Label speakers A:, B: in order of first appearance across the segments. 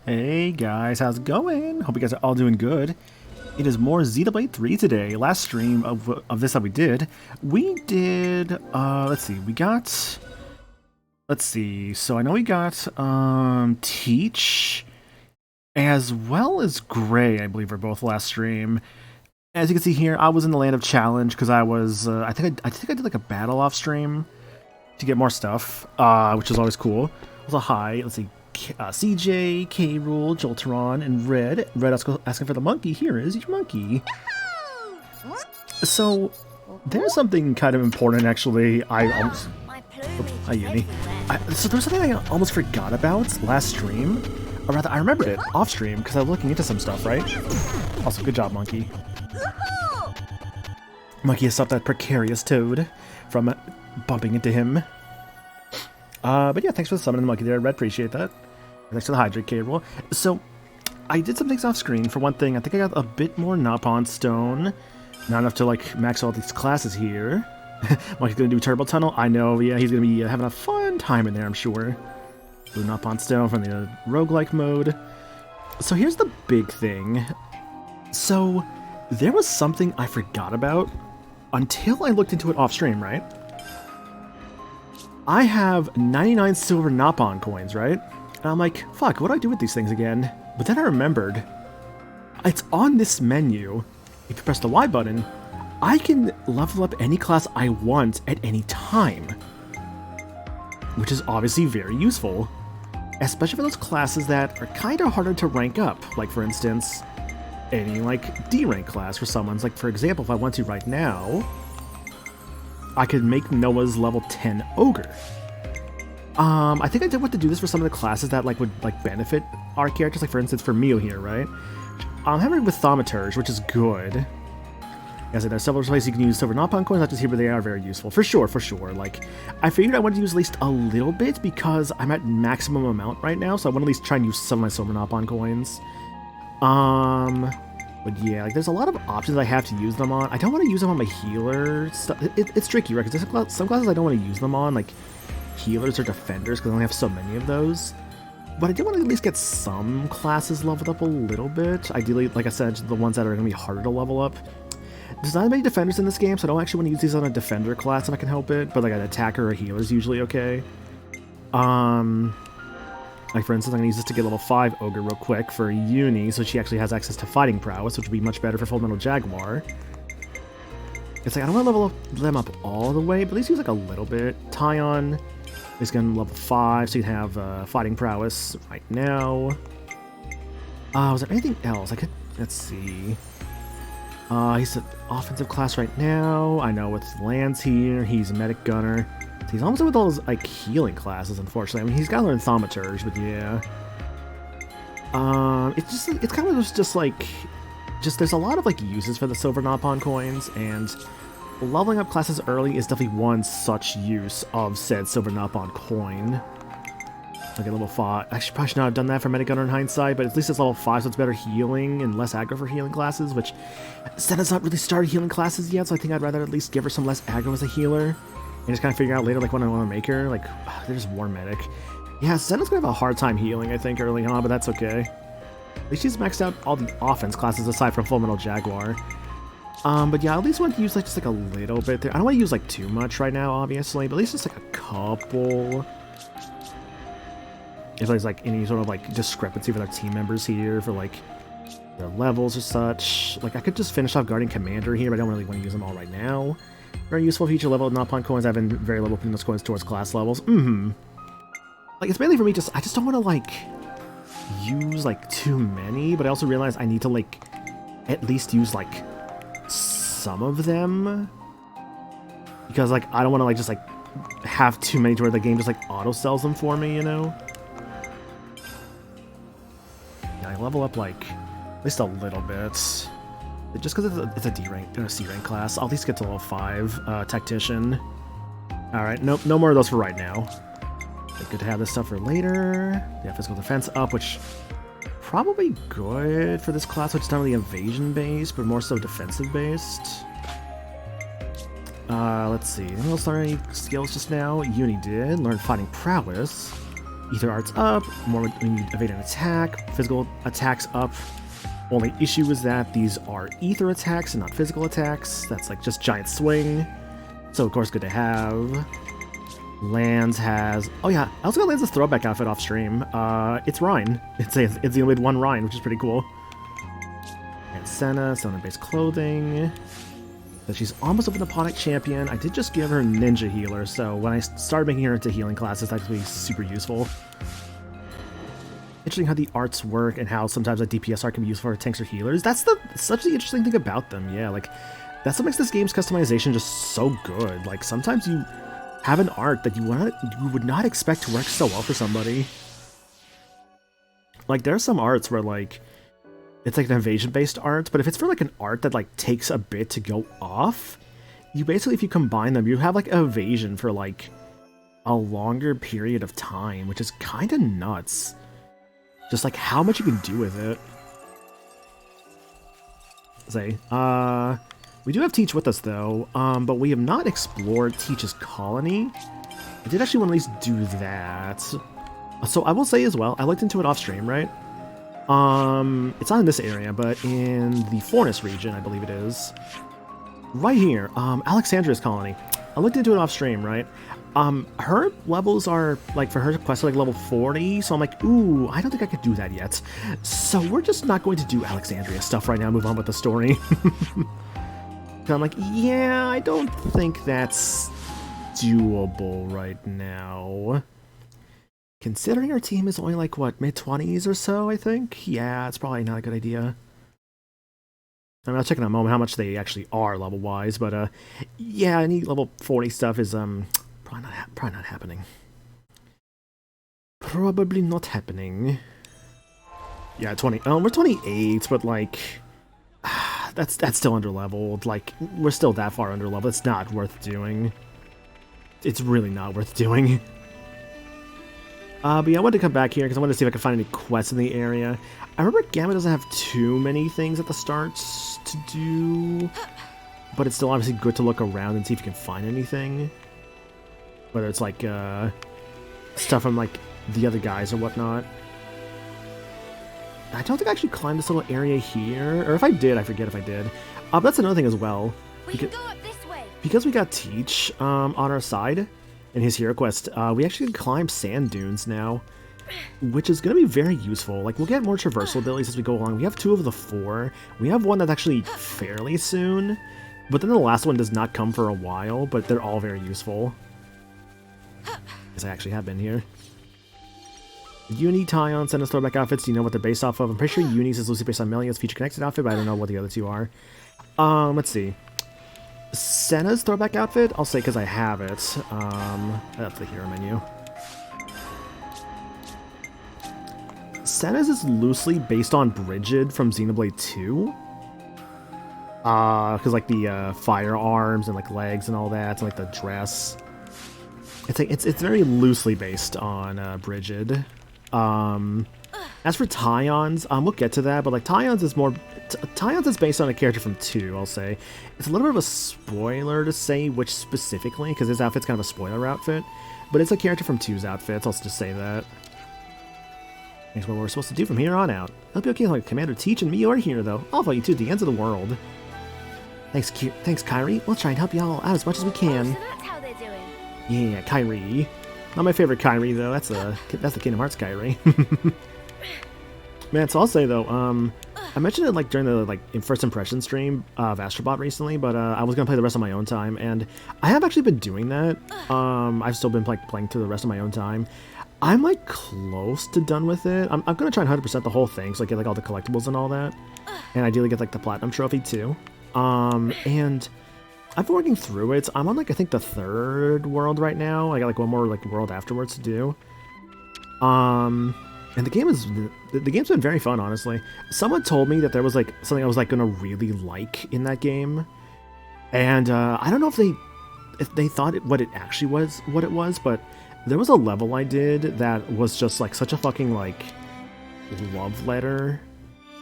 A: Hey guys, how's it going? Hope you guys are all doing good. It is more Xenoblade 3 today. Last stream of this that we did, let's see, so I know we got, Teach, as well as Gray, I believe, were both last stream. As you can see here, I was in the Land of Challenge, because I was, I think I did like a battle off stream to get more stuff, which is always cool. Also, hi, let's see. CJ, K. Rule, Jolteron, and Red. Red asking for the monkey. Here is your monkey. So, there's something kind of important, actually. So there's something I almost forgot about last stream. Or rather, I remembered it off stream because I was looking into some stuff, right? Also, good job, monkey. Monkey has stopped that precarious toad from bumping into him. But yeah, thanks for the summon of the monkey there. Red, appreciate that. Thanks for the hydrate cable. So, I did some things off screen. For one thing, I think I got a bit more Napon Stone. Not enough to, like, max all these classes here. Monkey's gonna do Turbo Tunnel. I know, yeah, he's gonna be having a fun time in there, I'm sure. Blue Napon Stone from the roguelike mode. So here's the big thing. So, there was something I forgot about until I looked into it off stream, right? I have 99 silver Napon coins, right? And I'm like, fuck, what do I do with these things again? But then I remembered, it's on this menu. If you press the Y button, I can level up any class I want at any time. Which is obviously very useful. Especially for those classes that are kind of harder to rank up. Like, for instance, any, like, D rank class for someone's. Like, for example, if I want to right now, I could make Noah's level 10 Ogre. I think I did want to do this for some of the classes that would benefit our characters, like for instance for Mio here, right? I'm having it with Thaumaturge, which is good. As there's several places you can use silver Napon coins, not just here, but they are very useful. For sure. Like, I figured I wanted to use at least a little bit because I'm at maximum amount right now, so I want to at least try and use some of my silver Napon coins. But yeah, like there's a lot of options I have to use them on. I don't want to use them on my healer stuff. It's tricky, right? Because there's some classes I don't want to use them on, like healers or defenders, because I only have so many of those. But I do want to at least get some classes leveled up a little bit. Ideally, like I said, the ones that are going to be harder to level up. There's not many defenders in this game, so I don't actually want to use these on a defender class if I can help it. But like an attacker or a healer is usually okay. Like for instance, I'm going to use this to get level 5 Ogre real quick for Uni, so she actually has access to fighting prowess, which would be much better for Full Metal Jaguar. It's like, I don't want to level them up all the way, but at least use like a little bit. Tyon is going to level 5, so you can have fighting prowess right now. Was there anything else? I could, let's see. He's an offensive class right now. I know with Lance here, he's a medic gunner. So he's almost with all his like healing classes, unfortunately. I mean, he's got to learn Thaumaturge, but yeah. It's kind of just like, there's a lot of like uses for the silver Napon coins, and leveling up classes early is definitely one such use of said silver Napon coin. Like at level 5. Actually, probably should not have done that for medic gunner in hindsight, but at least it's level 5, so it's better healing and less aggro for healing classes, which Senna's not really started healing classes yet, so I think I'd rather at least give her some less aggro as a healer. And just kind of figure out later, like, when I want to make her. Like, there's War Medic. Yeah, Senna's going to have a hard time healing, I think, early on, but that's okay. At least she's maxed out all the offense classes aside from Full Metal Jaguar. But yeah, I at least want to use, like, just, like, a little bit there. I don't want to use, like, too much right now, obviously, but at least just, like, a couple. If there's, like, any sort of, like, discrepancy with our team members here for, like, their levels or such. Like, I could just finish off Guardian Commander here, but I don't really want to use them all right now. Very useful feature level Napon coins. I've been very level putting those coins towards class levels. Like, it's mainly for me I just don't want to, like, use, like, too many, but I also realize I need to, like, at least use, like, some of them. Because, like, I don't want to, like, just, like, have too many to where the game just, like, auto-sells them for me, you know? Yeah, I level up, like, at least a little bit. Just because it's a D rank or a C rank class, I'll at least get to level 5 Tactician. Alright, no more of those for right now. But good to have this stuff for later. Yeah, physical defense up, which probably good for this class, which is not really evasion based, but more so defensive based. Let's see. Anyone else learn any skills just now? Uni did. Learn fighting prowess. Ether arts up, more we need evade and attack, physical attacks up. Only issue is that these are ether attacks and not physical attacks. That's like just giant swing. So of course good to have. Lands has... Oh yeah, I also got Lands' throwback outfit off stream. It's Rhine. It's the only one Rhine, which is pretty cool. And Senna, Senna-based clothing. So she's almost a Nipponic champion. I did just give her Ninja Healer, so when I started making her into healing classes, that's going to be super useful. Interesting how the arts work and how sometimes a DPS art can be used for tanks or healers. That's such the interesting thing about them, yeah. Like, that's what makes this game's customization just so good. Like, sometimes you have an art that you would not expect to work so well for somebody. Like, there are some arts where, like, it's like an evasion-based art, but if it's for, like, an art that, like, takes a bit to go off, you basically, if you combine them, you have, like, evasion for, like, a longer period of time, which is kind of nuts. Just, like, how much you can do with it. Say, we do have Teach with us, though, but we have not explored Teach's colony. I did actually want to at least do that. So I will say as well, I looked into it off stream, right? It's not in this area, but in the Fornus region, I believe it is. Right here, Alexandria's colony. I looked into it off stream, right? Her levels are, like, for her quest, like, level 40, so I'm like, ooh, I don't think I could do that yet. So we're just not going to do Alexandria stuff right now, move on with the story. I'm like, yeah, I don't think that's doable right now. Considering our team is only like, what, mid-20s or so, I think? Yeah, it's probably not a good idea. I mean, I'll check in a moment how much they actually are level-wise, but, yeah, any level 40 stuff is, probably not happening. Probably not happening. Yeah, 20, we're 28, but, like... That's still under-leveled. Like, we're still that far under-leveled. It's not worth doing. It's really not worth doing. But yeah, I wanted to come back here because I wanted to see if I could find any quests in the area. I remember Gamma doesn't have too many things at the start to do, but it's still obviously good to look around and see if you can find anything. Whether it's like, stuff from like the other guys or whatnot. I don't think I actually climbed this little area here, or if I did, I forget if I did. But that's another thing as well.
B: We can go up this way.
A: Because we got Teach on our side in his hero quest, we actually can climb sand dunes now, which is going to be very useful. Like, we'll get more traversal abilities as we go along. We have 2 of the 4. We have one that's actually fairly soon, but then the last one does not come for a while, but they're all very useful. Because I actually have been here. Uni, Tyon, Senna's throwback outfits, do you know what they're based off of? I'm pretty sure Uni's is loosely based on Melia's feature connected outfit, but I don't know what the other two are. Let's see. Senna's throwback outfit, I'll say because I have it. That's the hero menu. Senna's is loosely based on Brigid from Xenoblade 2. Because like the firearms and like legs and all that, and like the dress. It's like it's very loosely based on Brigid. As for Tyon's, we'll get to that, but like Tyon's is more... Tyon's is based on a character from 2, I'll say. It's a little bit of a spoiler to say which specifically, because his outfit's kind of a spoiler outfit, but it's a character from 2's outfits, I'll just say that. That's what we're supposed to do from here on out. It'll be okay like Commander Teach and me are here, though. I'll follow you to the ends of the world. Thanks, Kairi. We'll try and help you all out as much as we can.
B: Oh, so that's how they're doing.
A: Yeah, Kairi. Not my favorite Kairi, though. That's the Kingdom Hearts Kairi. Man, so I'll say, though, I mentioned it, like, during the, like, first impression stream of Astrobot recently, but I was going to play the rest on my own time, and I have actually been doing that. I've still been, like, playing through the rest of my own time. I'm, like, close to done with it. I'm going to try and 100% the whole thing, so I get, like, all the collectibles and all that. And ideally get, like, the Platinum Trophy, too. And I've been working through it. I'm on, like, I think the 3rd world right now. I got, like, one more, like, world afterwards to do. And the game's been very fun, honestly. Someone told me that there was, like, something I was, like, gonna really like in that game. And, I don't know if they thought what it actually was, what it was, but there was a level I did that was just, like, such a fucking, like, love letter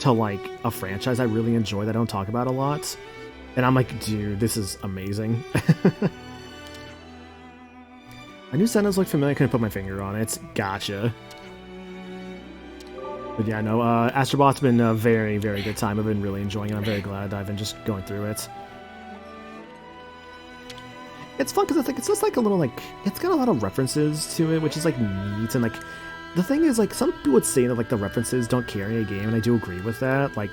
A: to, like, a franchise I really enjoy that I don't talk about a lot. And I'm like, dude, this is amazing. I knew Senna's looked familiar, couldn't put my finger on it. Gotcha. But yeah, no, Astrobot's been a very, very good time. I've been really enjoying it. I'm very glad I've been just going through it. It's fun because I think it's just like a little, like, it's got a lot of references to it, which is like neat. And like, the thing is, like, some people would say that like the references don't carry a game, and I do agree with that. Like,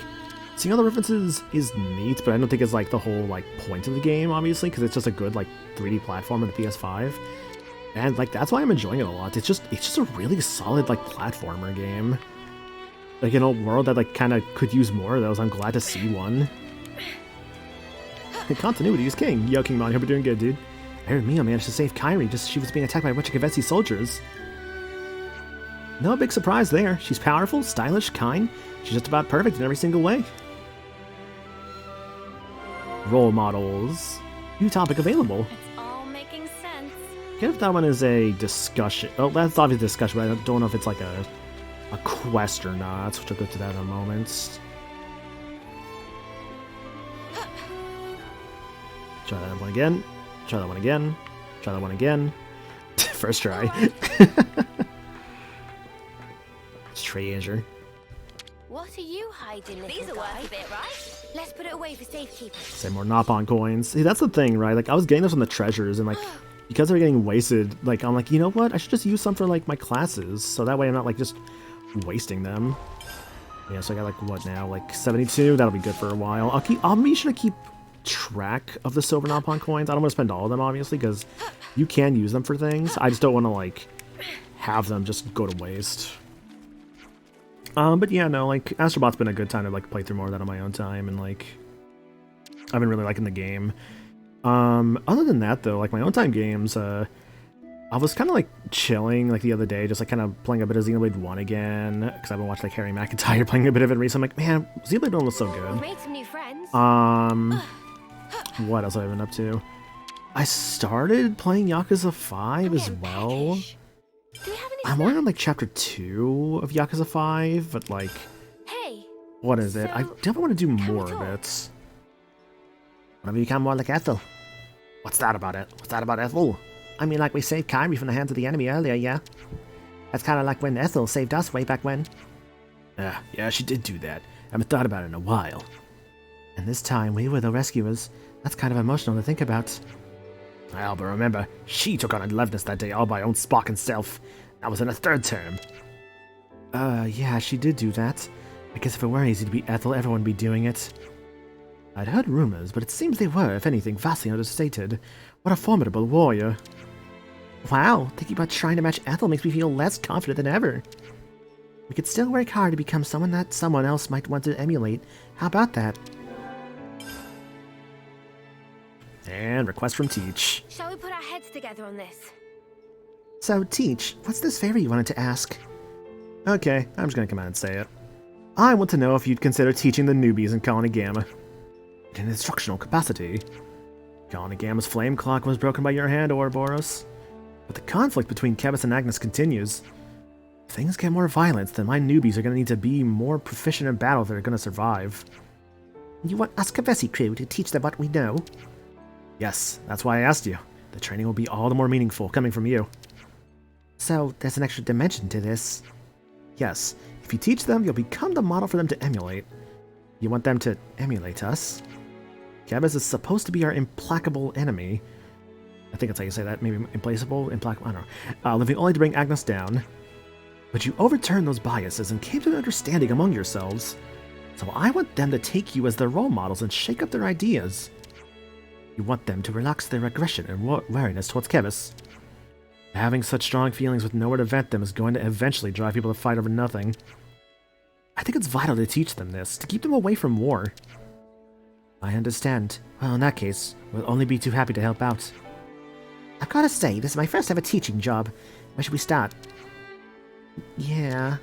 A: seeing all the references is neat, but I don't think it's like the whole like point of the game, obviously, because it's just a good like 3D platform on the PS5. And like that's why I'm enjoying it a lot. It's just a really solid like platformer game. Like in a world that like kind of could use more of those, I'm glad to see one. Continuity is king. Yo, King Mon, hope you're doing good, dude. I heard Mio managed to save Kairi just as she was being attacked by a bunch of Kavesi soldiers. No big surprise there. She's powerful, stylish, kind. She's just about perfect in every single way. Role models. New topic available.
B: It's all making sense.
A: Get if that one is a discussion. Oh, that's obviously a discussion, but I don't know if it's like a quest or not, which I'll go to that in a moment. Try that one again. Try that one again. Try that one again. First try. Treasure.
B: What are you hiding, little
C: These are
B: guy?
C: worth a bit, right?
B: Let's put it away for safekeeping.
A: Say more Nopon coins. See, that's the thing, right? Like, I was getting this on the treasures, and like, because they're getting wasted, like, I'm like, you know what? I should just use some for like my classes, so that way I'm not like just wasting them. Yeah, so I got like what now? Like 72. That'll be good for a while. I'll be sure to keep track of the silver Nopon coins. I don't want to spend all of them, obviously, because you can use them for things. I just don't want to like have them just go to waste. But yeah, no, like, Astrobot's been a good time to, like, play through more of that on my own time, and, like, I've been really liking the game. Other than that, though, like, my own time games, I was kind of, like, chilling, like, the other day, just, like, kind of playing a bit of Xenoblade 1 again, because I've been watching, like, Harry McIntyre playing a bit of it recently. I'm like, man, Xenoblade 1 was so
B: We've
A: good.
B: made some new friends.
A: What else have I been up to? I started playing Yakuza 5
B: I'm
A: as
B: getting
A: well.
B: peckish. Do you have any
A: I'm only on, like, chapter 2 of Yakuza 5, but, like...
B: Hey,
A: What is it? I
B: So,
A: definitely want to do
B: can we
A: more of
B: talk?
A: it. Whenever you become more like Ethel. What's that about it? What's that about Ethel? I mean, like we saved Kairi from the hands of the enemy earlier, yeah? That's kind of like when Ethel saved us way back when. Yeah, she did do that. I haven't thought about it in a while. And this time, we were the rescuers. That's kind of emotional to think about. Well, but remember, she took on Unloveness that day all by her own spark self. That was in a third term. Yeah, she did do that. I guess if it were easy to beat Ethel, everyone would be doing it. I'd heard rumors, but it seems they were, if anything, vastly understated. What a formidable warrior. Wow, thinking about trying to match Ethel makes me feel less confident than ever. We could still work hard to become someone that someone else might want to emulate. How about that? And request from Teach.
B: shall we put our heads together on this?
A: So, Teach, what's this favor you wanted to ask? Okay, I'm just gonna come out and say it. I want to know if you'd consider teaching the newbies in Colony Gamma. In an instructional capacity. Colony Gamma's flame clock was broken by your hand, Ouroboros. But the conflict between Kebis and Agnes continues. If things get more violent, then my newbies are gonna need to be more proficient in battle if they're gonna survive. You want us Kavesi crew to teach them what we know? Yes, that's why I asked you. The training will be all the more meaningful coming from you. So, there's an extra dimension to this. Yes, if you teach them, you'll become the model for them to emulate. You want them to emulate us? Kebis is supposed to be our implacable enemy. I think that's how you say that, maybe implacable, implacable, I don't know. Living only to bring Agnes down. But you overturned those biases and came to an understanding among yourselves. So I want them to take you as their role models and shake up their ideas. You want them to relax their aggression and wariness towards Kebis. Having such strong feelings with nowhere to vent them is going to eventually drive people to fight over nothing. I think it's vital to teach them this, to keep them away from war. I understand. Well, in that case, we'll only be too happy to help out. I've gotta say, this is my first ever teaching job. Where should we start? Yeah.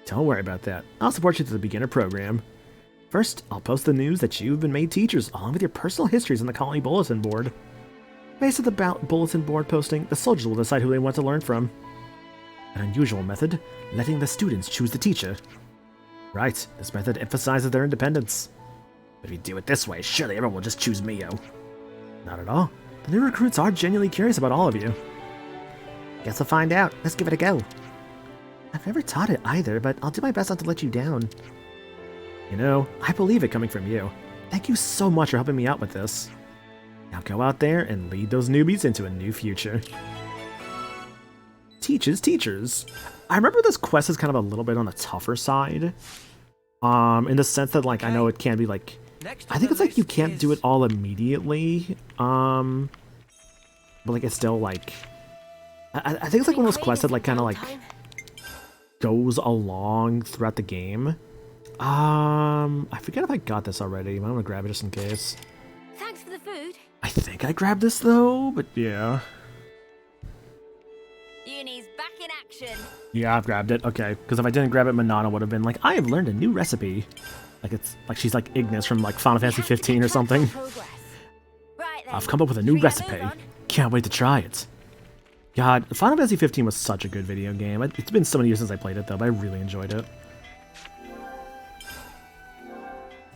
A: Don't worry about that. I'll support you through the beginner program. First, I'll post the news that you've been made teachers, along with your personal histories on the colony bulletin board. Based on the bulletin board posting, the soldiers will decide who they want to learn from. An unusual method, letting the students choose the teacher. Right, this method emphasizes their independence. But if you do it this way, surely everyone will just choose Mio. Not at all. The new recruits are genuinely curious about all of you. Guess we'll find out. Let's give it a go. I've never taught it either, but I'll do my best not to let you down. You know, I believe it coming from you. Thank you so much for helping me out with this. Now go out there and lead those newbies into a new future. Teaches teachers. I remember this quest is kind of a little bit on the tougher side. In the sense that, like, I know it can be, like... I think it's, like, you can't do it all immediately. But, like, it's still, like... I think it's, like, one of those quests that, like, kind of, like... goes along throughout the game. I forget if I got this already. I'm gonna grab it just in case.
B: Thanks for the food.
A: I think I grabbed this, though, but yeah.
B: Uni's back in action.
A: Yeah, I've grabbed it. Okay, because if I didn't grab it, Manana would have been like, I have learned a new recipe. Like it's like she's like Ignis from like Final Fantasy 15 or something.
B: Right then.
A: I've come up with a new recipe. Can't wait to try it. God, Final Fantasy 15 was such a good video game. It's been so many years since I played it though, but I really enjoyed it.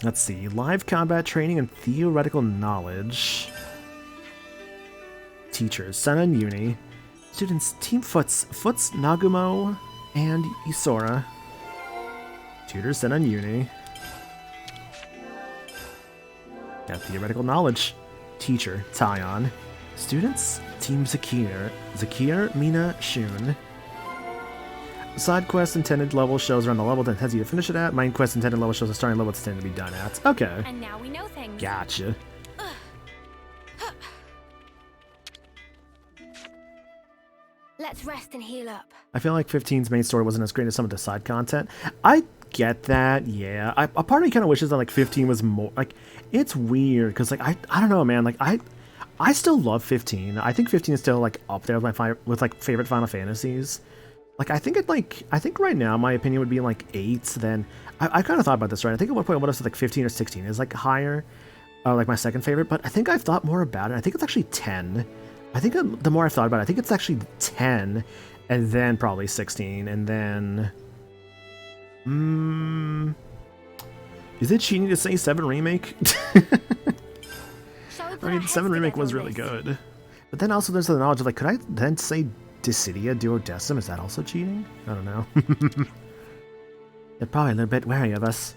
A: Let's see, live combat training and theoretical knowledge. Teachers, Senna and Uni. Students, Team Foots, Nagumo, and Isora. Tutors, Senna and Uni. Got theoretical knowledge. Teacher, Taion. Students, Team Zakir, Mina, Shun. Side quest intended level shows around the level that intends you to finish it at. Main quest intended level shows the starting level it's intended to be done at. Okay.
B: And now we know things.
A: Gotcha.
B: Let's rest and heal up.
A: I feel like 15's main story wasn't as great as some of the side content. I get that, yeah. A part of me kind of wishes that like 15 was more like it's weird because like I don't know, man. Like I still love 15. I think 15 is still like up there with my favorite Final Fantasies. Like I think right now my opinion would be like 8. Then I kind of thought about this, right? I think at one point I would have said like 15 or 16 is like higher, like my second favorite. But I think I've thought more about it. I think it's actually 10. I think the more I've thought about it, I think it's actually 10, and then probably 16, and then... Is it cheating to say 7 Remake? I mean, 7 Remake was really good. But then also there's the knowledge of, like, could I then say Dissidia Duodecim? Is that also cheating? I don't know. They're probably a little bit wary of us.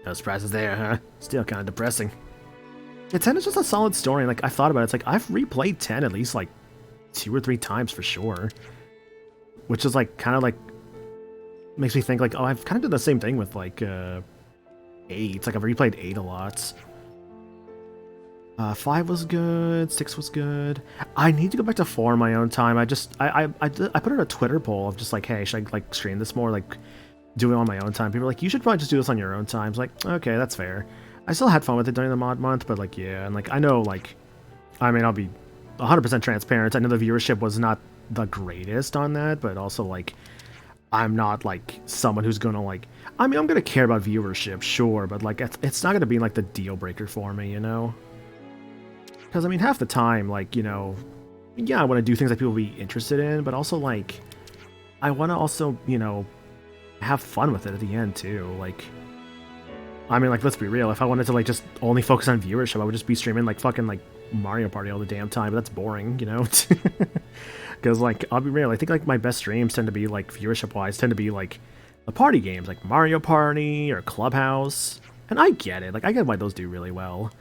A: No surprises there, huh? Still kind of depressing. Yeah, 10 is just a solid story. Like, I thought about it. It's like, I've replayed 10 at least, like, 2 or 3 times for sure. Which is, like, kind of, like, makes me think, like, oh, I've kind of done the same thing with, like, 8. It's like, I've replayed 8 a lot. 5 was good. 6 was good. I need to go back to 4 on my own time. I put out a Twitter poll of just, like, hey, should I, like, stream this more? Like, do it on my own time. People are like, you should probably just do this on your own time. It's like, okay, that's fair. I still had fun with it during the mod month, but, like, yeah, and, like, I know, like, I mean, I'll be 100% transparent. I know the viewership was not the greatest on that, but also, like, I'm not, like, someone who's gonna, like, I mean, I'm gonna care about viewership, sure, but, like, it's not gonna be, like, the deal breaker for me, you know? Because, I mean, half the time, like, you know, yeah, I want to do things that people will be interested in, but also, like, I want to also, you know, have fun with it at the end, too, like... I mean, like, let's be real. If I wanted to, like, just only focus on viewership, I would just be streaming, like, fucking, like, Mario Party all the damn time, but that's boring, you know? Because, like, I'll be real. I think, like, my best streams tend to be, like, viewership-wise, tend to be, like, the party games, like Mario Party or Clubhouse. And I get it. Like, I get why those do really well.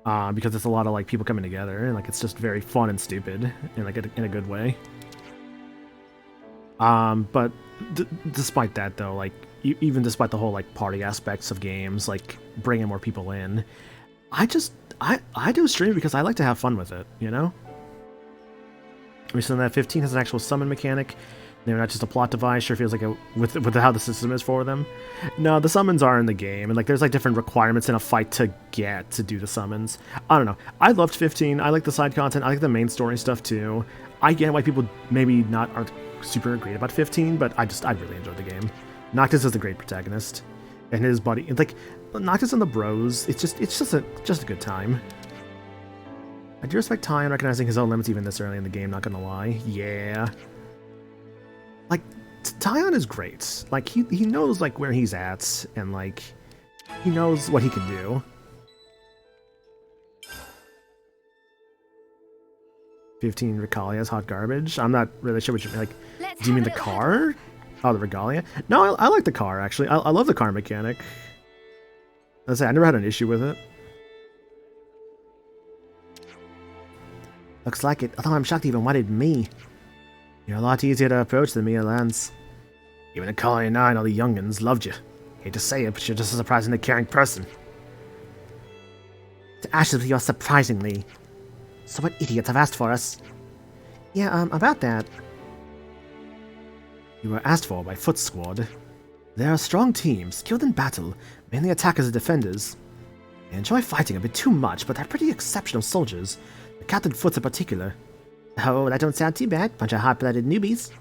A: Because it's a lot of, like, people coming together, and, like, it's just very fun and stupid, in, like, in a good way. But despite that, though, like, even despite the whole, like, party aspects of games, like, bringing more people in, I do stream because I like to have fun with it, you know? Recently, that 15 has an actual summon mechanic. They're not just a plot device. Sure feels like with how the system is for them. No, the summons are in the game, and, like, there's, like, different requirements in a fight to get to do the summons. I don't know. I loved 15. I like the side content. I like the main story stuff too. I get why people maybe aren't super great about 15, but I really enjoyed the game. Noctis is a great protagonist, and his buddy, like, Noctis and the bros. It's just a good time. I do respect Ty in recognizing his own limits even this early in the game. Not gonna lie, yeah. Like, Taion is great. Like, he knows, like, where he's at, and, like, he knows what he can do. 15 regalia is hot garbage. I'm not really sure what you mean. Like,
B: Let's
A: do you mean
B: have
A: the
B: a little
A: car? Oh, the regalia? No, I like the car, actually. I love the car mechanic. Let's say, I never had an issue with it. Looks like it, although I'm shocked you even wanted me. You're a lot easier to approach than me, Lance. Even in Colony 9, all the young'uns loved you. Hate to say it, but you're just a surprisingly caring person. To ashes with your surprisingly. So what idiots have asked for us? Yeah, about that. You were asked for by Foot Squad. They are a strong team, skilled in battle, mainly attackers and defenders. They enjoy fighting a bit too much, but they're pretty exceptional soldiers. The Captain Foots in particular. Oh, that don't sound too bad. Bunch of hot-blooded newbies.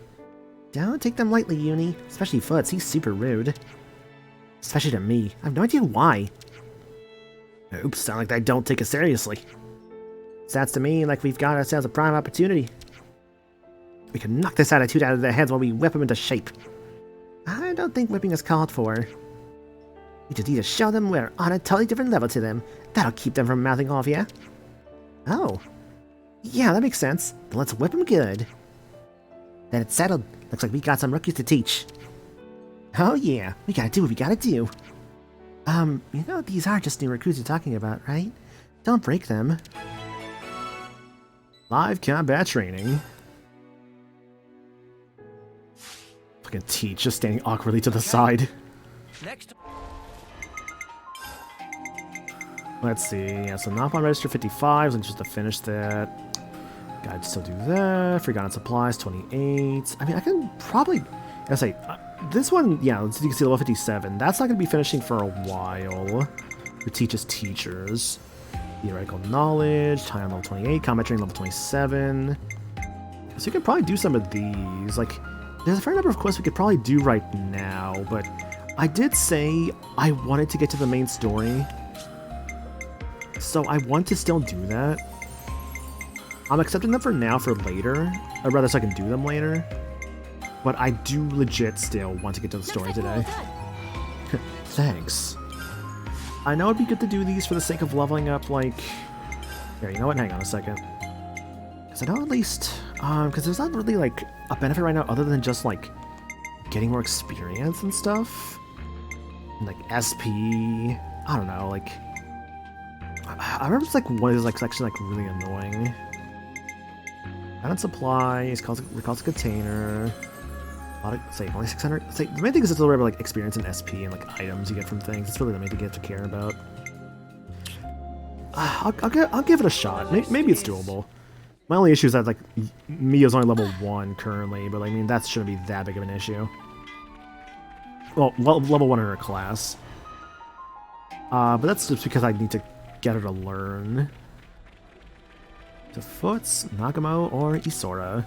A: Don't take them lightly, Uni. Especially Foots, he's super rude. Especially to me. I have no idea why. Oops, sound like they don't take us seriously. Sounds to me like we've got ourselves a prime opportunity. We can knock this attitude out of their heads while we whip them into shape. I don't think whipping is called for. We just need to show them we're on a totally different level to them. That'll keep them from mouthing off, yeah? Oh. Yeah, that makes sense. Then let's whip them good. Then it's settled. Looks like we got some rookies to teach. Oh yeah, we gotta do what we gotta do. You know these are just new recruits you're talking about, right? Don't break them. Live combat training. Fucking teach, just standing awkwardly to the side.
C: Next.
A: Let's see, yeah, so not on register 55, so just to finish that. Gotta still do that. Forgotten supplies, 28. I mean, I can probably, I say, this one, yeah, you can see level 57. That's not gonna be finishing for a while. Who teaches teachers. Theoretical knowledge, time level 28, combat training level 27. So you could probably do some of these. Like, there's a fair number of quests we could probably do right now, but I did say I wanted to get to the main story. So I want to still do that. I'm accepting them for now for later. Or rather, so I can do them later. But I do legit still want to get to the story today. Thanks. I know it'd be good to do these for the sake of leveling up, like... Here, you know what? Hang on a second. Because I know at least... because there's not really, like, a benefit right now other than just, like, getting more experience and stuff. And, like, SP... I don't know, like... I remember it's, like, one of those, like, sections, like, really annoying. Added supplies, recalls a container... A lot of, say, only 600. Say, the main thing is it's a little bit about, like, experience and SP and like items you get from things. It's really the main thing you have to care about. I'll give it a shot. Maybe it's doable. My only issue is that like Mio's only level 1 currently, but like, I mean that shouldn't be that big of an issue. Well, level 1 in her class. But that's just because I need to get her to learn. To Foots, Nagamo, or Isora.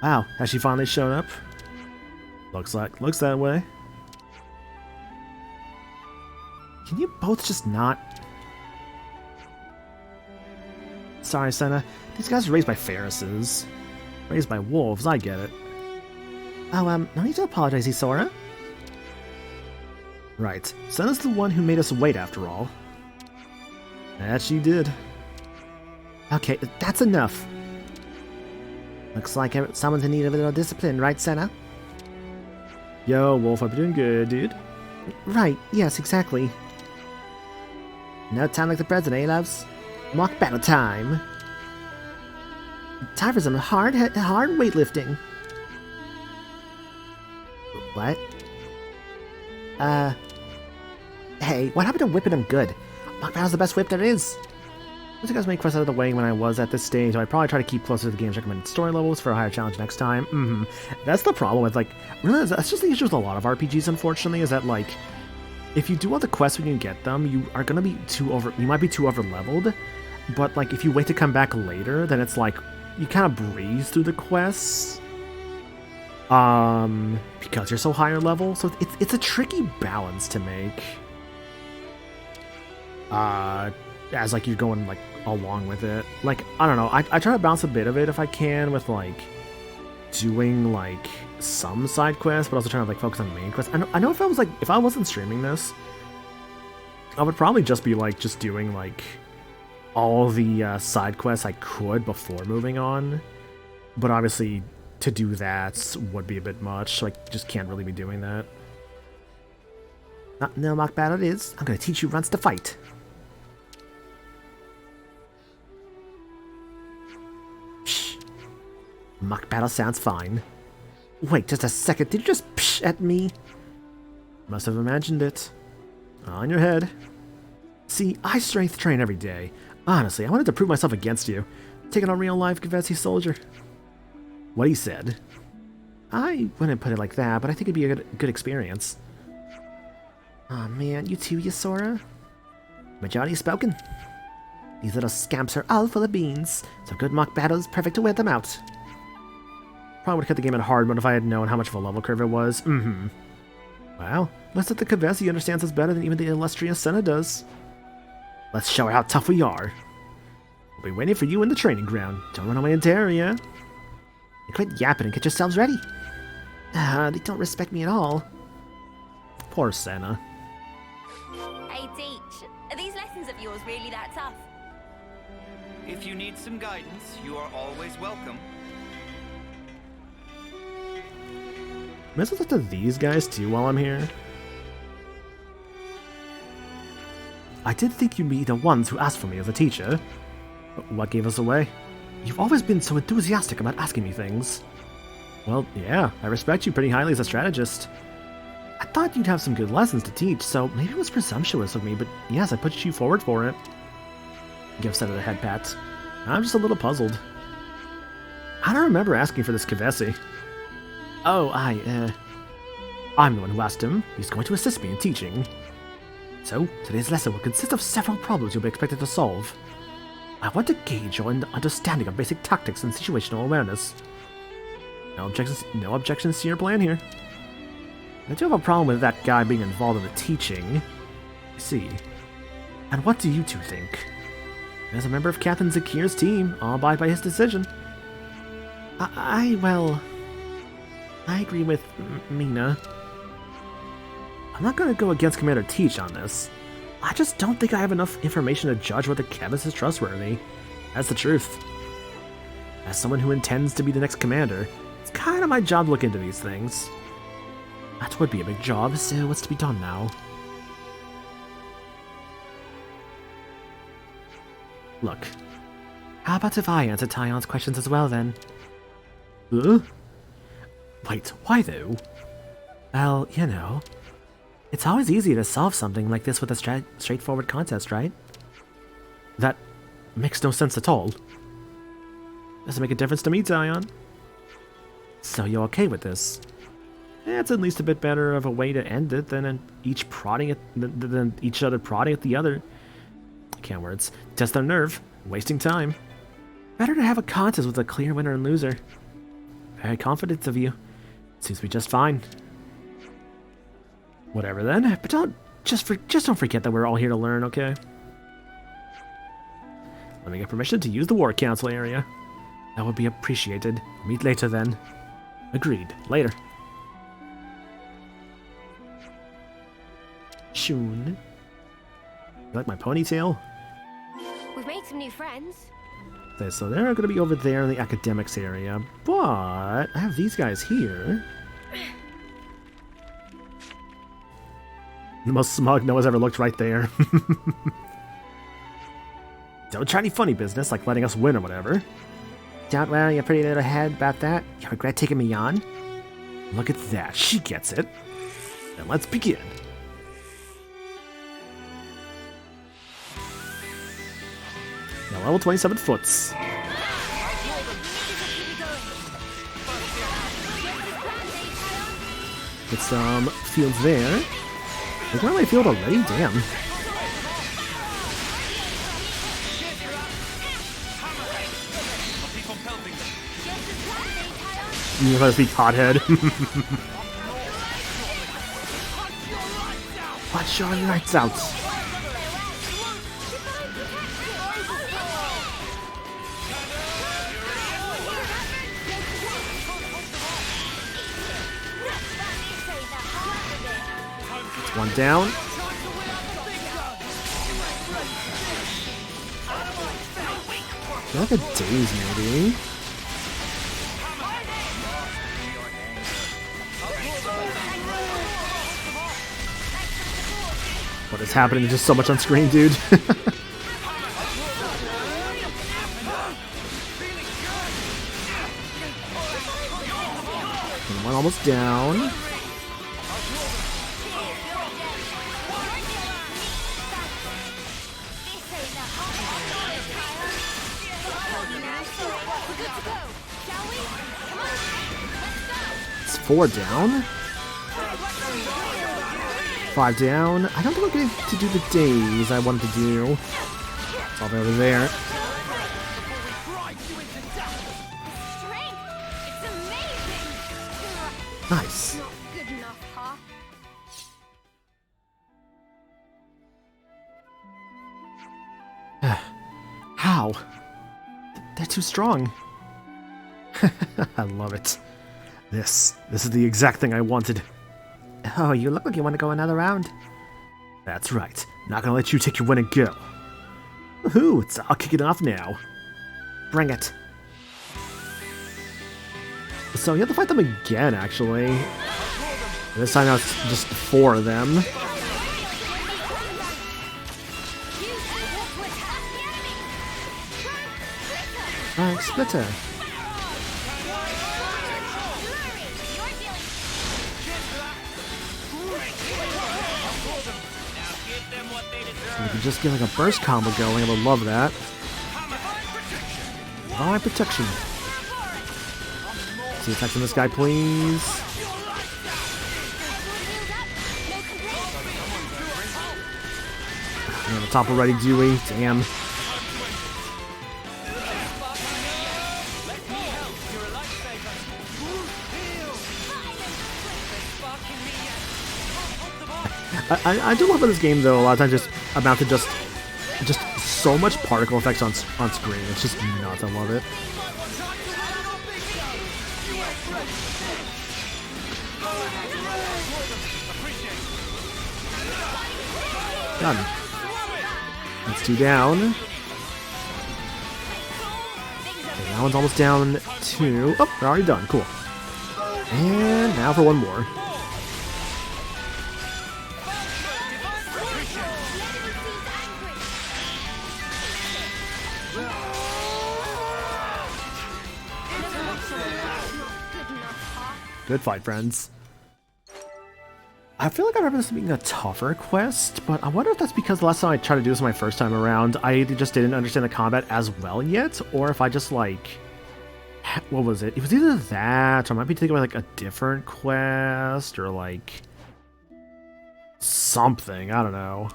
A: Wow, has she finally shown up? Looks that way. Can you both just not? Sorry, Senna. These guys are raised by Pharisees. Raised by wolves, I get it. Oh, no need to apologize, Isora. Right. Senna's the one who made us wait, after all. That she did. Okay, that's enough. Looks like someone's in need of a little discipline, right, Senna? Yo, Wolf, I'm doing good, dude. Right, yes, exactly. No time like the present, eh, loves? Mock battle time. Time for some hard weightlifting. What? Hey, what happened to whipping him good? Mock battle's the best whip there is. Once you guys make quests out of the way when I was at this stage, I'd probably try to keep closer to the game's recommended story levels for a higher challenge next time. That's the problem with, like, really, that's just the issue with a lot of RPGs, unfortunately, is that, like, if you do all the quests when you get them, you are gonna be you might be too over leveled, but, like, if you wait to come back later, then it's like, you kind of breeze through the quests, because you're so higher level, so it's a tricky balance to make, as, like, you're going, like, along with it. Like, I don't know, I try to balance a bit of it if I can with, like, doing, like, some side quests, but also trying to, like, focus on main quests. I know if I wasn't streaming this, I would probably just be like, just doing like all the side quests I could before moving on. But obviously, to do that would be a bit much, so I just can't really be doing that. No mock battle it is. I'm gonna teach you runs to fight. Psh. Mock battle sounds fine. Wait just a second, did you just psh at me? Must have imagined it. On your head. See, I strength train every day. Honestly, I wanted to prove myself against you. Taking on real-life Kavesi soldier. What he said. I wouldn't put it like that, but I think it'd be a good experience. Aw, man, you too, Yasora? Majority spoken. These little scamps are all full of beans, so good mock battles perfect to wear them out. Probably would have cut the game in hard mode if I had known how much of a level curve it was. Well, looks like the Kavesi understands us better than even the illustrious Senna does. Let's show her how tough we are. We'll be waiting for you in the training ground. Don't run away into area. And quit yapping and get yourselves ready. They don't respect me at all. Poor Senna.
B: Hey, Teach. Are these lessons of yours really that tough?
C: If you need some guidance, you are always welcome.
A: Am I supposed to talk to these guys too while I'm here? I did think you'd be the ones who asked for me as a teacher. What gave us away? You've always been so enthusiastic about asking me things. Well, yeah, I respect you pretty highly as a strategist. I thought you'd have some good lessons to teach, so maybe it was presumptuous of me, but yes, I put you forward for it. Give Senna a head pat. I'm just a little puzzled. I don't remember asking for this Kavesi. Oh, I'm the one who asked him. He's going to assist me in teaching. So, today's lesson will consist of several problems you'll be expected to solve. I want to gauge your understanding of basic tactics and situational awareness. No objections to your plan here. I do have a problem with that guy being involved in the teaching. I see. And what do you two think? As a member of Captain Zakir's team, I'll abide by his decision. Well, I agree with Mina. I'm not going to go against Commander Teach on this. I just don't think I have enough information to judge whether Kevus is trustworthy. That's the truth. As someone who intends to be the next commander, it's kind of my job to look into these things. That would be a big job, so what's to be done now? Look, how about if I answer Tyon's questions as well, then? Wait, why though? Well, you know, it's always easy to solve something like this with a straightforward contest, right? That makes no sense at all. Doesn't make a difference to me, Tyon. So you're okay with this? It's at least a bit better of a way to end it than each other prodding at the other. I can't words. Test their nerve. Wasting time. Better to have a contest with a clear winner and loser. Very confident of you. Seems to be just fine. Whatever then. But don't forget that we're all here to learn, okay? Let me get permission to use the War Council area. That would be appreciated. Meet later then. Agreed. Later. Shun. You like my ponytail?
B: We've made some new friends.
A: Okay, so they're going to be over there in the academics area, but I have these guys here. The most smug Noah's ever looked right there. Don't try any funny business like letting us win or whatever. Don't worry your pretty little head about that. You regret taking me on? Look at that, she gets it. Then let's begin. Now level 27 foots. Get some fields there. Look at my field already, damn. You must be pothead. Watch your lights out. One down. Like a daze, maybe. What is happening? There's just so much on screen, dude. One almost down. It's 4 down. 5 down. I don't think I'm going to do the days I wanted to do. It's all the way over there. Nice. How? They're too strong. I love it. This is the exact thing I wanted. Oh, you look like you want to go another round. That's right. Not gonna let you take your win and go. Woohoo, I'll kick it off now. Bring it. So you have to fight them again, actually. This time now it's just 4 of them. Alright, Splitter. So we can just get like a burst combo going, I would love that. Alright, protection. See attack from this guy, please. You're on the top already, Dewey. Damn. I do love this game though. A lot of times, just about to just so much particle effects on screen. It's just nuts. I love it. Done. That's 2 down. Okay, that one's almost down 2. Oh, they're already done. Cool. And now for one more. Good fight, friends. I feel like I remember this being a tougher quest, but I wonder if that's because the last time I tried to do this my first time around, I either just didn't understand the combat as well yet, or if I just like... What was it? It was either that, or I might be thinking about like a different quest, or like... something, I don't know.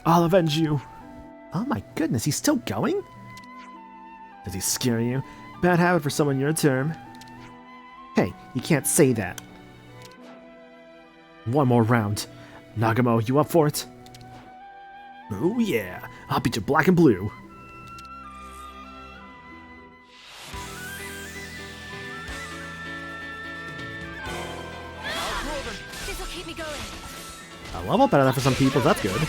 A: I'll avenge you! Oh my goodness, he's still going? Does he scare you? Bad habit for someone your term. Hey, you can't say that. One more round. Nagamo, you up for it? Oh yeah, I'll beat you black and blue.
B: This'll keep me going.
A: A level better than that for some people, that's good.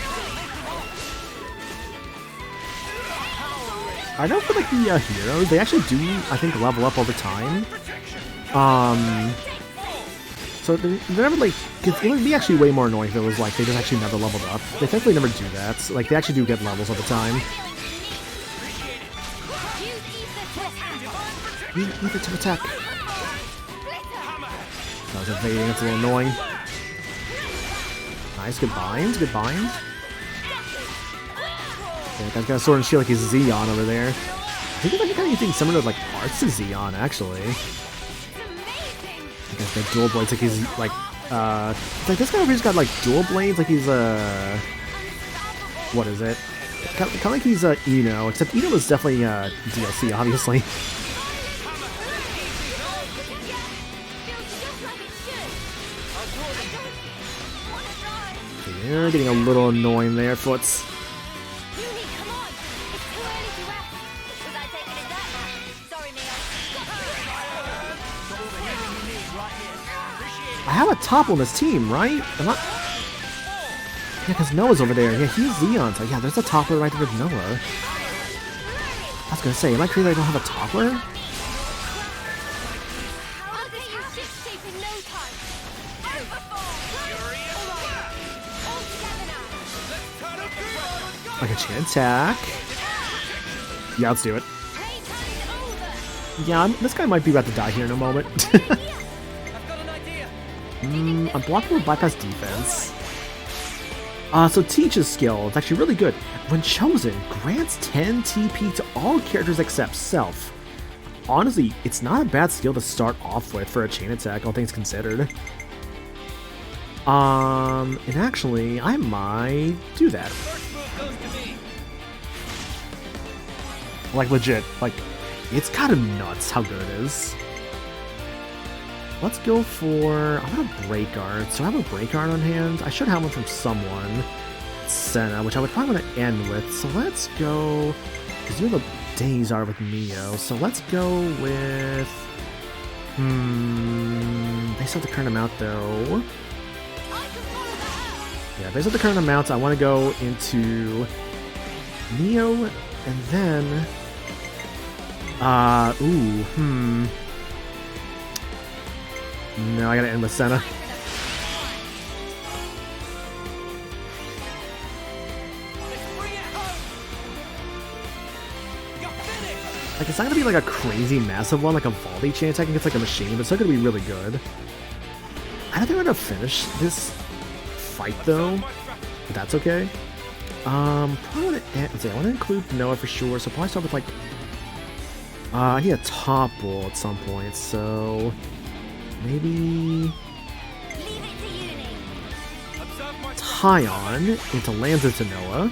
A: I know for like the heroes, they actually do, I think, level up over time. So they're never like, it would be actually way more annoying if it was like they just actually never leveled up. They technically never do that. Like they actually do get levels over time. Ether to attack. That was evading, it's a little annoying. Nice, good bind, good bind. Yeah, that guy's got a sword and shield like he's Xeon over there. I think he's kind of using similar like parts to Xeon actually. I guess like dual blades like he's like it's like this guy over here's got like dual blades like he's what is it? Kind of like he's Eno, except Eno was definitely DLC obviously. You're getting a little annoying there, Foots. I have a top on this team, right? I'm not... Yeah, because Noah's over there. Yeah, he's Xeon. So yeah, there's a topper right there with Noah. was gonna say, am I crazy I don't have a toddler?
B: I'll get your ship shape in no time. All together now.
A: Like a chain attack. Yeah, let's do it.
B: Playtime's over.
A: Yeah, this guy might be about to die here in a moment.
C: I've got an idea.
A: Unblockable bypass defense. So Teach's skill, it's actually really good. When chosen, grants 10 TP to all characters except self. Honestly, it's not a bad skill to start off with for a chain attack, all things considered. And actually, I might do that.
C: First move goes to me.
A: Like, legit. Like, it's kind of nuts how good it is. Let's go for... I want a break guard. So I have a break guard on hand. I should have one from someone. Senna, which I would probably want to end with. So let's go... Because you know the days are with Neo. So let's go with... Based on the current amount, though... Yeah, based on the current amount, I want to go into... Neo, and then... No, I gotta end with Senna. Like, it's not gonna be like a crazy massive one, like a Valdi chain attack against like a machine, but it's still gonna be really good. I don't think I'm gonna finish this fight though, but that's okay. Probably wanna let's see, I wanna include Noah for sure, so probably start with like I need a topple at some point, so maybe Tyon into Lanza to Noah.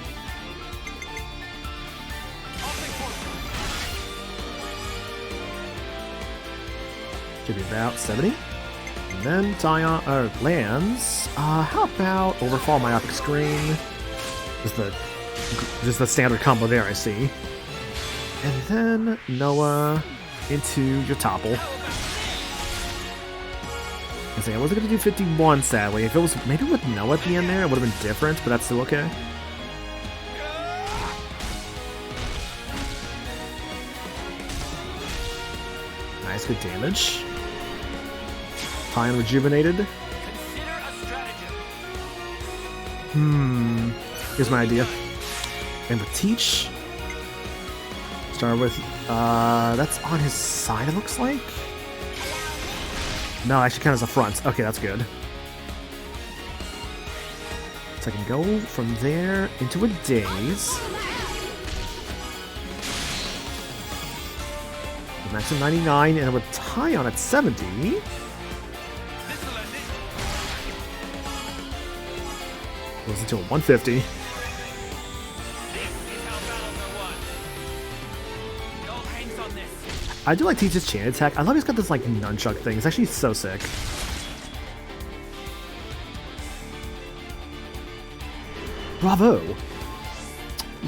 A: Should be about 70. And then Tyon lands. How about Overfall Myopic Screen? Just the standard combo there, I see. And then Noah into your topple. I wasn't gonna do 51, sadly. If it was maybe with Noah at the end there, it would have been different, but that's still okay. Nice, good damage. Tyon rejuvenated. Here's my idea. And with Teach. Start with that's on his side, it looks like. No, actually kind of as a front. Okay, that's good. So I can go from there into a daze. Max at 99, and with Tyon at 70. Goes into a 150. I do like Teach's chain attack. I love he's got this like nunchuck thing. It's actually so sick. Bravo!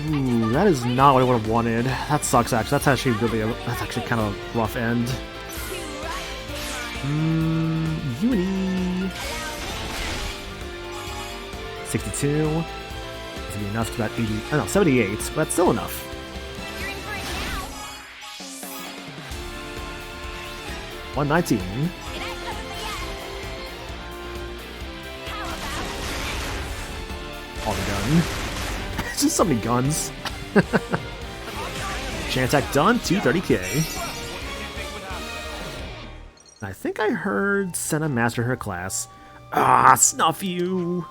A: Ooh, that is not what I would have wanted. That sucks actually. That's actually that's actually kind of a rough end. Uni 62. This would be enough to about 80. Oh no, 78, but that's still enough. 119. All the gun. It's just so many guns. Chain attack done, 230k. I think I heard Senna master her class. Ah, snuff you!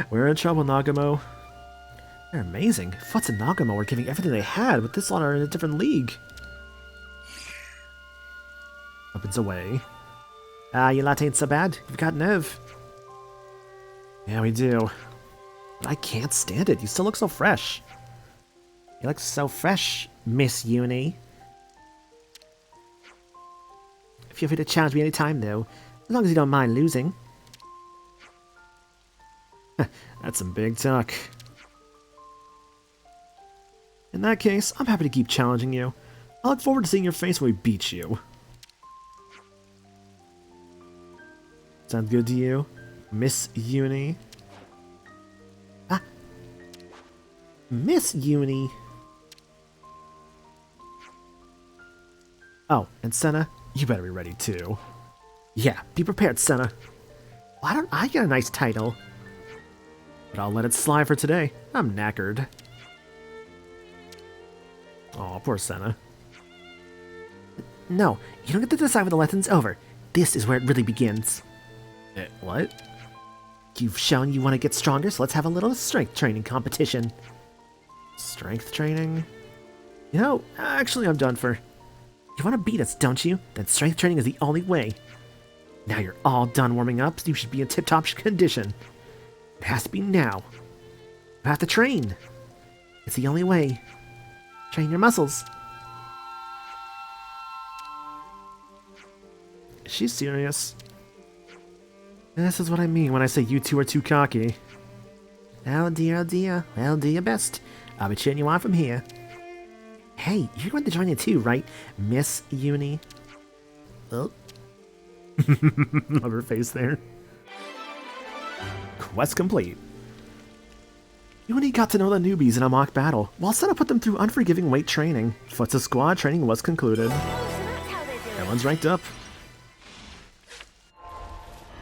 A: We're in trouble, Nagamo. They're amazing. Futz and Nagamo were giving everything they had, but this lot are in a different league. Weapons away. Your lot ain't so bad. You've got nerve. Yeah, we do. But I can't stand it. You still look so fresh. You look so fresh, Miss Uni. Feel free to challenge me anytime, though. As long as you don't mind losing. That's some big talk. In that case, I'm happy to keep challenging you. I look forward to seeing your face when we beat you. Sounds good to you, Miss Uni? Ah. Miss Uni. Oh, and Senna, you better be ready too. Yeah, be prepared, Senna. Why don't I get a nice title? But I'll let it slide for today. I'm knackered. Aw, poor Senna. No, you don't get to decide when the lesson's over. This is where it really begins. What? You've shown you want to get stronger, so let's have a little strength training competition. Strength training? You know, actually I'm done for. You want to beat us, don't you? Then strength training is the only way. Now you're all done warming up, so you should be in tip-top condition. It has to be now. You have to train. It's the only way. Train your muscles. Is she serious? This is what I mean when I say you two are too cocky. Oh dear, oh dear. Well, do your best. I'll be cheering you on from here. Hey, you're going to join in too, right, Miss Uni? Oh. Love her face there. Quest complete. Uni got to know the newbies in a mock battle, while Senna put them through unforgiving weight training. Futsa squad training was concluded. Everyone's ranked up.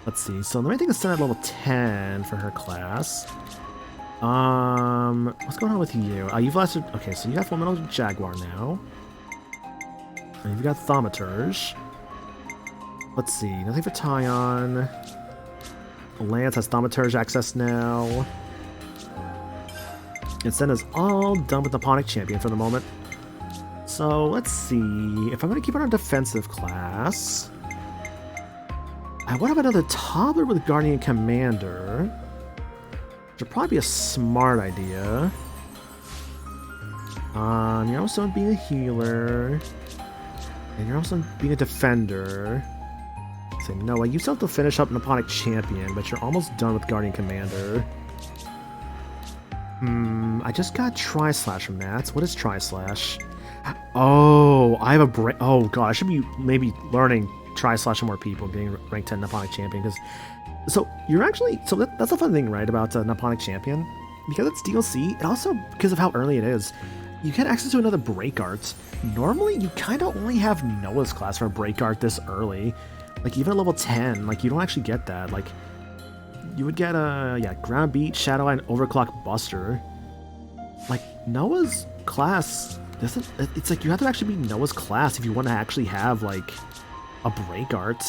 A: Let's see, so the main thing is Senna at level 10 for her class. What's going on with you? You've lasted. Okay, so you got Full Jaguar now. And you've got Thaumaturge. Let's see, nothing for Tyon. Lance has Thaumaturge access now. And Senna's all done with Nipponic Champion for the moment. So let's see, if I'm going to keep it on a defensive class, I would have another toddler with Guardian Commander. Which would probably be a smart idea. You're also being a healer. And you're also being a defender. Say, Noah, you still have to finish up Nipponic Champion, but you're almost done with Guardian Commander. I just got Tri-Slash from that. What is Tri-Slash? Oh, I have a break. Oh god, I should be maybe learning Tri-Slash to more people, getting ranked 10 Nipponic Champion, because so you're actually, so that's the fun thing, right, about Nipponic Champion, because it's DLC, and also because of how early it is, you get access to another break art. Normally, you kind of only have Noah's class for a break art this early, like even at level 10, like you don't actually get that. Like you would get Ground Beat, Shadow Eye, and Overclock Buster. Like Noah's class doesn't. It's like you have to actually be Noah's class if you want to actually have like a break art.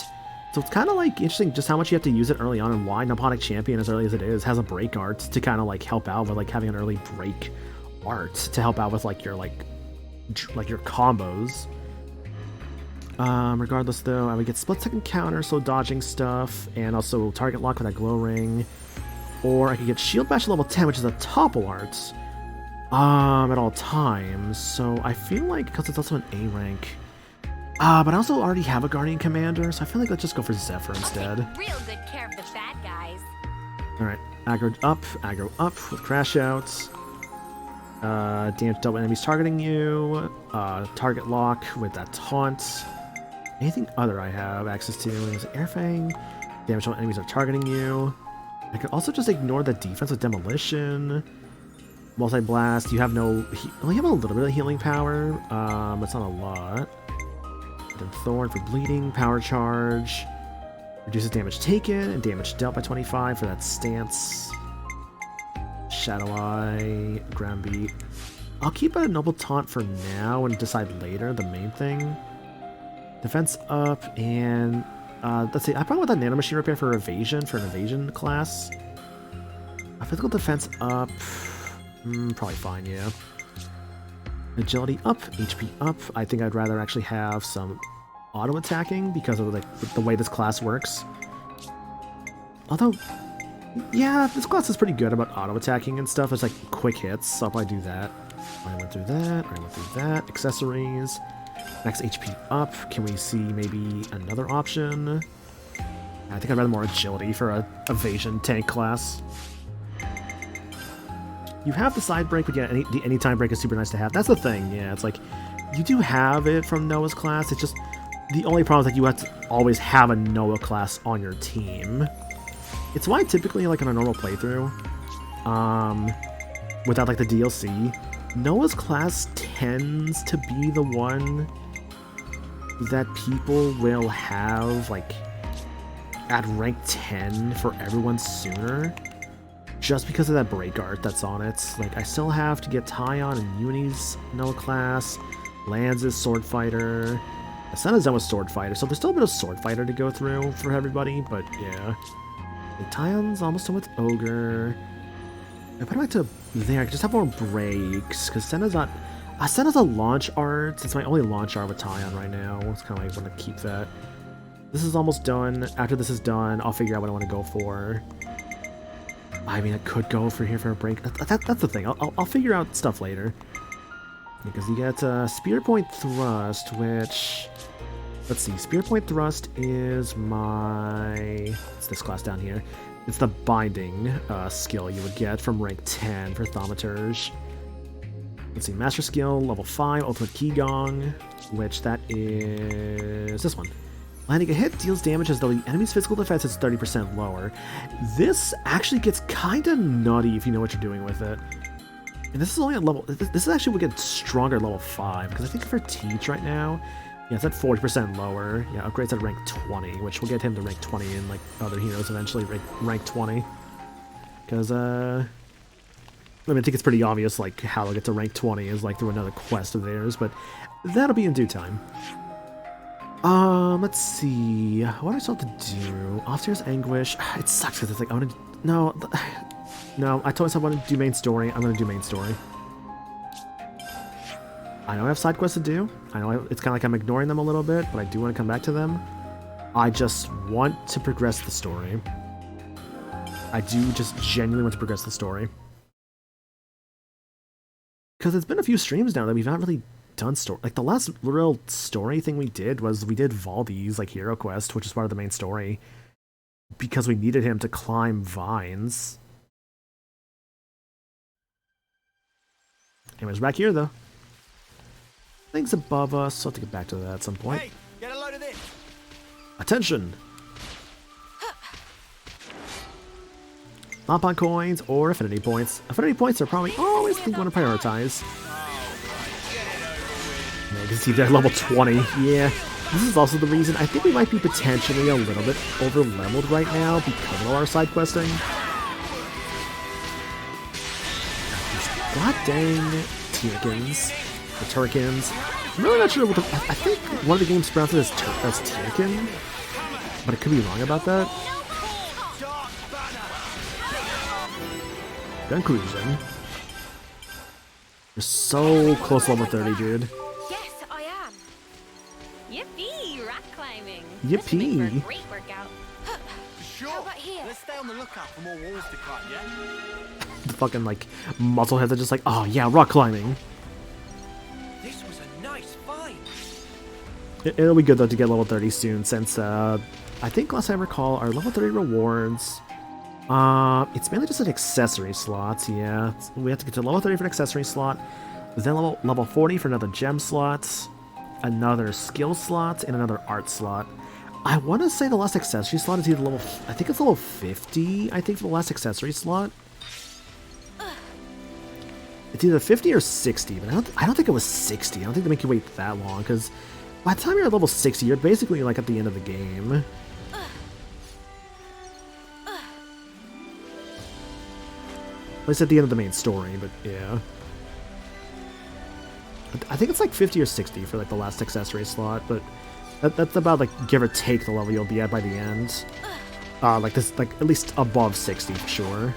A: So it's kind of like interesting just how much you have to use it early on, and why Nipponic Champion, as early as it is, has a break art to kind of like help out with like having an early break art to help out with like your combos. Regardless though, I would get split second counter, so dodging stuff, and also target lock with that glow ring. Or I could get shield bash level 10, which is a topple art, at all times. So I feel like, because it's also an A rank, but I also already have a Guardian Commander, so I feel like let's just go for Zephyr instead.
B: Real good care of the bad guys.
A: Alright, aggro up with crash outs. Damage double enemies targeting you. Target lock with that taunt. Anything other I have access to is Airfang. Damage double enemies are targeting you. I could also just ignore the defense with Demolition. Multi-blast, you have no... you have a little bit of healing power, but it's not a lot. Then Thorn for bleeding, power charge. Reduces damage taken and damage dealt by 25 for that stance. Shadow Eye, Ground Beat. I'll keep a Noble Taunt for now and decide later, the main thing. Defense up, and let's see, I probably want that Nanomachine Repair for evasion, for an evasion class. A physical defense up, probably fine, yeah. Agility up, HP up. I think I'd rather actually have some auto attacking because of the way this class works. Although, yeah, this class is pretty good about auto attacking and stuff. It's like quick hits, so I'll probably do that. I went through that, I went through that. Accessories, max HP up. Can we see maybe another option? I think I'd rather more agility for a evasion tank class. You have the side break, but yeah, the anytime break is super nice to have. That's the thing, yeah, it's like, you do have it from Noah's class, it's just, the only problem is that you have to always have a Noah class on your team. It's why typically, like, in a normal playthrough, without, like, the DLC, Noah's class tends to be the one that people will have, like, at rank 10 for everyone sooner, just because of that break art that's on it. Like, I still have to get Tyon and Uni's Noah class, Lance's Sword Fighter, Asena's done with Sword Fighter, so there's still a bit of Sword Fighter to go through for everybody, but yeah. Like, Tyon's almost done with Ogre. I put him back to there, I can just have more breaks, because Senna's not... Senna's a launch art. It's my only launch art with Tyon right now. It's kind of like I want to keep that. This is almost done. After this is done, I'll figure out what I want to go for. I mean, I could go for here for a break. That's the thing. I'll figure out stuff later. Because you get Spear Point Thrust, which... Let's see. Spear Point Thrust is my... It's this class down here. It's the binding skill you would get from rank 10 for Thaumaturge. Let's see, Master Skill, level 5, Ultimate Qigong, which that is this one. Landing a hit deals damage as though the enemy's physical defense is 30% lower. This actually gets kind of nutty if you know what you're doing with it. And this is only at level... This is actually what gets stronger at level 5, because I think for Teach right now, yeah, it's at 40% lower. Yeah, upgrades at rank 20, which will get him to rank 20 in, like, other heroes eventually, rank 20. Because, I mean, I think it's pretty obvious, like, how they'll get to rank 20 is, like, through another quest of theirs, but that'll be in due time. Let's see. What do I still have to do? Offstairs Anguish. It sucks because it's like, I want to... No, no, I told myself I want to do main story. I'm going to do main story. I know I have side quests to do. I know it's kind of like I'm ignoring them a little bit, but I do want to come back to them. I just want to progress the story. I do just genuinely want to progress the story. Because it's been a few streams now that we've not really done story. Like, the last real story thing we did was we did Valdi's, like, hero quest, which is part of the main story. Because we needed him to climb vines. Anyways, back here, though. Things above us, so I'll have to get back to that at some point.
C: Hey, get a load of this.
A: Attention! Nopon coins or affinity points. Affinity points are probably always the thing you want to prioritize. Yeah, you can see they're level 20. Yeah, this is also the reason I think we might be potentially a little bit over-leveled right now because of all our side questing. These god dang Tyrkins. The Turkins. I'm really not sure what the... I think one of the games pronounced it as Tyrkin, but I could be wrong about that. Conclusion. You're so close to level 30, dude.
B: Yes, I am. Yippee, rock climbing.
A: Yippee.
B: This will make for a great workout.
C: Sure.
B: How about here?
C: Let's stay on the lookout for more walls to climb, yeah?
A: The fucking, like, muscleheads are just like, oh yeah, rock climbing.
C: This was a nice find.
A: It'll be good, though, to get level 30 soon, since, I think last I recall, our level 30 rewards... it's mainly just an accessory slot, yeah. We have to get to level 30 for an accessory slot, then level 40 for another gem slot, another skill slot, and another art slot. I want to say the last accessory slot is either level... I think it's level 50, I think, for the last accessory slot. It's either 50 or 60, but I don't think it was 60. I don't think they make you wait that long, because by the time you're at level 60, you're basically, like, at the end of the game. At least at the end of the main story, but yeah. I think it's like 50 or 60 for like the last accessory slot, but that's about like give or take the level you'll be at by the end. Like this, like at least above 60 for sure.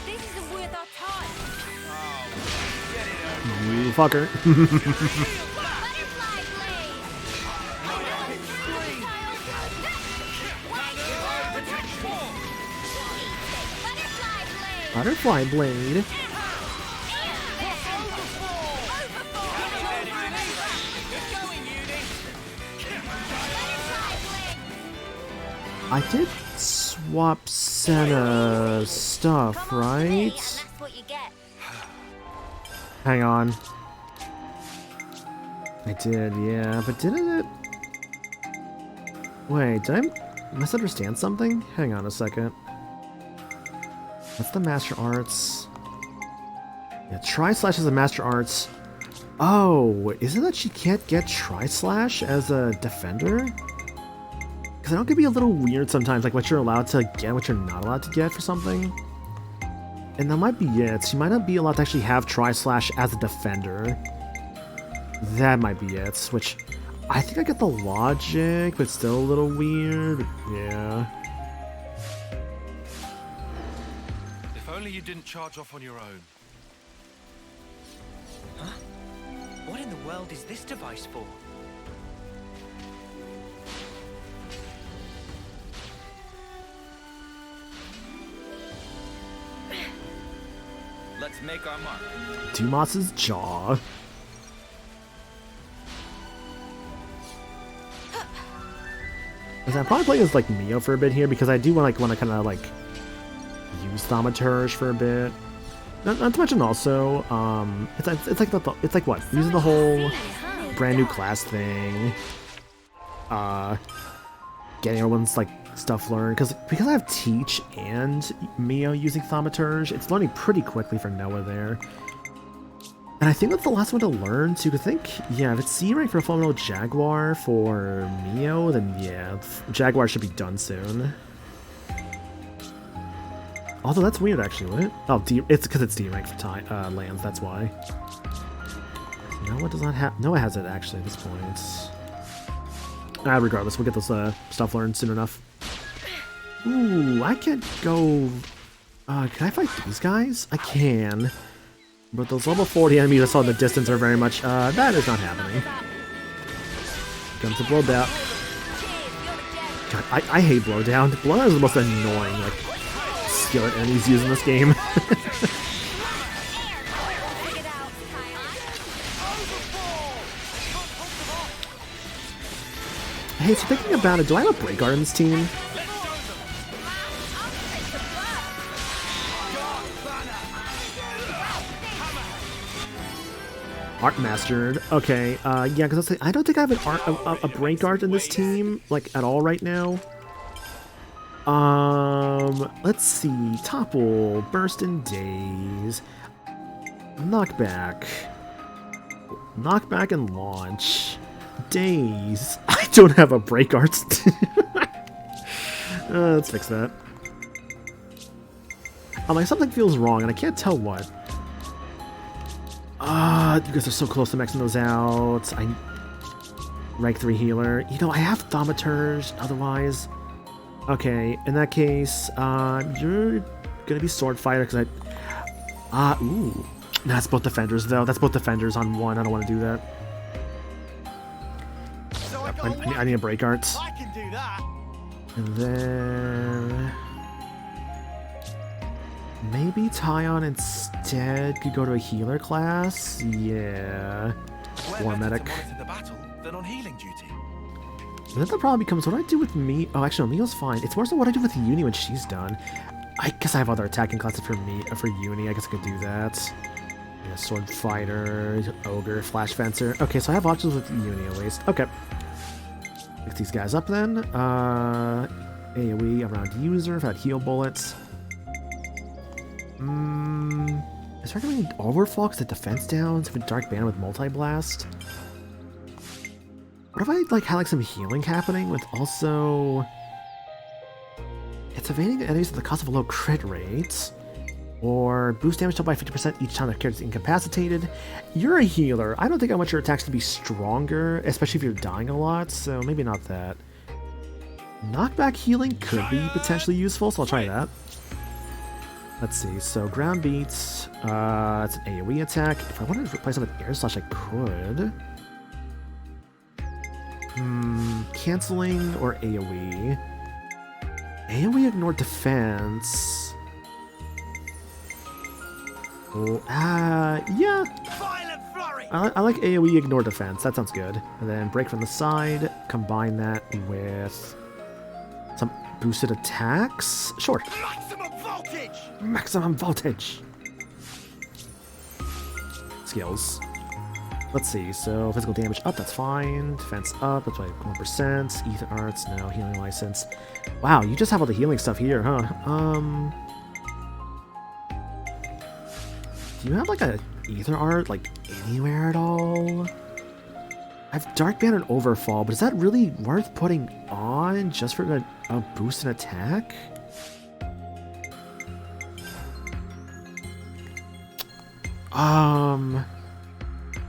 B: This isn't worth our time.
A: You fucker.
B: Butterfly blade.
A: Butterfly blade. I did swap Senna's stuff, right?
B: That's what you get.
A: Hang on. I did, yeah, but didn't it... Wait, did I misunderstand something? Hang on a second. That's the Master Arts. Yeah, Tri-Slash is a Master Arts. Oh, isn't that she can't get Tri-Slash as a defender? Because I know it can be a little weird sometimes, like what you're allowed to get, what you're not allowed to get for something. And that might be it. She might not be allowed to actually have Tri-Slash as a defender. That might be it, which I think I get the logic, but still a little weird. Yeah.
D: If only you didn't charge off on your own.
C: Huh? What in the world is this device for? Let's make our mark.
A: Dumas's jaw. I'm probably playing as like Mio for a bit here because I do want to kind of like use Thaumaturge for a bit. Not to mention also, it's like what, using the whole brand new class thing, getting everyone's like stuff learned because I have Teach and Mio using Thaumaturge, it's learning pretty quickly for Noah there. And I think that's the last one to learn too. I think, yeah, if it's C rank for Phenomenal Jaguar for Mio, then yeah, Jaguar should be done soon. Although that's weird actually, wouldn't it? Oh, it's because it's D rank for lands, that's why. Noah does not have. Noah has it actually at this point. Regardless, we'll get this stuff learned soon enough. Ooh, I can't go. Can I fight these guys? I can. But those level 40 enemies I saw in the distance are very much, that is not happening. Comes to Blowdown. God, I hate Blowdown. Blowdown is the most annoying, like, skill that enemies use in this game. Hey, so thinking about it, do I have a Break Art in this team? Art mastered. Okay, yeah, because I don't think I have a break art in this team, like, at all right now. Let's see. Topple, Burst in Daze, Knockback, Knockback and Launch, Daze. I don't have a break art. Let's fix that. I'm like, something feels wrong, and I can't tell what. You guys are so close to maxing those out. Rank 3 healer. You know, I have Thaumaturge, otherwise. Okay, in that case, you're gonna be Sword Fighter, because ooh. That's both defenders, though. That's both defenders on one. I don't want to do that.
C: So
A: I need a break art.
C: I can do that.
A: And then... maybe Tyon instead could go to a healer class? Yeah. War medic.
D: The battle than on healing duty.
A: But then the problem becomes, what do I do with me? Oh, actually, no, Mio's fine. It's more so what I do with Uni when she's done. I guess I have other attacking classes for Uni. I guess I could do that. Yeah, Sword Fighter, Ogre, Flash Fencer. Okay, so I have options with Uni at least. Okay. Pick these guys up then. AoE around user, if I had heal bullets. Is there any Overflow the defense downs with Dark Band with Multi-Blast? What if I like had like some healing happening with also... it's evading enemies at the cost of a low crit rate. Or boost damage by 50% each time the character is incapacitated. You're a healer. I don't think I want your attacks to be stronger, especially if you're dying a lot, so maybe not that. Knockback healing could be potentially useful, so I'll try that. Let's see, so ground beats, it's an AoE attack. If I wanted to replace it with air slash, I could. Canceling or AoE? AoE ignore defense. Oh, yeah. I like AoE ignore defense, that sounds good. And then break from the side, combine that with some boosted attacks? Sure. Maximum voltage! Skills. Let's see, so physical damage up, that's fine. Defense up, that's like 1%. Ether Arts, no. Healing License. Wow, you just have all the healing stuff here, huh? Do you have like a ether art like anywhere at all? I have Dark Band and Overfall, but is that really worth putting on just for a boost in attack?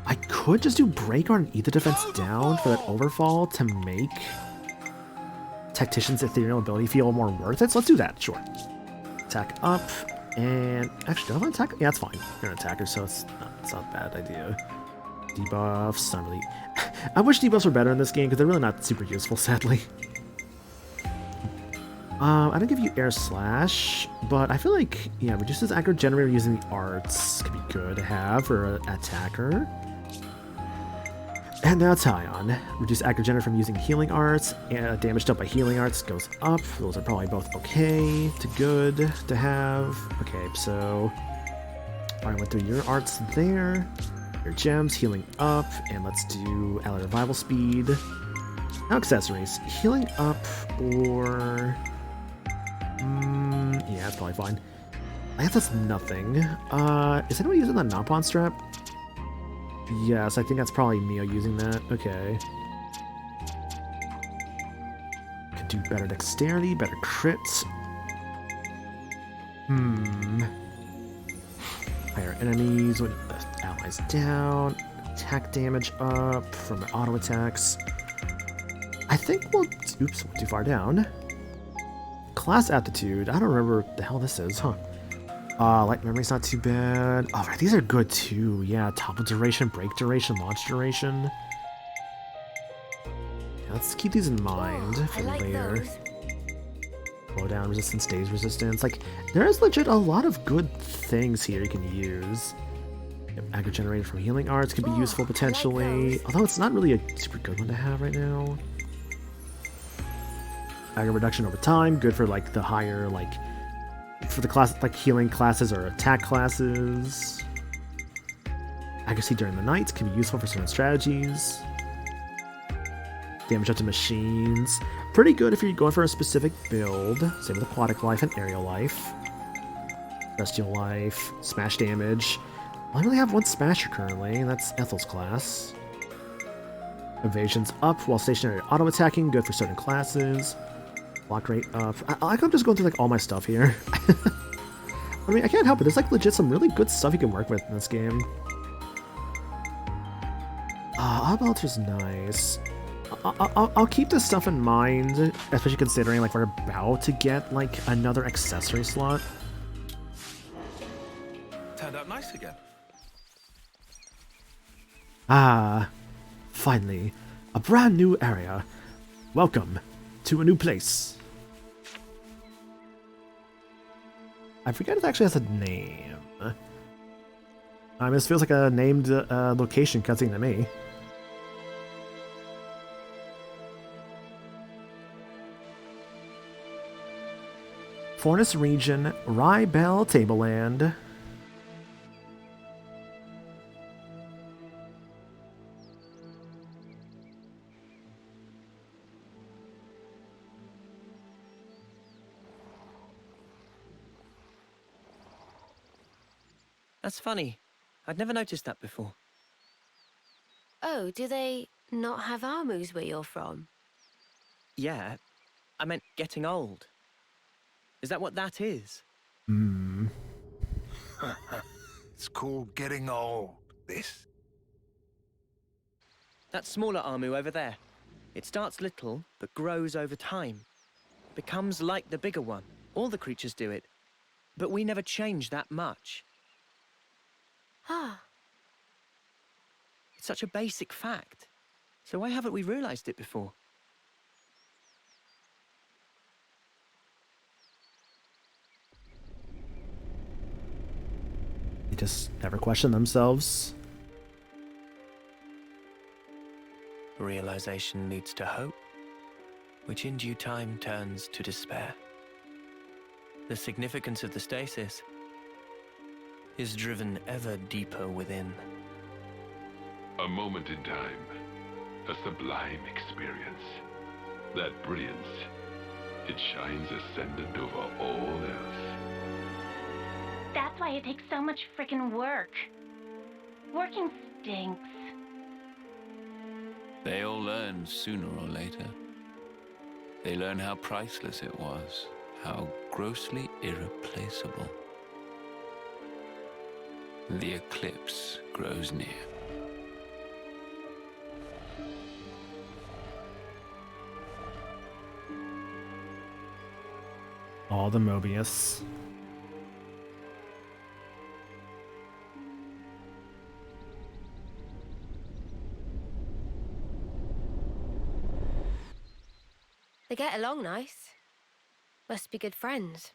A: I could just do Break on Ether Defense down for that Overfall to make Tactician's ethereal ability feel more worth it. So let's do that, sure. Attack up, and actually, do I have an attack? Yeah, it's fine. You're an attacker, so it's not a bad idea. Debuffs, not really. I wish debuffs were better in this game because they're really not super useful, sadly. I don't give you Air Slash, but I feel like, yeah, reduces aggro generator using the arts could be good to have for an attacker. And now Tyon. Reduce aggro generator from using healing arts, and damage dealt by healing arts goes up. Those are probably both okay to good to have. Okay, so I went through your arts there. Your gems, healing up, and let's do ally revival speed. Now accessories. Healing up or... yeah, that's probably fine. I guess that's nothing. Is anyone using the Napon strap? Yes, I think that's probably Mio using that. Okay. Could do better dexterity, better crits. Higher enemies with allies down. Attack damage up from auto attacks. I think we'll... Oops, went too far down. Class aptitude. I don't remember what the hell this is, huh? Light memory's not too bad. Oh, right, these are good too. Yeah, topple duration, break duration, launch duration. Yeah, let's keep these in mind for later. Slow down resistance, daze resistance. Like, there's legit a lot of good things here you can use. Aggro generated from healing arts could be useful potentially. Although it's not really a super good one to have right now. Aggro reduction over time, good for like the higher, like, for the class, like healing classes or attack classes. Accuracy during the night can be useful for certain strategies. Damage up to machines. Pretty good if you're going for a specific build. Same with aquatic life and aerial life. Celestial life, smash damage. I only have one smasher currently, and that's Ethel's class. Evasion's up while stationary auto attacking, good for certain classes. Block rate up. I like I'm just going through like all my stuff here. I mean, I can't help it. There's like legit some really good stuff you can work with in this game. Belter's nice. I'll keep this stuff in mind, especially considering like we're about to get like another accessory slot.
D: Turned out nice again.
A: Finally, a brand new area. Welcome to a new place. I forget if it actually has a name. This feels like a named location cutscene to me. Forest region, Rye Bell Tableland.
E: That's funny. I'd never noticed that before.
B: Oh, do they not have armors where you're from?
E: Yeah, I meant getting old. Is that what that is?
D: It's called getting old, this.
E: That smaller Armu over there. It starts little, but grows over time. Becomes like the bigger one. All the creatures do it. But we never change that much.
B: Ah.
E: It's such a basic fact. So why haven't we realized it before?
A: They just never question themselves.
E: Realization leads to hope, which in due time turns to despair. The significance of the stasis is driven ever deeper within.
F: A moment in time, a sublime experience. That brilliance, it shines ascendant over all else.
G: That's why it takes so much frickin' work. Working stinks.
H: They all learn sooner or later. They learn how priceless it was, how grossly irreplaceable. The eclipse grows near.
A: All the Mobius.
B: They get along nice. Must be good friends.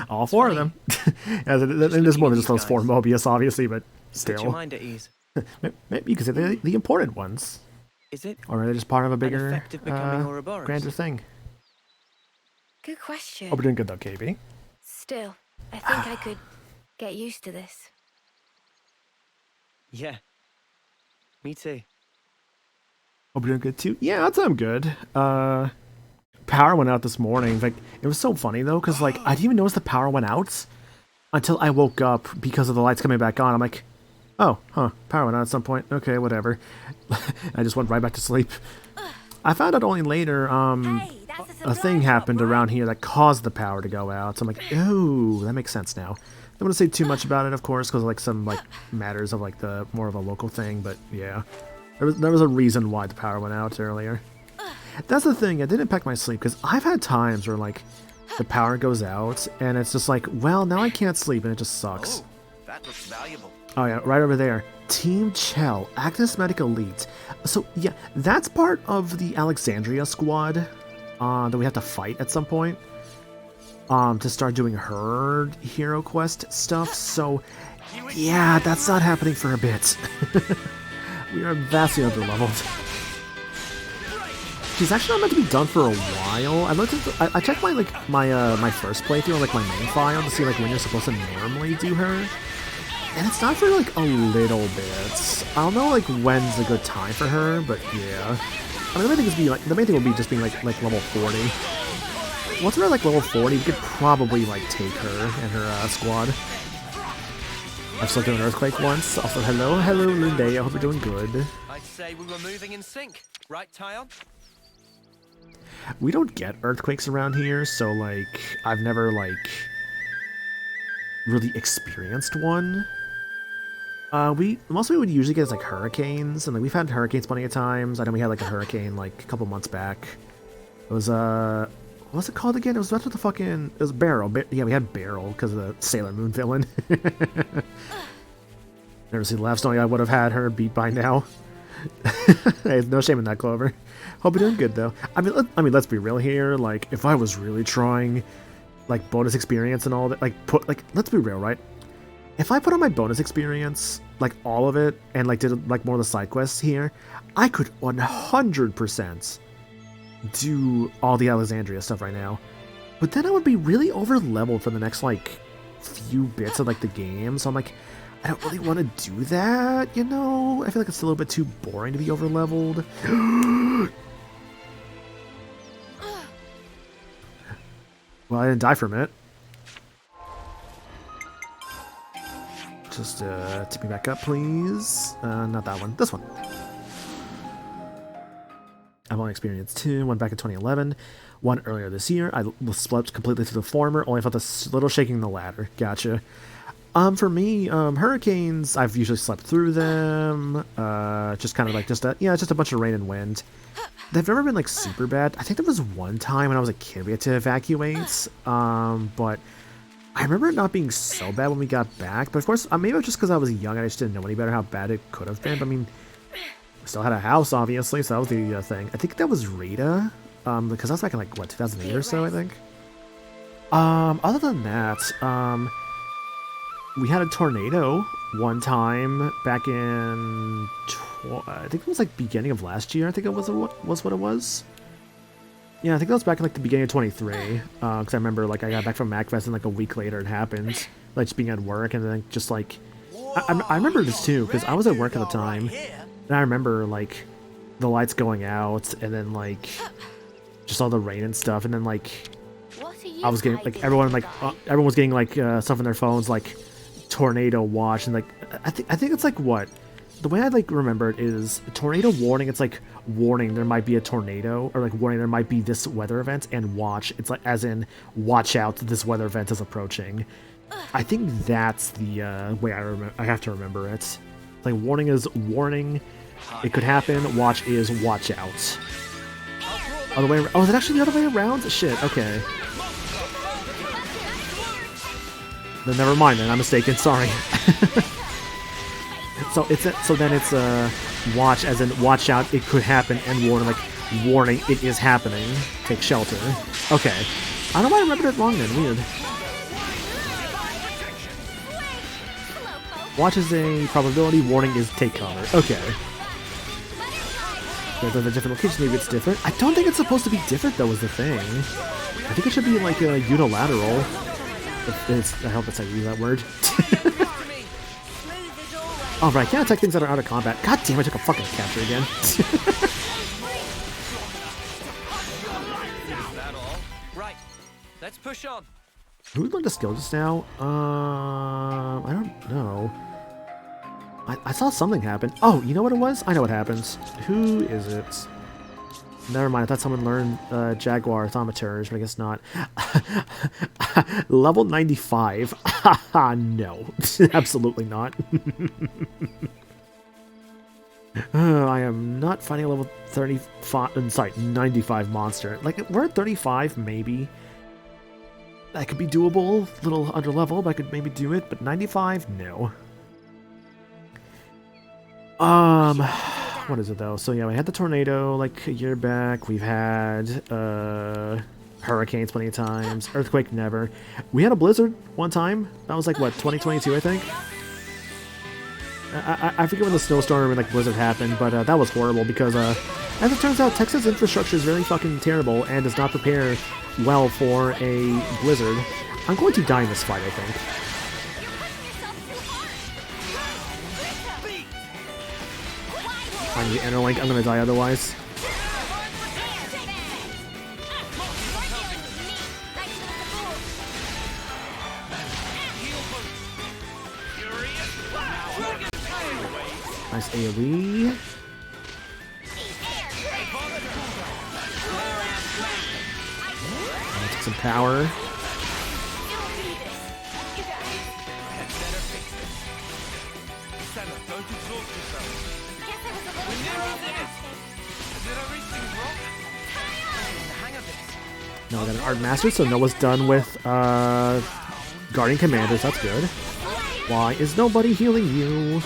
A: All four of them. Yeah, there's more than just those four Mobius, obviously, but
E: Put your
A: still.
E: mind at ease.
A: Maybe you could say they're the important ones.
E: Is it
A: Or are they just part of a
E: an
A: bigger,
E: effect of becoming Ouroboros?
A: grander thing?
B: Good question.
A: Hope we're doing good though, KB.
B: Still, I think I could get used to this.
E: Yeah. Me too.
A: Hope you're doing good too. Yeah, I'd say I'm good. Power went out this morning. Like, it was so funny though, because like I didn't even notice the power went out until I woke up because of the lights coming back on. I'm like, oh, power went out at some point. Okay, whatever. I just went right back to sleep. I found out only later.
B: Hey, that's
A: A thing happened around here that caused the power to go out. So I'm like, oh, that makes sense now. I don't want to say too much about it, of course, because like some like matters of like the more of a local thing. But yeah, there was a reason why the power went out earlier. That's the thing. It didn't impact my sleep because I've had times where like the power goes out and it's just like, well, now I can't sleep and it just sucks.
C: Oh, that looks valuable.
A: Oh yeah, right over there. Team Chell, Actus Medic Elite. So yeah, that's part of the Alexandria squad that we have to fight at some point. To start doing her hero quest stuff. So yeah, that's not happening for a bit. We are vastly underleveled. She's actually not meant to be done for a while. I looked at I checked my my first playthrough on like my main file to see like when you're supposed to normally do her. And it's not for like a little bit. I don't know like when's a good time for her, but yeah. I mean, the main thing will be just being like level 40. Once we're at like level 40, we could probably like take her and her squad. I've still done an earthquake once. Also, hello Lunday. I hope you're doing good.
C: I'd say we were moving in sync, right, Tyon?
A: We don't get earthquakes around here, so like I've never like really experienced one. Mostly we would usually get is like hurricanes, and like we've had hurricanes plenty of times. I know we had like a hurricane like a couple months back. It was what's it called again? It was it was Beryl. Yeah, we had Beryl because of the Sailor Moon villain. Never seen laughs knowing I would have had her beat by now. Hey, no shame in that, Clover. Hope you're doing good though. I mean, let's be real here. Like, if I was really trying, like bonus experience and all that, let's be real, right? If I put on my bonus experience, like all of it, and like did like more of the side quests here, I could 100% do all the Alexandria stuff right now. But then I would be really over leveled for the next like few bits of like the game. So I'm like, I don't really want to do that, you know? I feel like it's a little bit too boring to be over leveled. Well, I didn't die from it. Just tip me back up, please. Not that one. This one. I've only experienced two. One back in 2011. One earlier this year. I slept completely through the former. Only felt a little shaking in the latter. Gotcha. For me, hurricanes, I've usually slept through them. Just kind of like just a bunch of rain and wind. They've never been like super bad. I think there was one time when I was a kid we had to evacuate. But I remember it not being so bad when we got back. But of course, maybe it was just because I was young and I just didn't know any better how bad it could have been. But I mean, we still had a house, obviously, so that was the thing. I think that was Rita, because that was back in like, what, 2008 or so, I think? Other than that, we had a tornado one time back in, I think it was like beginning of last year, I think it was what it was. Yeah, I think that was back in like the beginning of 23, because I remember like I got back from MacFest and like a week later it happened, like just being at work and then just like, I remember this too, because I was at work at the time, and I remember like the lights going out and then like just all the rain and stuff, and then like I was getting like everyone was getting like stuff on their phones like tornado watch, and like I think it's like what the way I like remember it is tornado warning. It's like warning there might be a tornado, or like warning there might be this weather event, and watch it's like as in watch out, this weather event is approaching. I think that's the way I have to remember it. Like warning is warning, it could happen. Watch is watch out. Other way. Oh, is it actually the other way around? Shit. Okay. Then never mind. Then I'm mistaken. Sorry. So then it's watch as in watch out. It could happen, and warning like warning. It is happening. Take shelter. Okay. I don't know why I remembered it wrong then. Weird. Watch is a probability. Warning is take cover. Okay. There's a different location. Maybe it's different. I don't think it's supposed to be different though. Is the thing. I think it should be like a unilateral. I hope that's how you use that word. Alright, can't attack things that are out of combat. God damn, I took a fucking capture again.
E: That all? Right. Let's push on.
A: Who learned a skill just now? I don't know. I saw something happen. Oh, you know what it was? I know what happens. Who is it? Never mind, I thought someone learned Jaguar Thaumaturge, but I guess not. Level 95. No, absolutely not. I am not fighting a level 35, sorry, 95 monster. Like, we're at 35, maybe. That could be doable, a little under level, but I could maybe do it, but 95, no. What is it though? So yeah, we had the tornado like a year back. We've had hurricanes plenty of times. Earthquake never. We had a blizzard one time. That was like what, 2022 I think. I forget when the snowstorm and like blizzard happened, but that was horrible because as it turns out, Texas infrastructure is really fucking terrible and does not prepare well for a blizzard. I'm going to die in this fight, I think. I'm the interlink. I'm gonna die otherwise. Nice AoE. Take some power. No, I got an Art Master, so Noah's done with Guardian Commanders. That's good. Why is nobody healing you?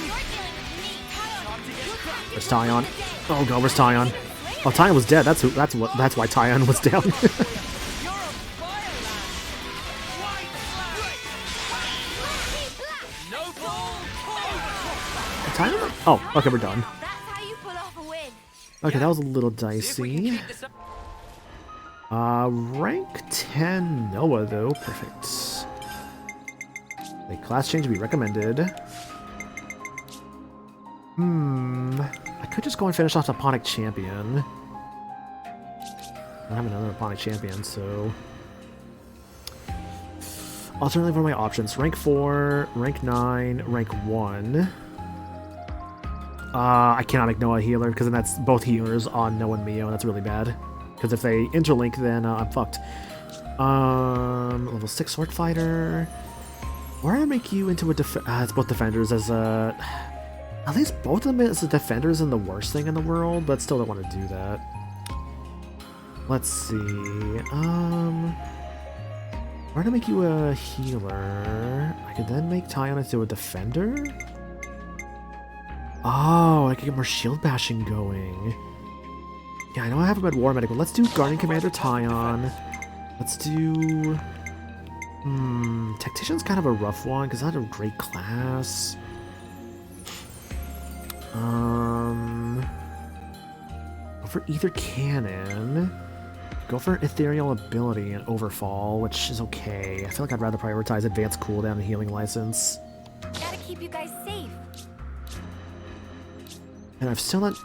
A: Where's Tyon? Oh god, where's Tyon? Oh, Tyon was dead. That's why Tyon was down. Tyon? Oh, okay, we're done. Okay, that was a little dicey. Rank 10 Noah though, perfect. A class change would be recommended. I could just go and finish off the Aponic Champion. I don't have another Aponic Champion, so... Alternatively, what are my options? Rank 4, rank 9, rank 1. I cannot make Noah a healer, because then that's both healers on Noah and Mio, and that's really bad. Because if they interlink, then I'm fucked. Level 6 Sword Fighter. Where do I make you into a it's both defenders as a... At least both of them as a defender isn't the worst thing in the world, but still don't want to do that. Let's see. Where do I make you a healer? I could then make Tyon into a defender? Oh, I could get more shield bashing going. Yeah, I know I have him at War Medical. Let's do Guardian Commander Tyon. Let's do... Tactician's kind of a rough one, because it's not a great class. Go for Ether Cannon. Go for Ethereal Ability and Overfall, which is okay. I feel like I'd rather prioritize Advanced Cooldown and Healing License.
B: Gotta keep you guys safe.
A: And I've still not...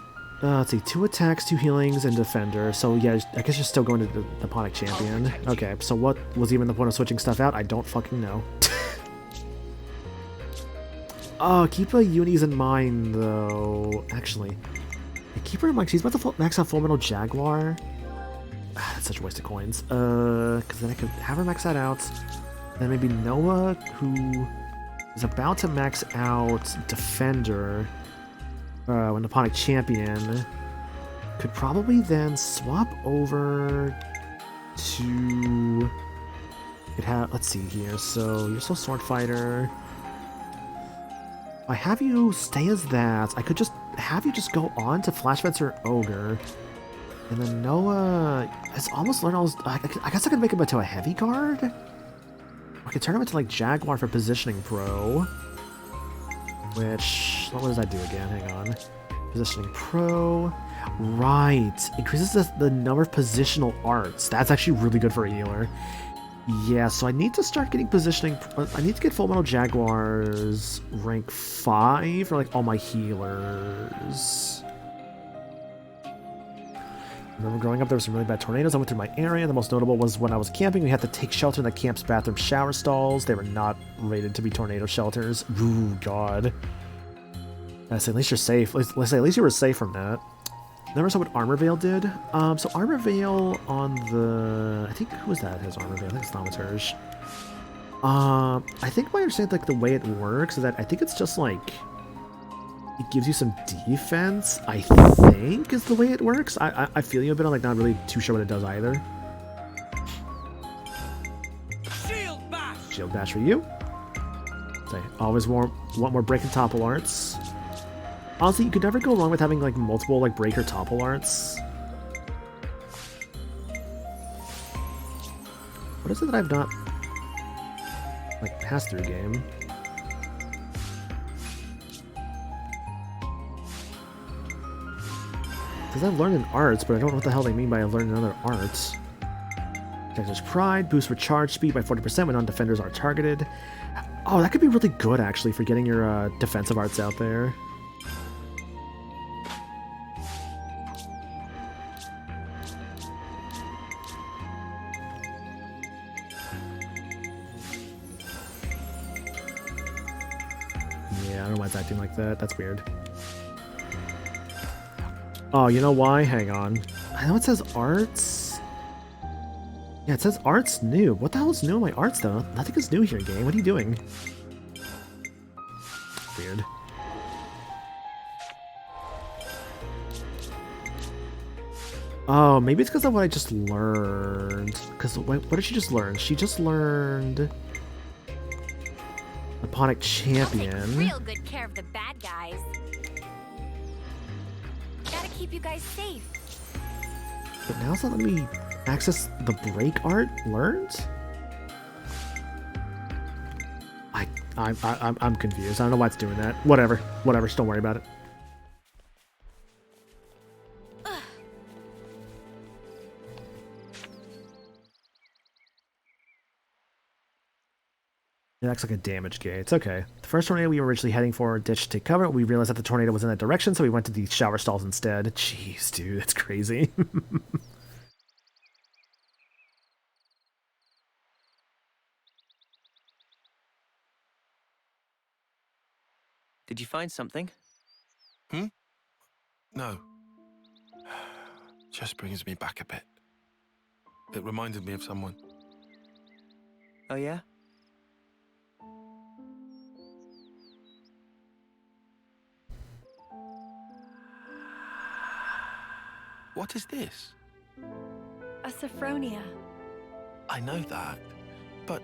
A: let's see, 2 attacks, 2 healings, and Defender. So yeah, I guess you're still going to the Aponic Champion. Okay, so what was even the point of switching stuff out? I don't fucking know. Oh, keep Unis in mind, though. Actually, keep her in mind. She's about to max out Full Metal Jaguar. That's such a waste of coins. Because then I could have her max that out. Then maybe Noah, who is about to max out Defender, when Nipponic Champion, could probably then swap over to... let's see here. So you're still Sword Fighter. I have you stay as that. I could just have you just go on to Flashback or Ogre. And then Noah has almost learned all his... I guess I could make him into a heavy guard? I could turn him into like Jaguar for Positioning Pro. Which... what does that do again? Hang on. Positioning Pro... Right. Increases the number of positional arts. That's actually really good for a healer. Yeah, so I need to start getting positioning... I need to get Full Metal Jaguars rank 5 for like all my healers. I remember growing up, there were some really bad tornadoes. I went through my area. The most notable was when I was camping. We had to take shelter in the camp's bathroom shower stalls. They were not rated to be tornado shelters. Ooh, God. I say, at least you're safe. Let's say, at least you were safe from that. Never saw what Armor Veil did. So Armor Veil on the... I think, who was that? His Armor Veil? I think it's Thaumaturge. I think my understanding, like, the way it works is that I think it's just, like... it gives you some defense, I think, is the way it works. I feel you a bit. I'm like not really too sure what it does either.
C: Shield bash!
A: Shield bash for you. Say, always want more break and topple arts. Honestly, you could never go wrong with having like multiple like break or topple arts. What is it that I've not like passed through game? Because I've learned in arts, but I don't know what the hell they mean by I've learned another arts. Character's Pride, boosts recharge speed by 40% when non-defenders are targeted. Oh, that could be really good, actually, for getting your defensive arts out there. Yeah, I don't know why it's acting like that. That's weird. Oh, you know why? Hang on. I know it says arts. Yeah, it says arts new. What the hell is new in my arts, though? Nothing is new here, game. What are you doing? Weird. Oh, maybe it's because of what I just learned. Because what did she just learn? She just learned... Nipponic Champion.
B: I'll take real good care of the bad guys. Gotta keep you guys safe.
A: But now it's not letting me access the break art learned? I'm confused. I don't know why it's doing that. Whatever. Just don't worry about it. It acts like a damage gate. It's okay. The first tornado we were originally heading for ditch to take cover. We realized that the tornado was in that direction, so we went to the shower stalls instead. Jeez, dude, that's crazy.
E: Did you find something?
D: No. Just brings me back a bit. It reminded me of someone.
E: Oh, yeah?
D: What is this?
I: A Sophronia.
D: I know that, but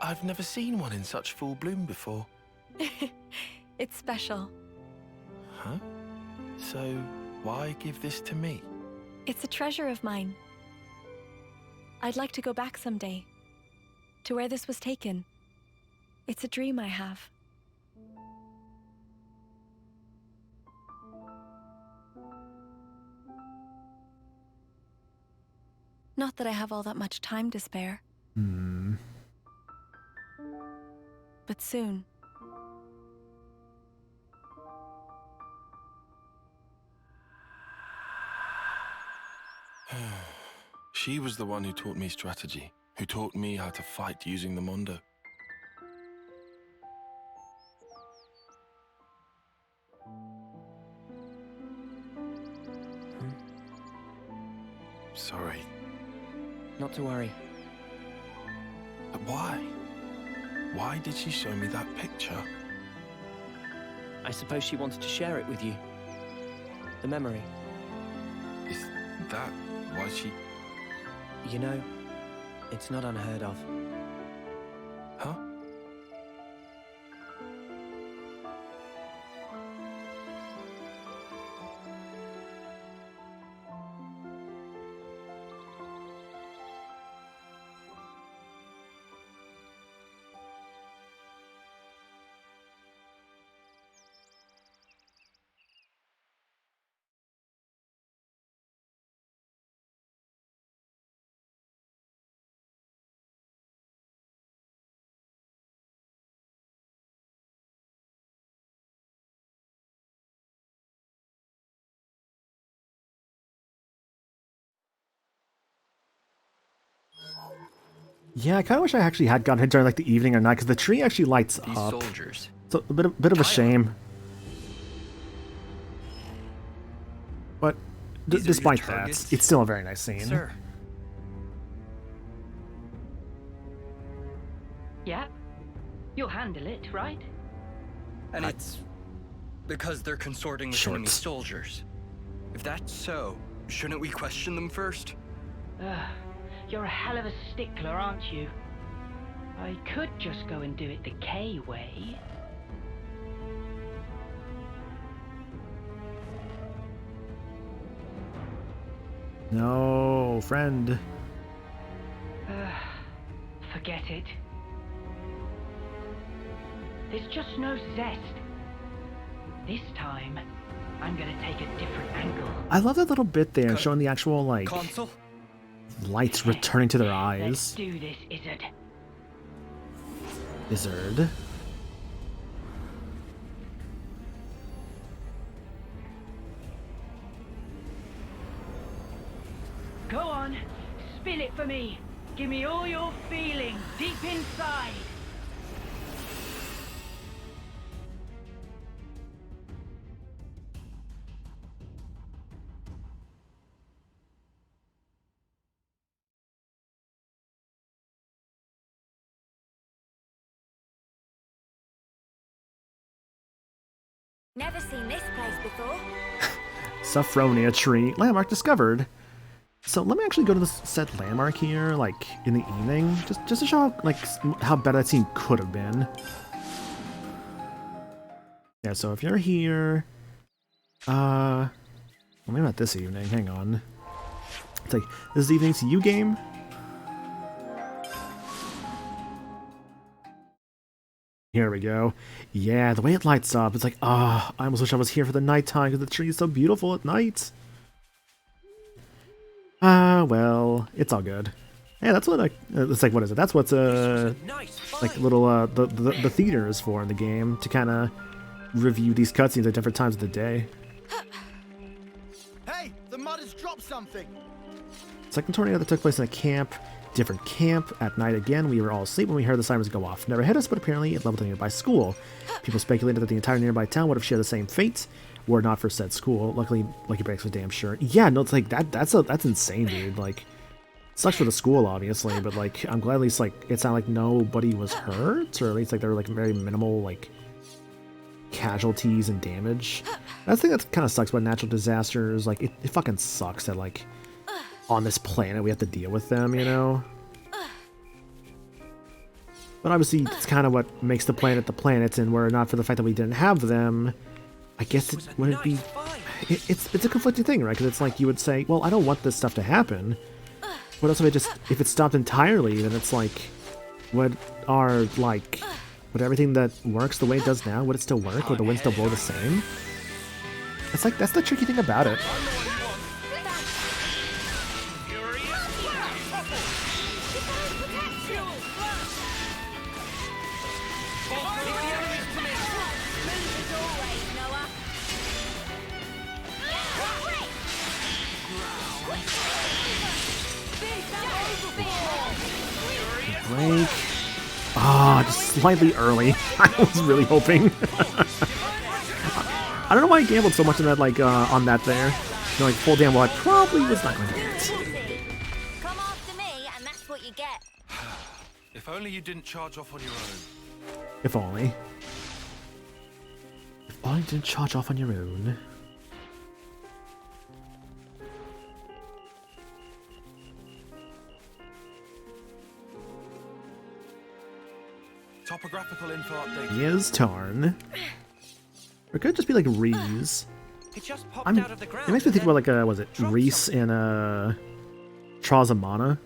D: I've never seen one in such full bloom before.
I: It's special.
D: Huh? So, why give this to me?
I: It's a treasure of mine. I'd like to go back someday, to where this was taken. It's a dream I have. Not that I have all that much time to spare. But soon.
D: She was the one who taught me strategy, who taught me how to fight using the Mondo. Sorry.
E: Not to worry.
D: Why? Why did she show me that picture?
E: I suppose she wanted to share it with you. The memory.
D: Is that why she...
E: You know, it's not unheard of.
D: Huh?
A: Yeah, I kind of wish I actually had gotten it during like the evening or night, because the tree actually lights
C: These
A: up.
C: soldiers.
A: So a bit of a shame. But
C: These are your
A: despite that,
C: targets?
A: it's still a very nice scene.
C: Sir,
G: Yeah? You'll handle it, right?
C: and it's because they're consorting with enemy
A: Shorts.
C: soldiers. If that's so, shouldn't we question them first?
G: Ugh, you're a hell of a stickler, aren't you? I could just go and do it the K way.
A: No, friend.
G: Forget it. There's just no zest. This time, I'm gonna take a different angle.
A: I love that little bit there,
C: Cut.
A: showing the actual like
C: Consul?
A: lights returning to their
G: Let's
A: eyes.
G: do this, Izzard.
A: Izzard.
G: Go on, spill it for me. Give me all your feeling deep inside.
B: Never seen this place before.
A: Sophronia tree. Landmark discovered. So let me actually go to this said landmark here, like, in the evening, just to show, like, how bad that scene could have been. Yeah, so if you're here... well, maybe not this evening, hang on. It's like, this evening's you game? Here we go. Yeah, the way it lights up, it's like, I almost wish I was here for the nighttime, because the tree is so beautiful at night. Well, it's all good. Yeah, that's what it's like, what is it? That's what's, like, little, the theater is for in the game, to kind of review these cutscenes at different times of the day.
J: Hey, the mud has dropped something!
A: Second tornado that took place in a camp. Different camp. At night again, we were all asleep when we heard the sirens go off. Never hit us, but apparently it leveled a nearby school. People speculated that the entire nearby town would have shared the same fate, were it not for said school. Luckily, Lucky Breaks was damn sure. Yeah, no, it's like, that's insane, dude. Like, sucks for the school, obviously, but, like, I'm glad at least, like, it sounded like nobody was hurt, or at least, like, there were, like, very minimal, like, casualties and damage. That's the thing that kind of sucks about natural disasters. Like, it fucking sucks that, like, on this planet we have to deal with them, you know? But obviously, it's kind of what makes the planet, and were it not for the fact that we didn't have them, I guess it would be... It's a conflicting thing, right? Because it's like, you would say, well, I don't want this stuff to happen. What else if it stopped entirely, then it's like, would everything that works the way it does now, would it still work? Would the wind still blow the same? It's like, that's the tricky thing about it. Break. Just slightly early. I was really hoping. I don't know why I gambled so much on that, like, on that there. You know, like, full damn well, I probably was not going to get it.
D: If only you didn't charge off on your own.
A: If only. If only you didn't charge off on your own.
D: Topographical info update.
A: Yes, Tarn. Or it could just be like Reese.
C: It just popped
A: I'm,
C: out of the ground.
A: it makes me
C: and
A: think about
C: then
A: like, was it Reese in Trials of Mana?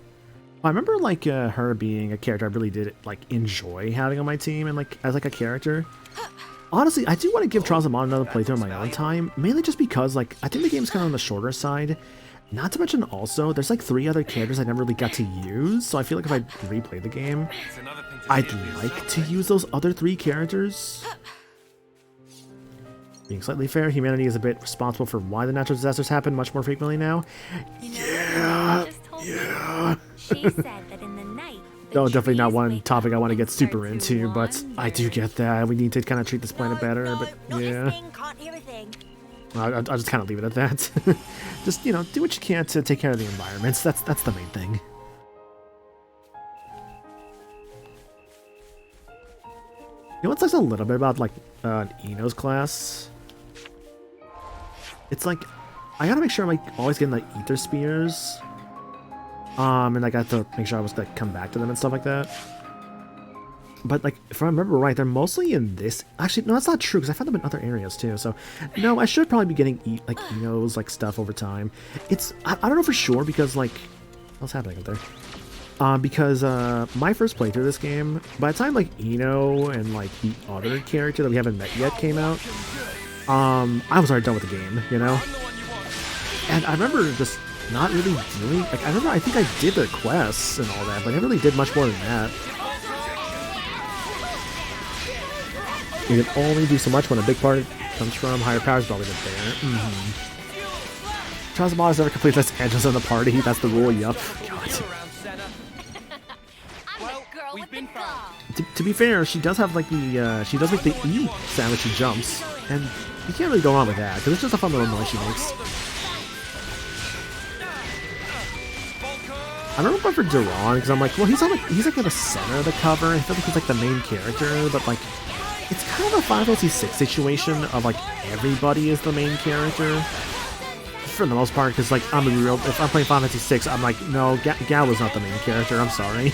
A: I remember like her being a character I really did like enjoy having on my team and like as like a character. Honestly, I do want to give Trials of Mana another playthrough on my own time, mainly just because like I think the game's kind of on the shorter side. Not to mention also, there's like 3 other characters I never really got to use, so I feel like if I replay the game, I'd like to use those other 3 characters. Being slightly fair, humanity is a bit responsible for why the natural disasters happen much more frequently now. Yeah.
B: She said that in the night.
A: No, definitely not one topic I want to get super into, but I do get that. We need to kind of treat this planet better, but yeah.
B: Can't hear a thing.
A: I'll just kind of leave it at that. Just, you know, do what you can to take care of the environments. That's the main thing. You know what sucks a little bit about, like, Eno's class? It's like, I gotta make sure I'm, like, always getting, like, ether spears. And like, I have to make sure I was, like, come back to them and stuff like that. But, like, if I remember right, they're mostly in this... Actually, no, that's not true, because I found them in other areas, too. So, no, I should probably be getting, like, Eno's, like, stuff over time. It's... I don't know for sure, because, like... What's happening up there? Because, my first playthrough of this game, by the time, like, Eno and, like, the other character that we haven't met yet came out, I was already done with the game, you know? And I remember just not really doing... Like, I think I did their quests and all that, but I never really did much more than that. You can only do so much when a big part comes from higher powers probably than there. Trials of Mana never complete Los Angeles on the party. That's the rule, yup. God. To be fair, she does have like the, she does make the E sound when she jumps. And you can't really go wrong with that, because it's just a fun little noise she makes. I don't know if I'm for Duran, because I'm like, well, he's like in the center of the cover. I feel like he's like the main character, but like, it's kind of a Final Fantasy VI situation of like everybody is the main character for the most part. Because like I'm gonna be real, if I'm playing Final Fantasy VI, I'm like, no, Gal was not the main character. I'm sorry.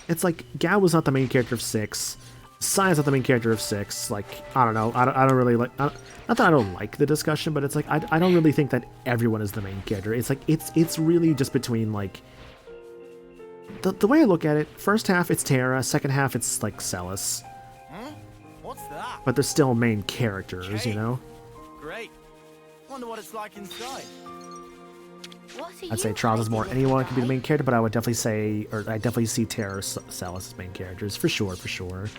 A: It's like Gal was not the main character of 6. Sai's not the main character of 6. Like I don't know. I don't really like. Not that I don't like the discussion, but it's like I don't really think that everyone is the main character. It's like it's really just between like. The way I look at it, first half it's Terra, second half it's like Celis.
J: What's that?
A: But they're still main characters, you know?
J: Great. Wonder what it's like inside.
A: I'd say Trials is more anyone can be the main character, but I would definitely say, or I definitely see Terra or Celis as main characters, for sure, for sure.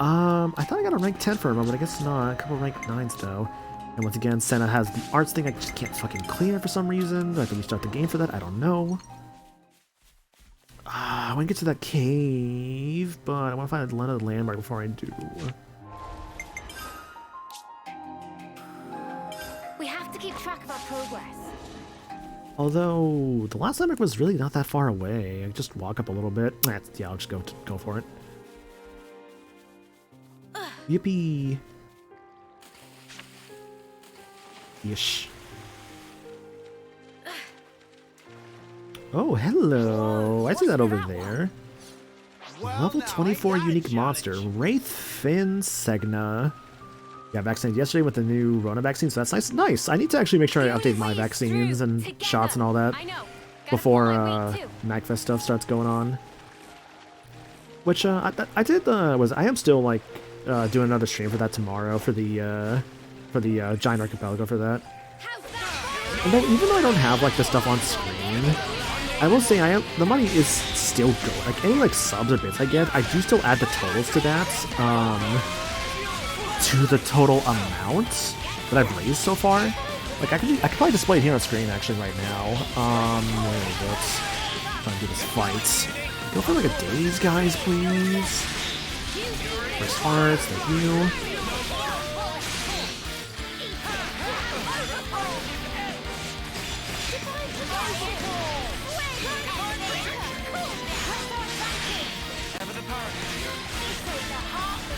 A: I thought I got a rank 10 for a moment, I guess not. A couple rank 9s though. And once again, Senna has the arts thing I just can't fucking clear for some reason. Do I have to restart the game for that? I don't know. I want to get to that cave, but I want to find another landmark before I do.
B: We have to keep track of our progress.
A: Although, the last landmark was really not that far away. I just walk up a little bit. Yeah, I'll just go for it. Yippee! Yeesh. Oh, hello! I see that over there. Level 24 unique monster, Wraith Fin Segna. Yeah, vaccinated yesterday with the new Rona vaccine, so that's nice. Nice! I need to actually make sure I update my vaccines and shots and all that before MagFest stuff starts going on. Which I am still like doing another stream for that tomorrow for the Giant Archipelago for that. Although even though I don't have like the stuff on screen, I will say the money is still good. Like any like subs or bits I get, I do still add the totals to that, to the total amount that I've raised so far. Like I could probably display it here on screen actually right now. Where is it? Trying to do this fight. Go for like a daze, guys, please. First hearts, thank you.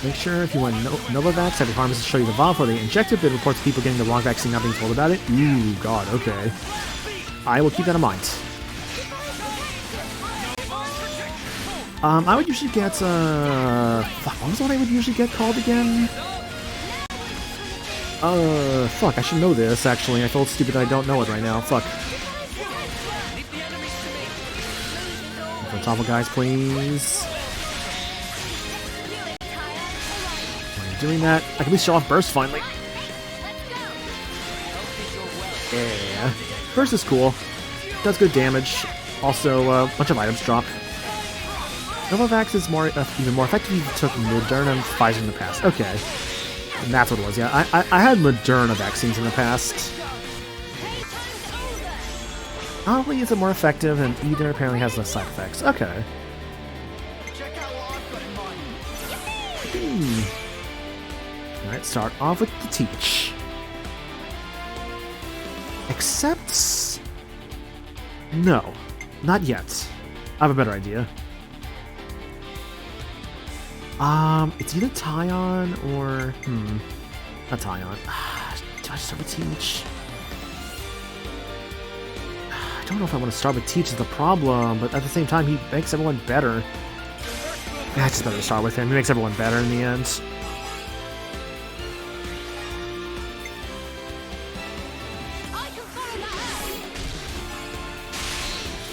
A: Make sure if you want Novavax, have your pharmacist show you the vial before they inject it, but reports of people getting the wrong vaccine not being told about it. Ooh, God, okay. I will keep that in mind. I would usually get, fuck, what was the one I would usually get called again? Fuck, I should know this, actually. I feel stupid that I don't know it right now. Fuck. On top of guys, please. While you're doing that, I can at least show off Burst finally. Yeah. Burst is cool. Does good damage. Also, a bunch of items drop. Novavax is even more effective if you took Moderna and Pfizer in the past. Okay. And that's what it was, yeah. I had Moderna vaccines in the past. Not only is it more effective, and either apparently has less side effects. Okay. Alright, start off with the Teach. Except... no. Not yet. I have a better idea. It's either Tyon or... not Tyon. Do I start with Teach? I don't know if I want to start with Teach is the problem, but at the same time, he makes everyone better. Yeah, it's just better to start with him. He makes everyone better in the end.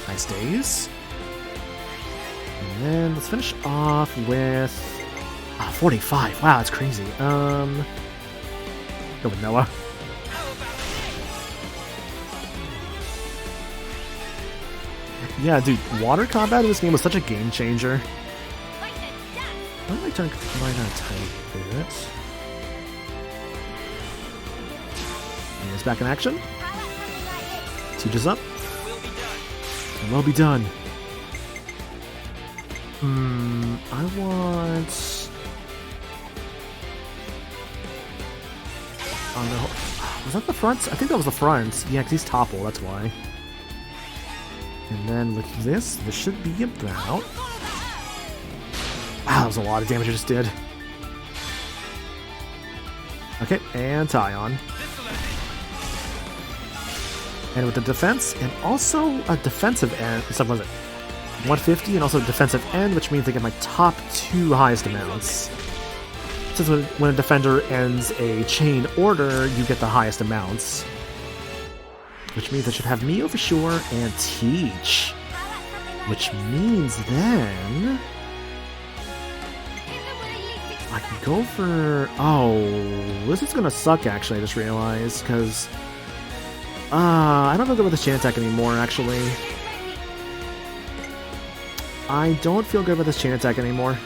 A: Nice days. And then let's finish off with 45. Wow, that's crazy. Go with Noah. Yeah, dude, water combat in this game was such a game changer. Why don't I turn mine on a tiny bit? And it's back in action. Siege is up. And we'll be done. I want... oh no. Was that the front? I think that was the front. Yeah, because he's topple, that's why. And then with this should be about... wow, that was a lot of damage I just did. Okay, and Tyon. And with the defense, and also a defensive end, so what was it? 150 and also defensive end, which means I get my top two highest amounts. Since when a defender ends a chain order, you get the highest amounts. Which means I should have Mio for sure, and Teach. Which means then... I can go for... oh, this is gonna suck actually, I just realized, because... I don't feel good with the chain attack anymore, actually. I don't feel good with this chain attack anymore.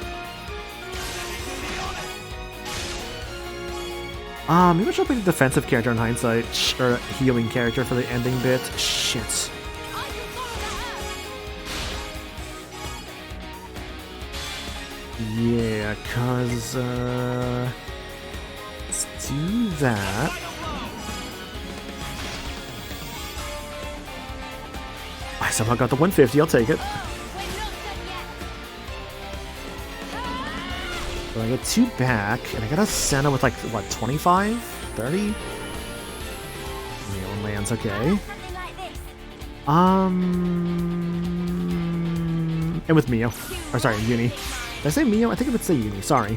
A: Maybe I should pick a defensive character in hindsight, or a healing character for the ending bit. Shit. Yeah, cause, let's do that. I somehow got the 150, I'll take it. So I get 2 back, and I got a Senna with like, what, 25? 30? Mio lands, okay. And with Mio. Or sorry, Uni. Did I say Mio? I think I would say Uni, sorry.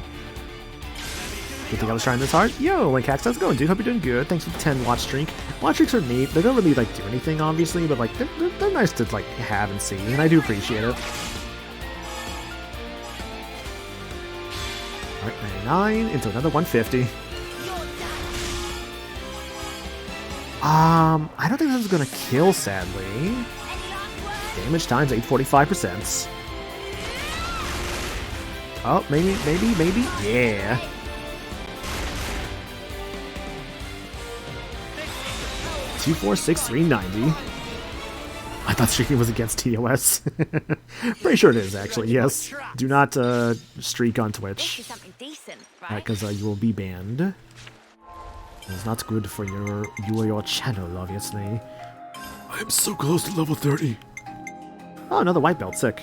A: You think I was trying this hard? Yo, Linkax, how's it going, dude? Hope you're doing good. Thanks for the 10 watch streak. Watch streaks are neat. They don't really, like, do anything, obviously, but, like, they're nice to, like, have and see, and I do appreciate it. Alright, 99 into another 150. I don't think this is gonna kill, sadly. Damage times 845%. Oh, maybe, yeah. $246,390. I thought streaking was against TOS. Pretty sure it is, actually, yes. Do not streak on Twitch. Because you will be banned. It's not good for you or your channel, obviously. I am so close to level 30. Oh, another white belt, sick.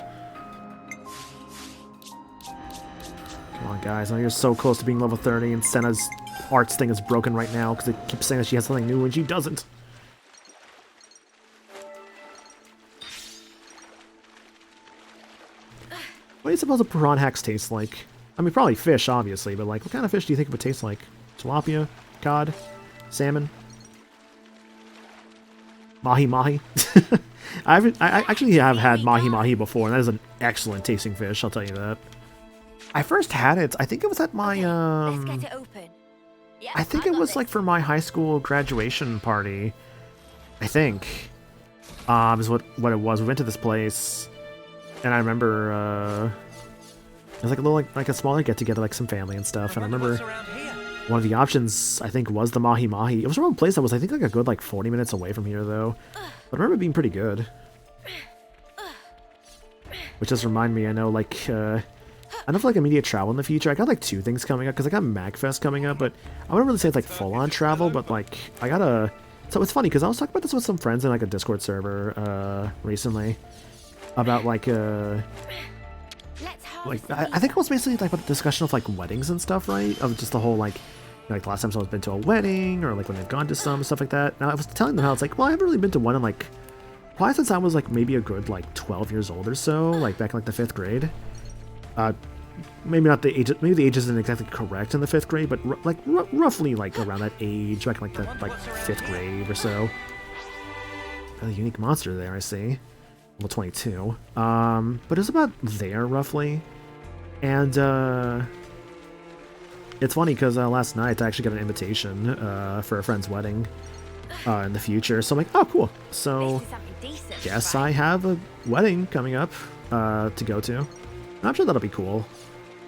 A: Come on, guys. I know you're so close to being level 30, and Senna's arts thing is broken right now because it keeps saying that she has something new and she doesn't. What do you suppose a piranha hex tastes like? I mean, probably fish, obviously, but like, what kind of fish do you think it would taste like? Tilapia? Cod? Salmon? Mahi-mahi? I actually have had mahi-mahi before, and that is an excellent tasting fish, I'll tell you that. I first had it, I think it was at my,
B: Let's get it open. Yeah,
A: I think
B: I
A: it
B: got
A: was
B: this.
A: like for my high school graduation party. I think. Is what it was. We went to this place, and I remember, it was like a little, like a smaller get-together, like some family and stuff, and I remember one of the options, I think, was the mahi-mahi. It was from a place that was, I think, like a good, like, 40 minutes away from here, though. But I remember it being pretty good. Which does remind me, I know, like, I know for, like, immediate travel in the future, I got, like, 2 things coming up, because I got MagFest coming up, but I wouldn't really say it's, like, full-on travel, but, like, I gotta... So it's funny, because I was talking about this with some friends in, like, a Discord server, recently, about, like, I think it was basically like a discussion of like weddings and stuff, right? Of just the whole like, you know, like the last time someone's been to a wedding, or like when they've gone to some stuff like that. Now I was telling them how it's like, well, I haven't really been to one in like probably since I was like maybe a good like 12 years old or so, like back in like the 5th grade. Maybe not the age. Maybe the age isn't exactly correct in the 5th grade, but roughly like around that age, back in like the 5th grade or so. A unique monster there, I see. Level 22. But it was about there roughly. And it's funny because last night I actually got an invitation for a friend's wedding in the future. So I'm like, oh, cool. So guess I have a wedding coming up to go to. I'm sure that'll be cool.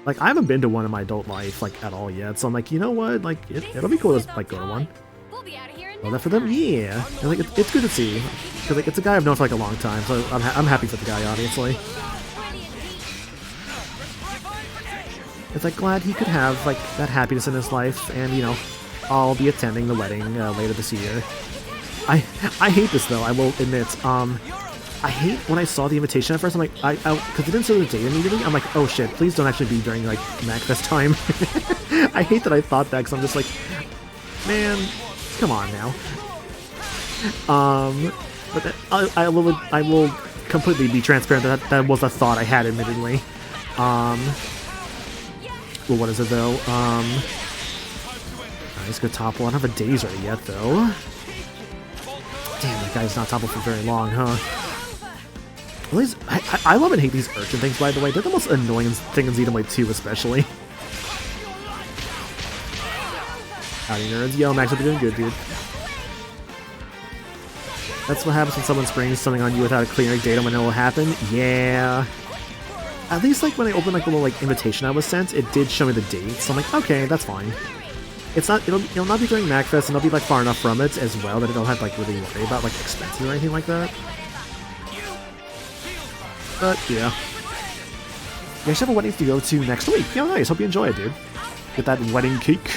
A: Like, I haven't been to one in my adult life, like, at all yet. So I'm like, you know what? Like, it'll be cool to, like, go to one. Well, that for them? Yeah. And, like, it's good to see. Because, like, it's a guy I've known for, like, a long time. So I'm happy for the guy, obviously. It's, like, glad he could have, like, that happiness in his life. And, you know, I'll be attending the wedding later this year. I hate this, though, I will admit. I hate when I saw the invitation at first. I'm like, because it didn't say the date immediately. I'm like, oh shit, please don't actually be during like MagFest time. I hate that I thought that because I'm just like, man, come on now. But I will completely be transparent that that was a thought I had, admittedly. Well, what is it though? Nice, good topple. I don't have a daze ready yet though. Damn, that guy's not toppled for very long, huh? These, I love and hate these urchin things, by the way. They're the most annoying thing in Xenoblade 2, especially. Howdy, nerds. Yo, Max, hope you're doing good, dude. That's what happens when someone springs something on you without a clear data when it will happen. Yeah. At least, like, when I opened, like, the little, like, invitation I was sent, it did show me the date. So I'm like, okay, that's fine. It's not, it'll not be during MagFest, and it'll be, like, far enough from it as well that I don't have to, like, really worry about, like, expenses or anything like that. But, yeah. You actually have a wedding to go to next week. Yeah, nice. Hope you enjoy it, dude. Get that wedding cake.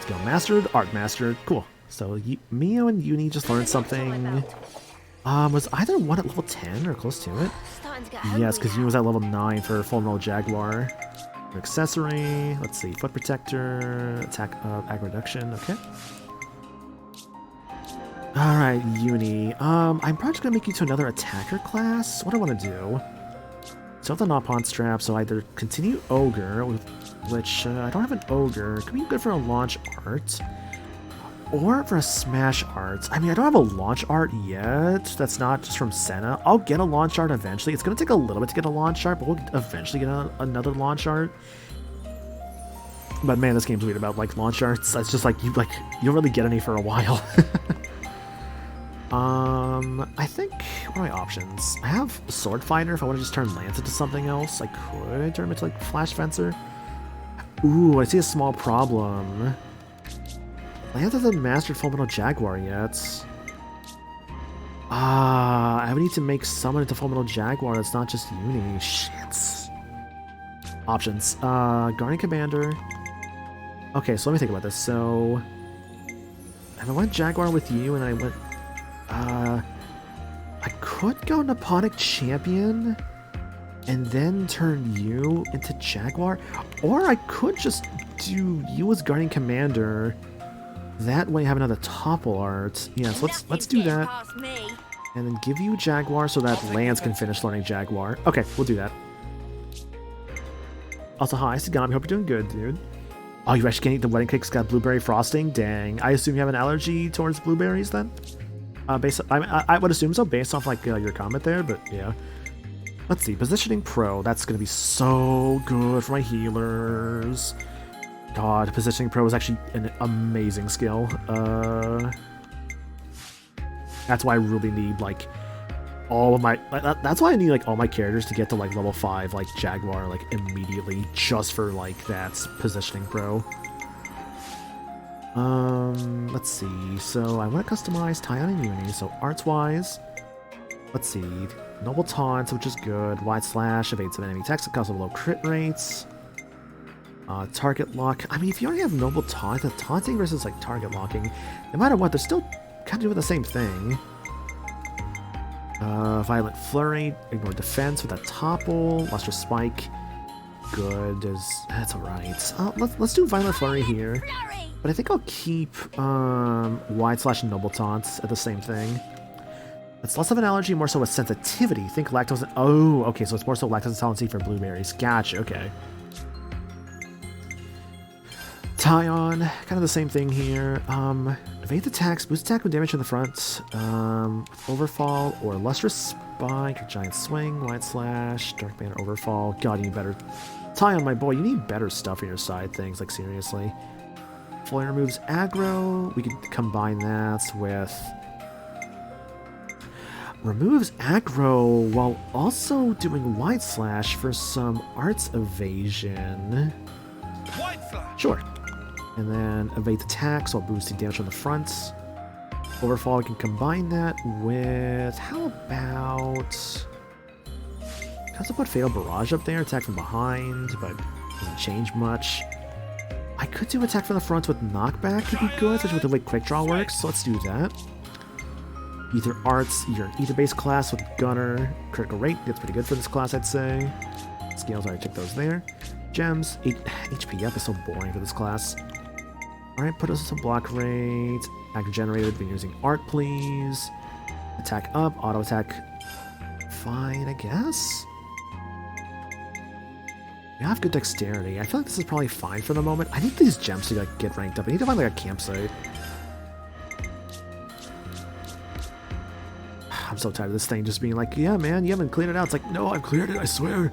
A: Skill mastered, art mastered. Cool. So, Mio and Uni just learned something. Was either one at level 10 or close to it? Yes, because Uni was at level 9 for Full Metal Jaguar. Accessory. Let's see. Foot protector. Attack, ag reduction. Okay. Alright, Uni. I'm probably just gonna make you to another attacker class. What do I want to do? So I have the Nopon strap, so either continue Ogre, which I don't have an Ogre. Could be good for a launch art. Or for a smash art. I mean, I don't have a launch art yet. That's not just from Senna. I'll get a launch art eventually. It's gonna take a little bit to get a launch art, but we'll eventually get another launch art. But man, this game's weird about like launch arts. That's just like you don't really get any for a while. I think, what are my options? I have Sword Fighter. If I want to just turn Lance into something else, I could turn him into, like, Flash Fencer. Ooh, I see a small problem. Lance hasn't mastered Full Metal Jaguar yet. I would need to make someone into Full Metal Jaguar that's not just Uni. Shit. Options. Guardian Commander. Okay, so let me think about this. So, if I went Jaguar with you and I went... I could go Nipponic Champion. and then turn you into Jaguar. Or I could just do you as Guardian Commander. That way I have another topple art. Yes, let's do that. And then give you Jaguar so that Lance can finish learning Jaguar. Okay, we'll do that. Also, hi, Sagami. Hope you're doing good, dude. Oh, you actually can't eat the wedding cake's got blueberry frosting? Dang. I assume you have an allergy towards blueberries then? I would assume so based off like your comment there, but yeah. Let's see. Positioning Pro. That's going to be so good for my healers. God, Positioning Pro is actually an amazing skill. That's why I really need like all of my that's why I need like all my characters to get to like level 5 like Jaguar like immediately just for like that Positioning Pro. Let's see. So I want to customize Tyon and Uni. So arts wise, let's see. Noble Taunt, which is good. Wide Slash evades some enemy attacks that cause low crit rates. Target lock. I mean, if you already have Noble Taunt, the taunting versus like target locking, no matter what, they're still kind of doing the same thing. Violent Flurry, ignore defense with that topple. Lustrous Spike, good. That's alright. Let's do Violent Flurry here. But I think I'll keep Wide Slash and Noble Taunts at the same thing. It's less of an allergy, more so a sensitivity. Think lactose. Oh, okay, so it's more so lactose intolerance for blueberries. Gotcha, okay. Tyon, kind of the same thing here. Evade attacks, boost attack with damage in the front. Overfall or Lustrous Spike, or Giant Swing, Wide Slash, Dark Banner, Overfall. God, you need better. Tyon, my boy, you need better stuff on your side things, like seriously. Flare removes aggro. We could combine that with removes aggro while also doing Wide Slash for some arts evasion.
C: Wide Slash!
A: Sure. And then evade attacks while boosting damage on the front. Overfall, we can combine that with... How about... Can also put Fatal Barrage up there, attack from behind, but doesn't change much. I could do attack from the front with knockback, could be good, especially with the way quick draw works, so let's do that. Ether Arts, you're an ether-based class with Gunner. Critical rate, that's pretty good for this class, I'd say. Scales, I already took those there. Gems, 8 HP, yep, is so boring for this class. Alright, put us some block rate. Act generated, been using art, please. Attack up, auto attack. Fine, I guess. We have good dexterity. I feel like this is probably fine for the moment. I need these gems to like get ranked up. I need to find like a campsite. I'm so tired of this thing just being like, yeah, man, you haven't cleared it out. It's like, no, I've cleared it, I swear.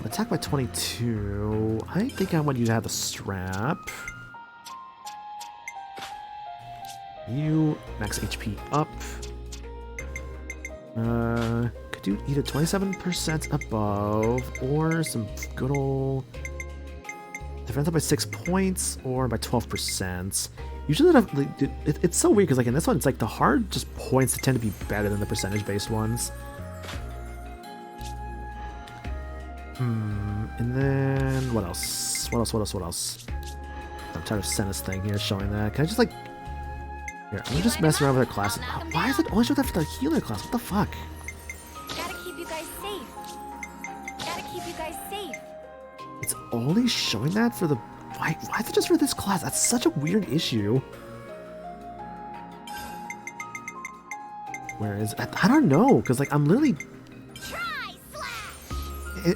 A: Attack by 22. I think I want you to have the strap. You max HP up. Could do either 27% above or some good old defense up by 6 points or by 12%. Usually, it's so weird because like in this one, it's like the hard just points tend to be better than the percentage-based ones. And then what else? What else? I'm tired of Senna's thing here showing that. Can I just like here? I'm gonna just mess around with her class. Why is it only showing that for the healer class? What the fuck?
B: Gotta keep you guys safe. Gotta keep you guys safe.
A: It's only showing that for the why is it just for this class? That's such a weird issue. Where is I don't know because like I'm literally.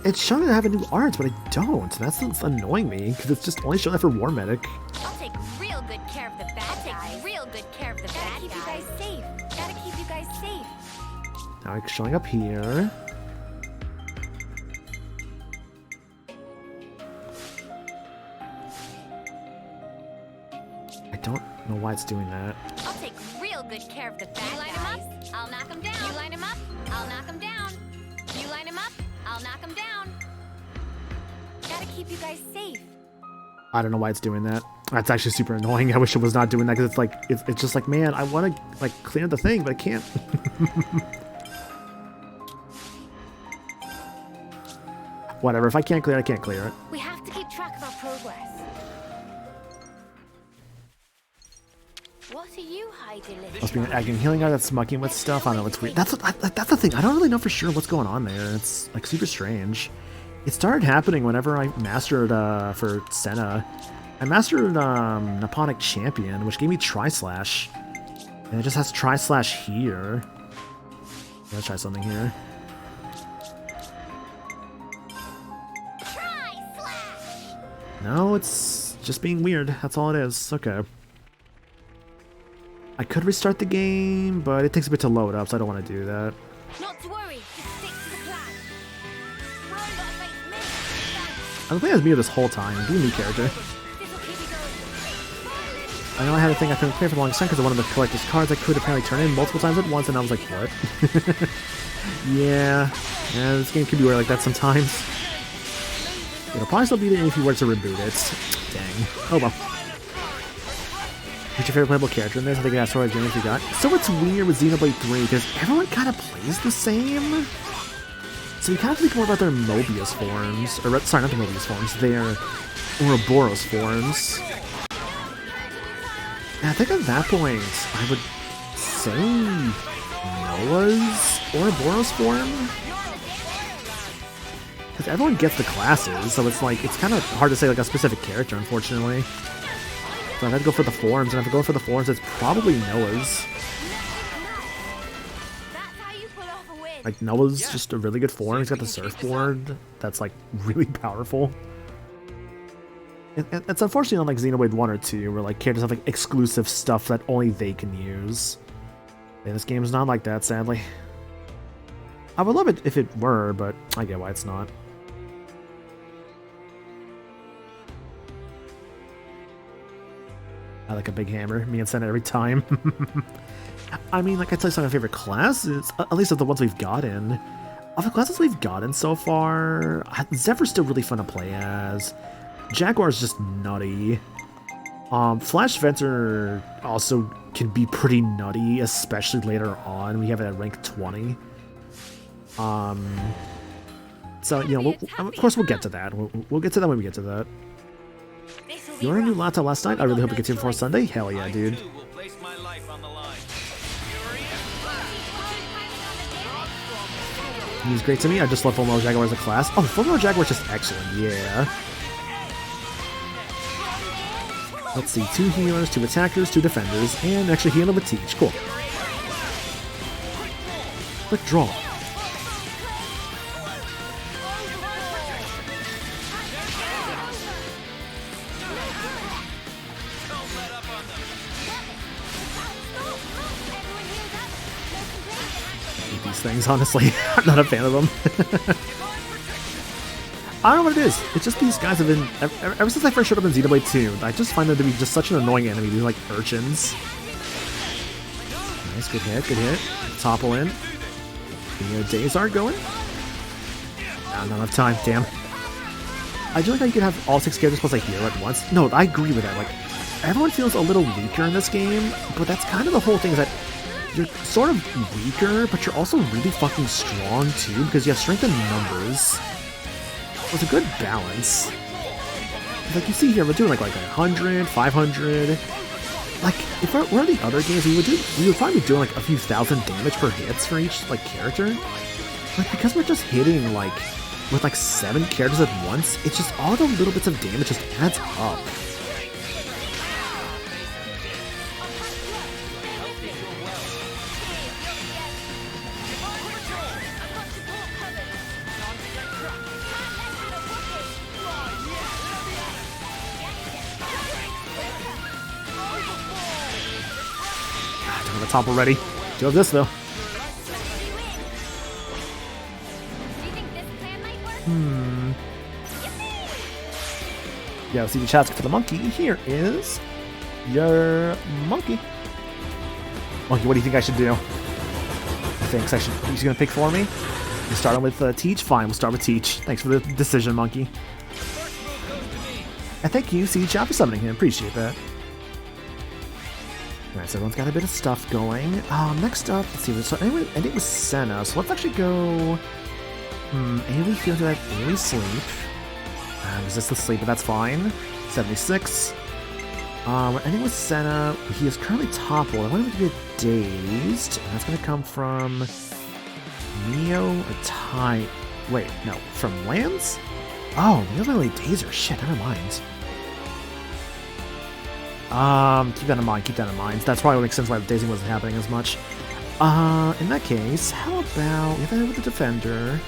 A: It's showing that I have a new art, but I don't. That's what's annoying me, because it's just only showing that for War Medic.
B: I'll take real good care of the bad guys. Take real good care of the bad guys. Gotta keep you guys safe. Gotta keep you guys safe.
A: Now it's showing up here. I don't know why it's doing that.
B: I'll take real good care of the bad guys. You line him up, I'll knock him down. You line him up, I'll knock him down. You line him up, I'll knock him down. Gotta keep you guys safe.
A: I don't know why it's doing that. That's actually super annoying. I wish it was not doing that because it's like it's just like, man, I want to like clear the thing, but I can't. Whatever. If I can't clear it, I can't clear it.
B: We have to keep track of our progress. What are you hiding, little
A: Must be an acting healing guy that's mucking with stuff. I don't know, it's weird. That's the thing. I don't really know for sure what's going on there. It's like super strange. It started happening whenever I mastered for Senna. I mastered Nipponic Champion, which gave me Tri-Slash. And it just has Tri-Slash here. Let's try something here. No, it's just being weird. That's all it is. Okay. I could restart the game, but it takes a bit to load up, so I don't want to do that.
B: Not to worry, just stick to the plan. We're only gonna face me.
A: I've been playing as Mia this whole time. Do a new character.
B: This'll keep you going.
A: I know I had a thing I couldn't play for the longest time because of one of the collector's cards I could apparently turn in multiple times at once, and I was like, what? yeah, this game can be weird like that sometimes. It'll probably still be there if you were to reboot it. Dang. Oh well. Who's your favorite playable character in this? I think that's what I forgot. So what's weird with Xenoblade 3 because everyone kind of plays the same. So you kind of think more about their Mobius forms, or sorry, not the Mobius forms, their Ouroboros forms. And I think at that point, I would say Noah's Ouroboros form. Because everyone gets the classes, so it's like, it's kind of hard to say like a specific character, unfortunately. So I've had to go for the forms, and if I go for the forms, it's probably Noah's. Like, Noah's just a really good form. He's got the surfboard that's, like, really powerful. It's unfortunately not like Xenoblade 1 or 2, where, like, characters have, like, exclusive stuff that only they can use. And this game is not like that, sadly. I would love it if it were, but I get why it's not. I like a big hammer. Me and Senna every time. I mean, like I tell you, some of my favorite classes, at least of the ones we've gotten. Of the classes we've gotten so far, Zephyr's still really fun to play as. Jaguar's just nutty. Flash Venter also can be pretty nutty, especially later on. We have it at rank 20. So, you know, of course we'll get to that. We'll get to that when we get to that. You ordered a new latte last night? I really hope it gets here before Sunday. Hell yeah, dude. He's great to me. I just love Full Metal Jaguar as a class. Oh, Full Metal Jaguar is just excellent. Yeah. Let's see. 2 healers, 2 attackers, 2 defenders, and actually healing with Teach. Cool. Quick draw. Things, honestly. I'm not a fan of them. I don't know what it is. It's just these guys have been, ever since I first showed up in Xenoblade 2, I just find them to be just such an annoying enemy. They're like urchins. Nice, good hit, good hit. Topple in. The days are going. Not enough time, damn. I do like how you can have all 6 characters plus a healer at once. No, I agree with that. Like, everyone feels a little weaker in this game, but that's kind of the whole thing, is that you're sort of weaker, but you're also really fucking strong too, because you have strength in numbers. It's a good balance. Like you see here, we're doing like 100, 500. Like, if we're in the other games, we would probably be doing like a few thousand damage per hits for each like character. Like, because we're just hitting like with like 7 characters at once, it's just all the little bits of damage just adds up. Top already. Do have this though. Yeah, see the chat's for the monkey. Here is your monkey. Monkey, what do you think I should do? I think I should. He's gonna pick for me. You starting with Teach? Fine, we'll start with Teach. Thanks for the decision, monkey. And thank you, see chat, for summoning him. Appreciate that. Alright, so everyone's got a bit of stuff going. Next up, let's see, so anyway, ending with Senna, so let's actually go... AoE feel to that AoE sleep. Resist the sleep, but that's fine. 76. We're ending with Senna. He is currently toppled. I want him to get dazed. And that's going to come from Neo or Tai. Wait, no. From Lance? Oh, Neo's not really Dazer. Shit, never mind. Keep that in mind, keep that in mind. That's probably what makes sense why the dazing wasn't happening as much. In that case, how about we have that with the Defender.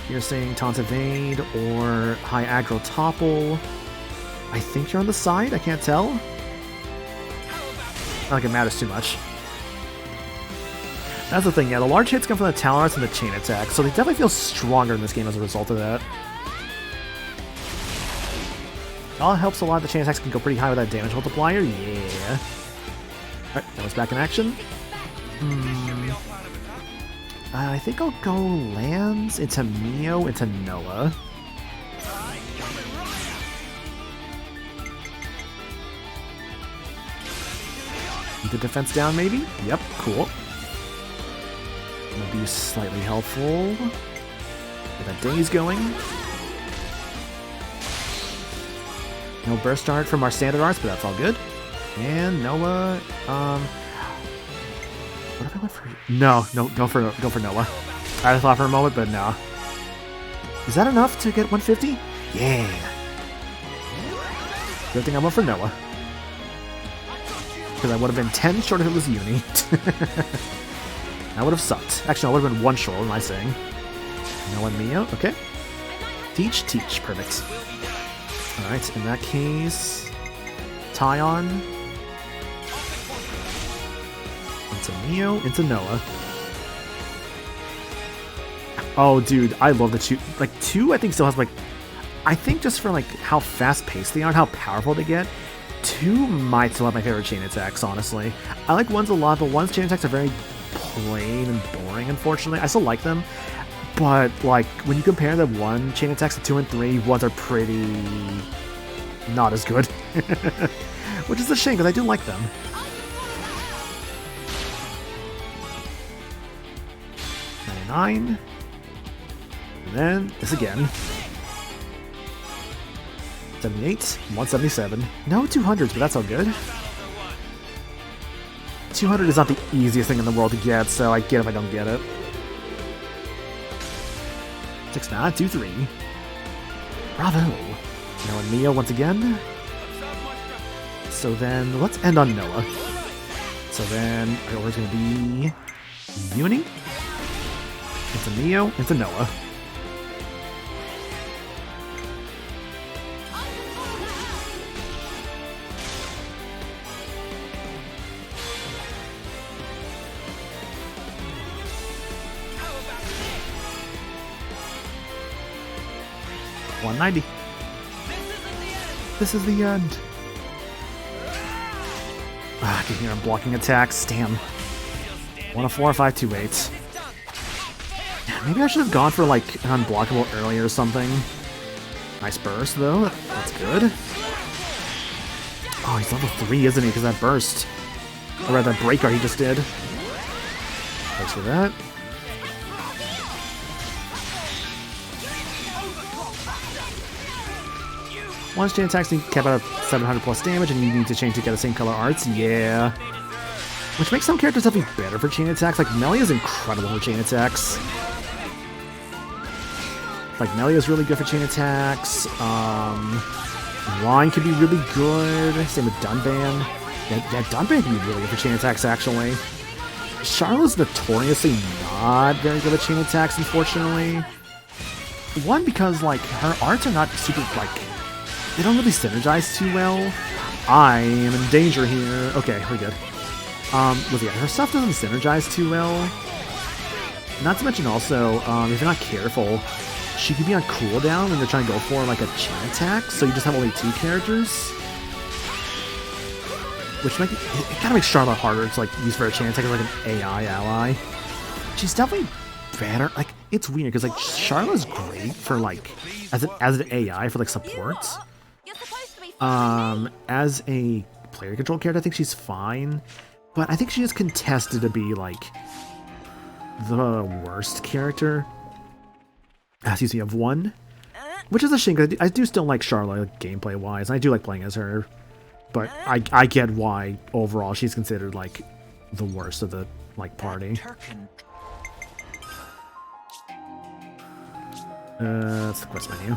A: Piercing, Taunt Evade, or High Aggro Topple. I think you're on the side, I can't tell. Not like it matters too much. That's the thing, yeah, the large hits come from the Talon Arts and the Chain Attack, so they definitely feel stronger in this game as a result of that. It all helps a lot. The chain attacks can go pretty high with that damage multiplier. Yeah. Alright, that was back in action. I think I'll go Lance into Mio into Noah. Keep the defense down, maybe? Yep, cool. That'll be slightly helpful. Get that daze going. No burst art from our standard arts, but that's all good. And Noah, what if I went for? No, go for Noah. I thought for a moment, but no. Is that enough to get 150? Yeah. Good thing I went for Noah. Because I would have been 10 short if it was Uni. That would have sucked. Actually, I would have been 1 short, what am I saying? Noah and Mio, okay. Teach, perfect. Alright, in that case, Tyon into Mio, into Noah. Oh, dude, I love the 2. Like, 2, I think, still has, like, I think just for, like, how fast-paced they are and how powerful they get, 2 might still have my favorite chain attacks, honestly. I like 1s a lot, but 1's chain attacks are very plain and boring, unfortunately. I still like them, but, like, when you compare the 1 chain attacks to 2 and 3, 1s are pretty not as good. Which is a shame, because I do like them. $99. And then, this again. 78, 177. No 200s, but that's all good. 200 is not the easiest thing in the world to get, so I get if I don't get it. 6923. Bravo. Noah and Mio once again. So then, let's end on Noah. So then, our order's going to be Uni, into Mio, into Noah. $190. This is the end. I can hear him blocking attacks. Damn. 104, 528. Maybe I should have gone for like an unblockable earlier or something. Nice burst though. That's good. Oh, he's level 3, isn't he? Because that burst. Or rather, that breaker he just did. Thanks for that. Once chain attacks cap out 700 plus damage, and you need to change to get the same color arts. Yeah. Which makes some characters definitely better for chain attacks. Like, Melia is incredible for chain attacks. Like, Melia is really good for chain attacks. Line can be really good. Same with Dunban. Yeah, Dunban can be really good for chain attacks, actually. Charlotte's notoriously not very good at chain attacks, unfortunately. One, because, like, her arts are not super, like, they don't really synergize too well. I am in danger here. Okay, we're good. Yeah, her stuff doesn't synergize too well. Not to mention also, if you're not careful, she can be on cooldown when you're trying to go for like a chain attack, so you just have only 2 characters. Which it kind of makes Charlotte harder to like use for a chain attack as like an AI ally. She's definitely better. Like, it's weird because like Charlotte's great for like as an AI for like support. As a player control character, I think she's fine, but I think she is contested to be like the worst character. Excuse me, of 1, which is a shame because I do still like Charlotte like, gameplay wise, and I do like playing as her. but I get why overall she's considered like the worst of the like party. That's the quest menu.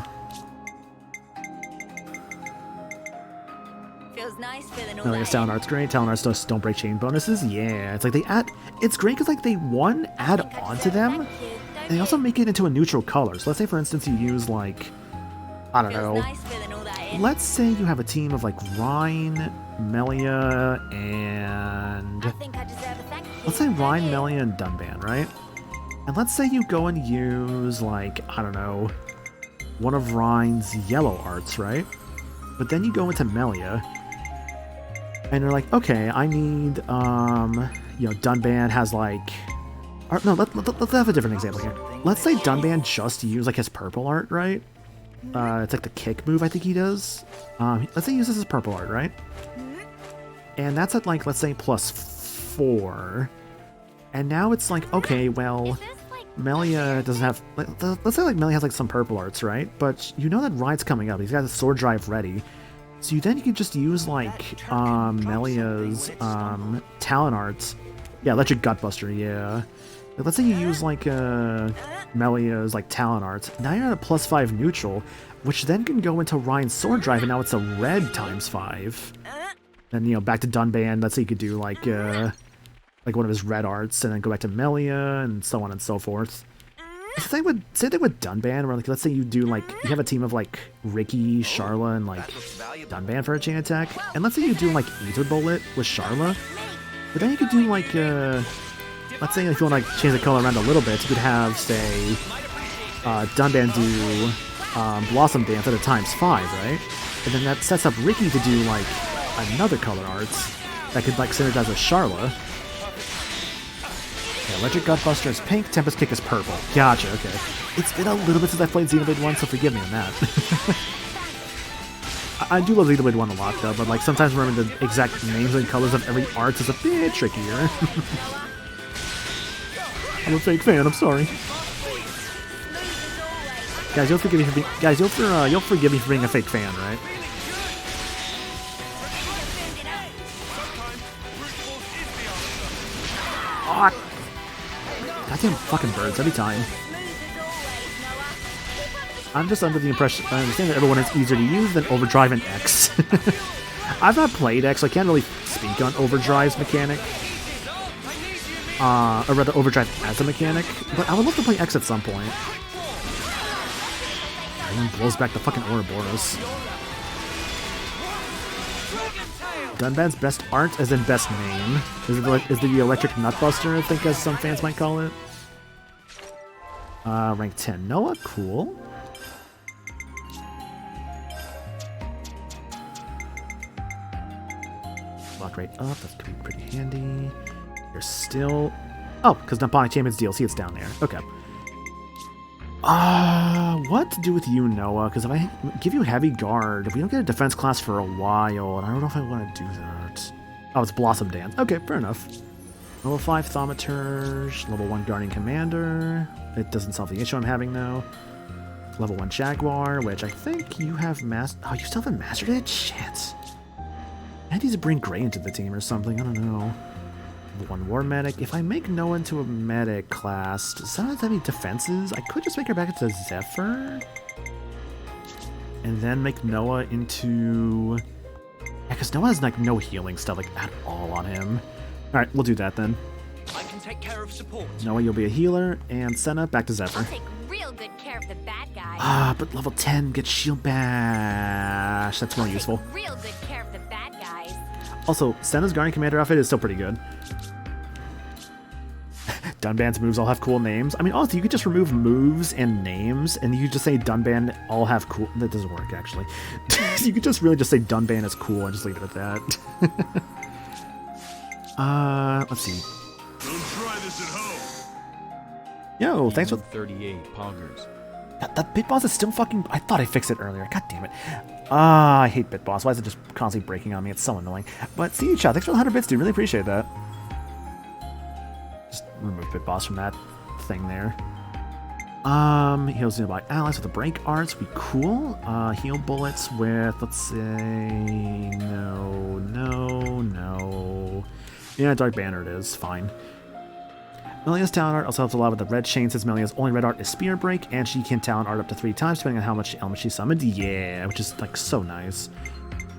B: Feels nice feeling all
A: No,
B: that.
A: Talon Art's great. Talon Arts just don't break chain bonuses. Yeah, it's like they add. It's great because like they add on to them. And they also make it into a neutral color. So let's say for instance you use like, I don't know.
B: Nice feeling all that in.
A: Let's say you have a team of like Rhine, Melia, and
B: I think I deserve a thank you.
A: let's say
B: Thank
A: Rhine,
B: you.
A: Melia, and Dunban, right? And let's say you go and use like, I don't know, one of Rhine's yellow arts, right? But then you go into Melia, and you're like, okay, I need, Dunban has like, or no, let's have a different example here. Let's say Dunban just used like his purple art, right? It's like the kick move I think he does. Let's say he uses his purple art, right? And that's at like, let's say +4. And now it's like, okay, well, Melia doesn't have, let's say like Melia has like some purple arts, right? But you know that Rhine's coming up. He's got the sword drive ready. So you can just use like Melia's Talon arts. Yeah, Electric Gutbuster, yeah. Let's say you use like Melia's like Talon arts. Now you're at a +5 neutral, which then can go into Rhine's sword drive, and now it's a red ×5. Then back to Dunban. Let's say you could do like one of his red arts, and then go back to Melia, and so on and so forth. Same thing with Dunban, where like let's say you do like you have a team of like Ricky, Charla, and like Dunban for a chain attack, and let's say you do like Ether Bullet with Charla, but then you could do like let's say if you want to like change the color around a little bit, you could have say Dunban do Blossom Dance at a ×5, right? And then that sets up Ricky to do like another color arts that could like synergize with Charla. Yeah, Electric Gutbuster is pink, Tempest Kick is purple. Gotcha, okay. It's been a little bit since I played Xenoblade 1, so forgive me on that. I do love Xenoblade 1 a lot, though, but like sometimes remembering the exact names and colors of every art is a bit trickier. I'm a fake fan, I'm sorry. Guys, you'll forgive me for being, you'll forgive me for being a fake fan, right? Oh, goddamn fucking birds every time. I'm just under the impression, I understand that everyone is easier to use than Overdrive and X. I've not played X, so I can't really speak on Overdrive's mechanic. Or rather, Overdrive as a mechanic. But I would love to play X at some point. Everyone blows back the fucking Ouroboros. Dunban's best art, as in best name, is the Electric Nutbuster, I think, as some fans might call it. Rank 10 Noah, cool. Block rate up, that's gonna be pretty handy. You're still... Oh, because Namponic Champions DLC, it's down there. Okay. What to do with you, Noah? Because if I give you Heavy Guard, we don't get a defense class for a while, and I don't know if I want to do that. Oh, it's Blossom Dance. Okay, fair enough. Level 5 Thaumaturge, level 1 Guardian Commander. It doesn't solve the issue I'm having, though. Level 1 Jaguar, which I think you have mastered. Oh, you still haven't mastered it? Shit. I need to bring Gray into the team or something, I don't know. Level 1 War Medic. If I make Noah into a medic class, does that have any defenses? I could just make her back into Zephyr. And then make Noah into... Yeah, because Noah has like no healing stuff like at all on him. Alright, we'll do that then.
J: I can take care of support.
A: Noah, you'll be a healer, and Senna, back to Zephyr.
B: I'll take real good care of the bad guys.
A: But level 10 gets Shield Bash. That's more useful.
B: Take real good care of the bad guys.
A: Also, Senna's Guardian Commander outfit is still pretty good. Dunban's moves all have cool names. I mean, also, you could just remove moves and names, and you could just say Dunban all have cool... That doesn't work, actually. You could just really just say Dunban is cool and just leave it at that. Let's see.
F: Don't try this at home.
A: Yo, thanks for...
K: 38 poggers.
A: That Bit Boss is still fucking... I thought I fixed it earlier. God damn it. I hate Bit Boss. Why is it just constantly breaking on me? It's so annoying. But see you, Chad. Thanks for the 100 bits, dude. Really appreciate that. Just remove Bit Boss from that thing there. Heals nearby allies with the break arts. Be cool. Heal bullets with, let's say, no. Yeah, Dark Banner it is. Fine. Melia's talent art also helps a lot with the red chain, since Melia's only red art is Spear Break, and she can talent art up to 3 times depending on how much element she summoned. Yeah, which is like so nice.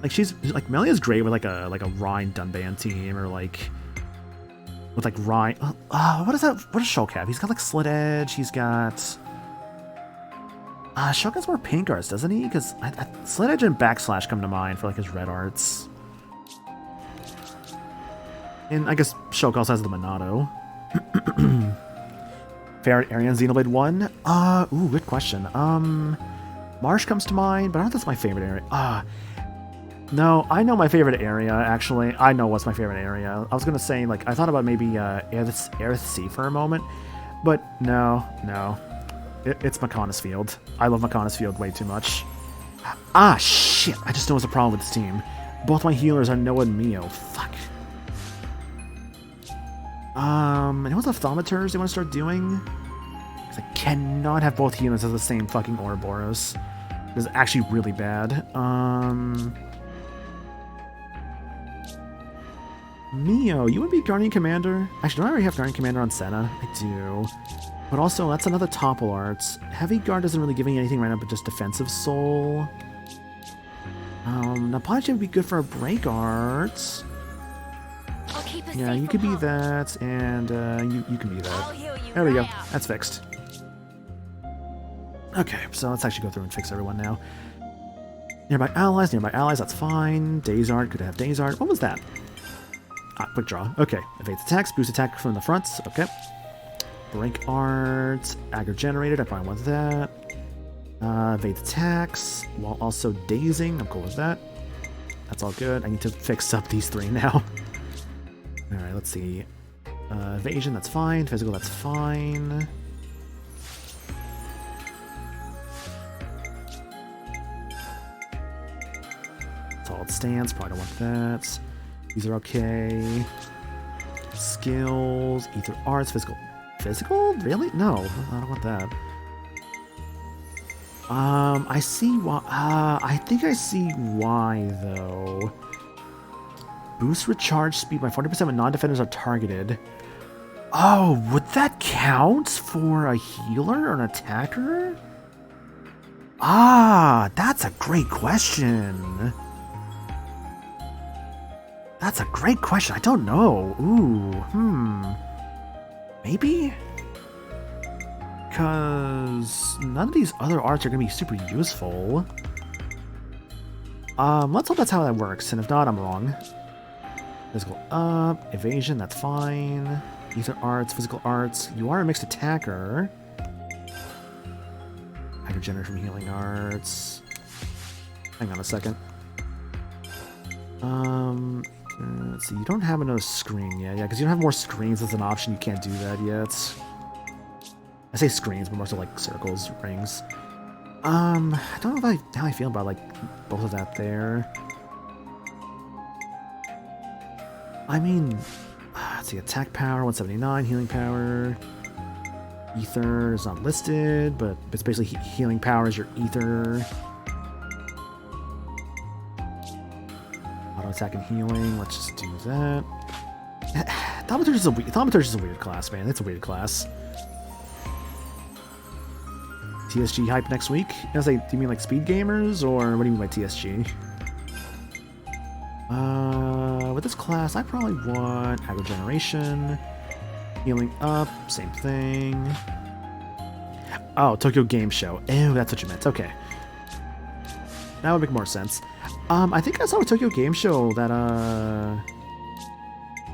A: Like she's like Melia's great with like a Rhine Dunban team, or like with like Rhine. What is that? What does Shulk have? He's got like Slit Edge. He's got. Shulk has more pink arts, doesn't he? Because Slit Edge and Backslash come to mind for like his red arts. And I guess Shulk also has the Monado. Favorite area in Xenoblade 1? Ooh, good question. Marsh comes to mind, but I don't think that's my favorite area. No, I know my favorite area, actually. I know what's my favorite area. I was gonna say, like, I thought about maybe Aerith Sea for a moment, but no. It's Maconis Field. I love Maconis Field way too much. Shit! I just noticed a problem with this team. Both my healers are Noah and Mio. Fuck. Anyone's left Thaumaturs they want to start doing? Because I cannot have both healers as the same fucking Ouroboros. This is actually really bad. Mio, you would be Guardian Commander? Actually, don't I already have Guardian Commander on Senna? I do. But also, that's another Topple Arts. Heavy Guard doesn't really give me anything right now but just Defensive Soul. Now Punch would be good for a Break Arts. Yeah, you could be that, and you can be that. There we go. That's fixed. Okay, so let's actually go through and fix everyone now. Nearby allies, that's fine. Days Art, could have Days Art. What was that? Quick draw. Okay. Evades attacks, boost attack from the front. Okay. Break Arts, aggro generated, I probably want that. Evades attacks, while also dazing. I'm cool with that. That's all good. I need to fix up these 3 now. Alright, let's see. Evasion, that's fine. Physical, that's fine. Solid stance, probably don't want that. These are okay. Skills, Ether Arts, Physical. Physical? Really? No, I don't want that. I see why. I think I see why, though. Boost recharge speed by 40% when non-defenders are targeted. Oh, would that count for a healer or an attacker? That's a great question. That's a great question. I don't know. Maybe? Because none of these other arts are going to be super useful. Let's hope that's how that works, and if not, I'm wrong. Physical up, evasion, that's fine. Ether arts, physical arts. You are a mixed attacker. Aggro generate from healing arts. Hang on a second. Let's see, you don't have another screen yet. Yeah, because you don't have more screens as an option. You can't do that yet. I say screens, but more so like circles, rings. I don't know how I feel about like both of that there. I mean, let's see, attack power 179, healing power. Ether is not listed, but it's basically healing power is your ether. Auto attack and healing. Let's just do that. Thaumaturge is a weird class, man. It's a weird class. TSG hype next week? I was like, do you mean like speed gamers, or what do you mean by TSG? With this class, I probably want aggro generation, healing up, same thing. Oh, Tokyo Game Show. Ew, that's what you meant. Okay. That would make more sense. I think I saw a Tokyo Game Show that,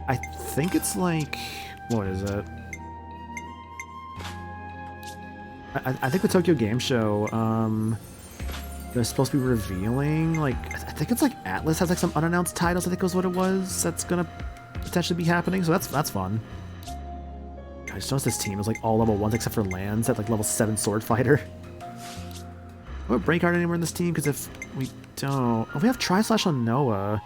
A: I think it's like, what is it? I think the Tokyo Game Show, they're supposed to be revealing, like, I think it's like Atlas has like some unannounced titles, I think was what it was, that's gonna potentially be happening, so that's fun. God, I just noticed this team is like all level 1s except for Lands at like level 7 Sword Fighter. We have Breakheart anywhere in this team, because if we don't... Oh, we have Tri-Slash on Noah.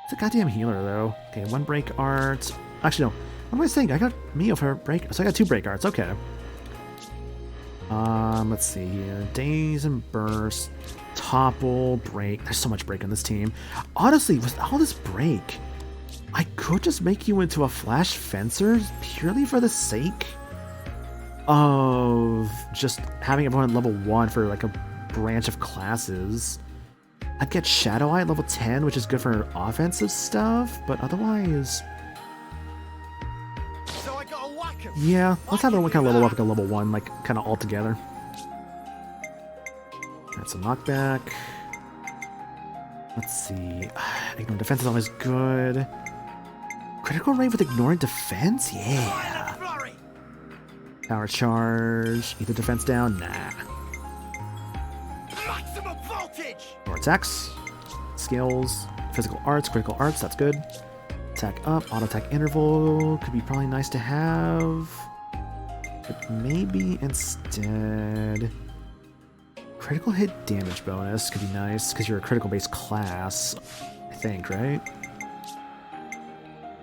A: It's a goddamn healer, though. Okay, 1 Break Art. Actually, no. What am I saying? I got Mio for Break... So I got 2 Break Arts, okay. Let's see here. Daze and burst, topple, break. There's so much break on this team. Honestly, with all this break, I could just make you into a flash fencer purely for the sake of just having everyone level 1 for like a branch of classes. I'd get Shadow Eye at level 10, which is good for offensive stuff, but otherwise...
J: So I got a whack him.
A: Yeah, let's have everyone kind of level up like a level 1, like kind of all together. Alright, so knockback. Let's see. Ignoring defense is always good. Critical rate with ignoring defense? Yeah. Power charge. Either defense down? Nah.
J: Maximum voltage.
A: More attacks. Skills. Physical arts. Critical arts. That's good. Attack up. Auto attack interval. Could be probably nice to have. But maybe instead... Critical hit damage bonus could be nice because you're a critical based class. I think, right?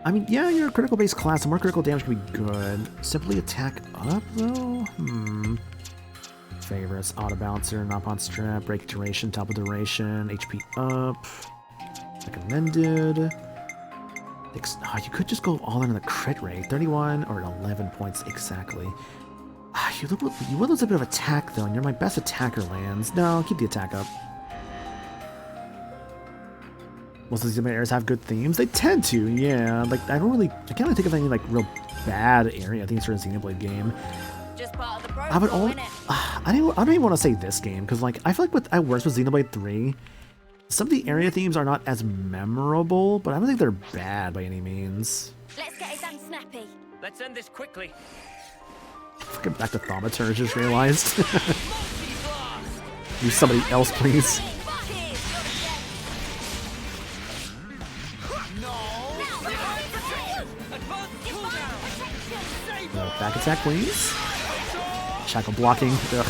A: I mean, yeah, you're a critical based class, so more critical damage could be good. Simply attack up, though? Favorites, auto bouncer, knock on strap, break duration, topple duration, HP up. Recommended. Oh, you could just go all in on the crit rate. 31 or 11 points exactly. You will lose a bit of attack, though, and you're my best attacker, Lands. No, keep the attack up. Most of these areas have good themes. They tend to, yeah. Like, I can't really think of any, like, real bad area. I think it's for a Xenoblade game.
B: Just part of the
A: I would
B: protocol,
A: only...
B: innit?
A: I don't even want to say this game, because, like, I feel like I worse with Xenoblade 3. Some of the area themes are not as memorable, but I don't think they're bad by any means.
B: Let's get it done snappy.
J: Let's end this quickly.
A: Get back to Thaumaturge, just realized. Use somebody else, please. Back attack, please. Shackle blocking. Ugh.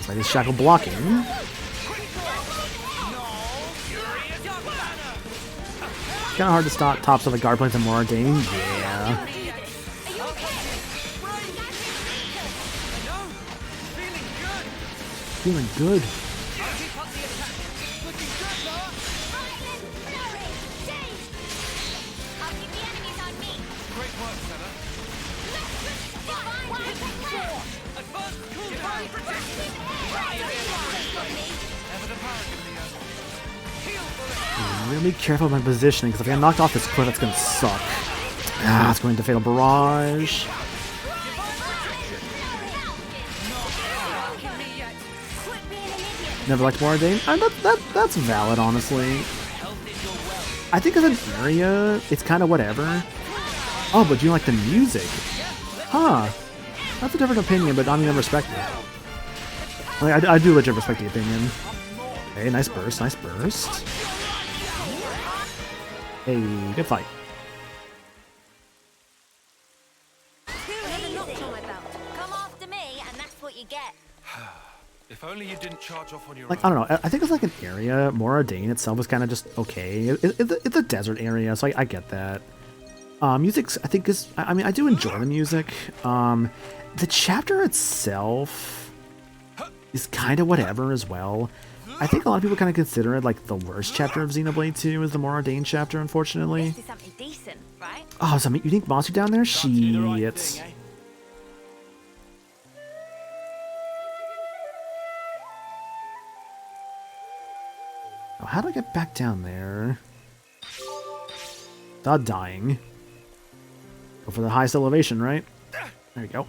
A: So I just shackle blocking. Kind of hard to stop tops of the guard planes and more game. Yeah. Feeling good. Really careful with my positioning, because if I get knocked off this cliff, that's going to suck. It's going to Fatal Barrage. Never liked Moradane. That's valid, honestly. I think as an area, it's kind of whatever. Oh, but do you like the music? Huh. That's a different opinion, but I mean, I respect it. Like, I do legit respect the opinion. Hey, nice burst, nice burst. Hey, good fight.
B: Another notch on my belt. Come after me, and that's what you get.
D: If only you didn't charge off on your
A: Like, I don't know, I think it's like an area. Moradane itself is kind of just okay. It's a desert area, so I get that. Music's, I think, is... I mean, I do enjoy the music. The chapter itself is kind of whatever as well. I think a lot of people kind of consider it like the worst chapter of Xenoblade 2 is the Moradane chapter, unfortunately.
B: This is something decent, right?
A: Oh, some unique monster down there? Shit. Oh, how do I get back down there? Without dying. Go for the highest elevation, right? There we go.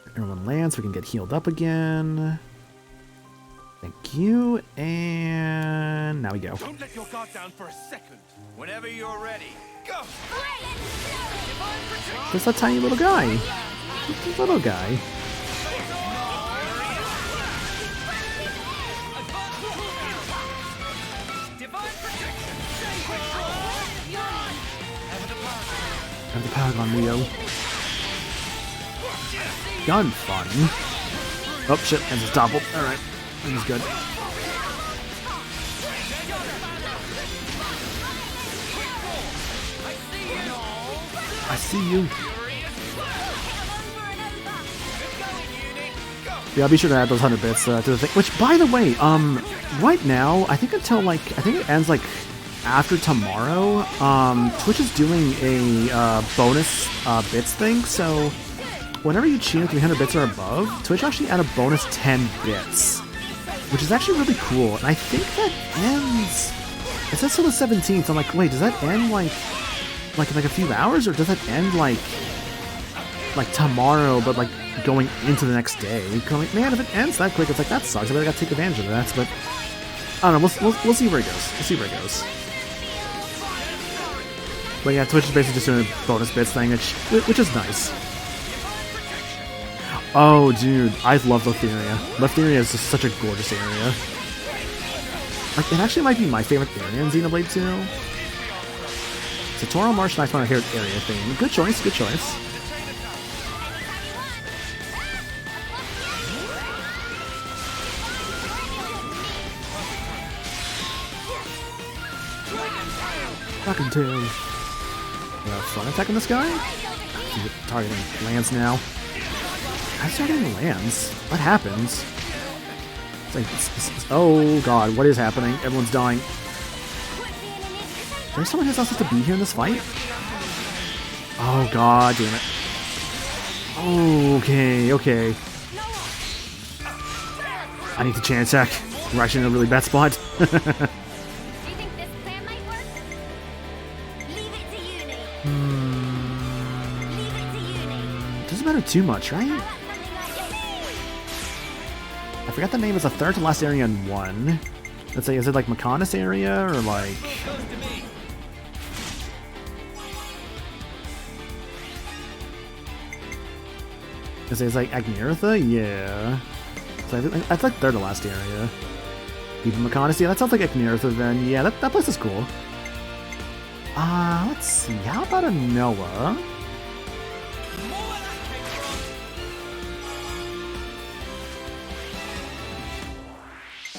A: Everyone lands, we can get healed up again. Thank you, and now we go.
J: Don't let your guard down for a second.
C: Whenever you're ready.
J: Go.
A: There's that tiny little guy. Little guy. Have the Paragon Leo. Gun fun. Oh shit, and it's toppled. Alright. This is good. I see you. Yeah, I'll be sure to add those 100 bits to the thing. Which, by the way, right now, I think until like, I think it ends like after tomorrow. Twitch is doing a bonus bits thing. So whenever you cheat 300 bits or above, Twitch actually add a bonus 10 bits, which is actually really cool. And I think that ends. It says till the 17th. So I'm like, wait, does that end like a few hours, or does that end like tomorrow, but like going into the next day? Like, man, if it ends that quick, it's like, that sucks. I really gotta take advantage of that. But I don't know. We'll see where it goes. We'll see where it goes. But yeah, Twitch is basically just doing a bonus bits thing, which is nice. Oh, dude, I love Letheria. Letheria is just such a gorgeous area. Like, it actually might be my favorite area in Xenoblade 2. Tutorial Marsh, nice one. I hear area thing. Good choice. Good choice. Fucking two. Front attack on this guy? Targeting lands now. I'm targeting lands. What happens? It's like, oh god, what is happening? Everyone's dying. Is there someone who's not supposed to be here in this fight? Oh god, damn it. Okay. I need to chain attack. We're actually in a really bad spot. Doesn't matter too much, right? I forgot the name. Is the third to last area in 1. Let's say, is it like Maconis area, or like... Is it like Agniartha? Yeah. So that's like third to last area. Even Maconis? Yeah, that sounds like Agniartha then. Yeah, that place is cool. Let's see. How about a Noah?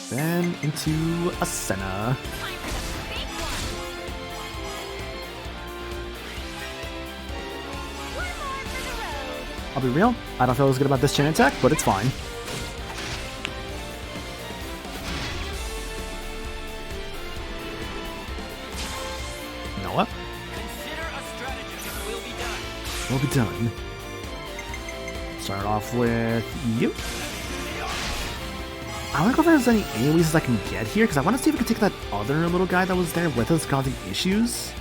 A: Then into a Senna. I'll be real, I don't feel as good about this chain attack, but it's fine. Noah? Will be done. Start off with you. I want to go if there's any AoEs I can get here, because I want to see if I can take that other little guy that was there with us causing issues.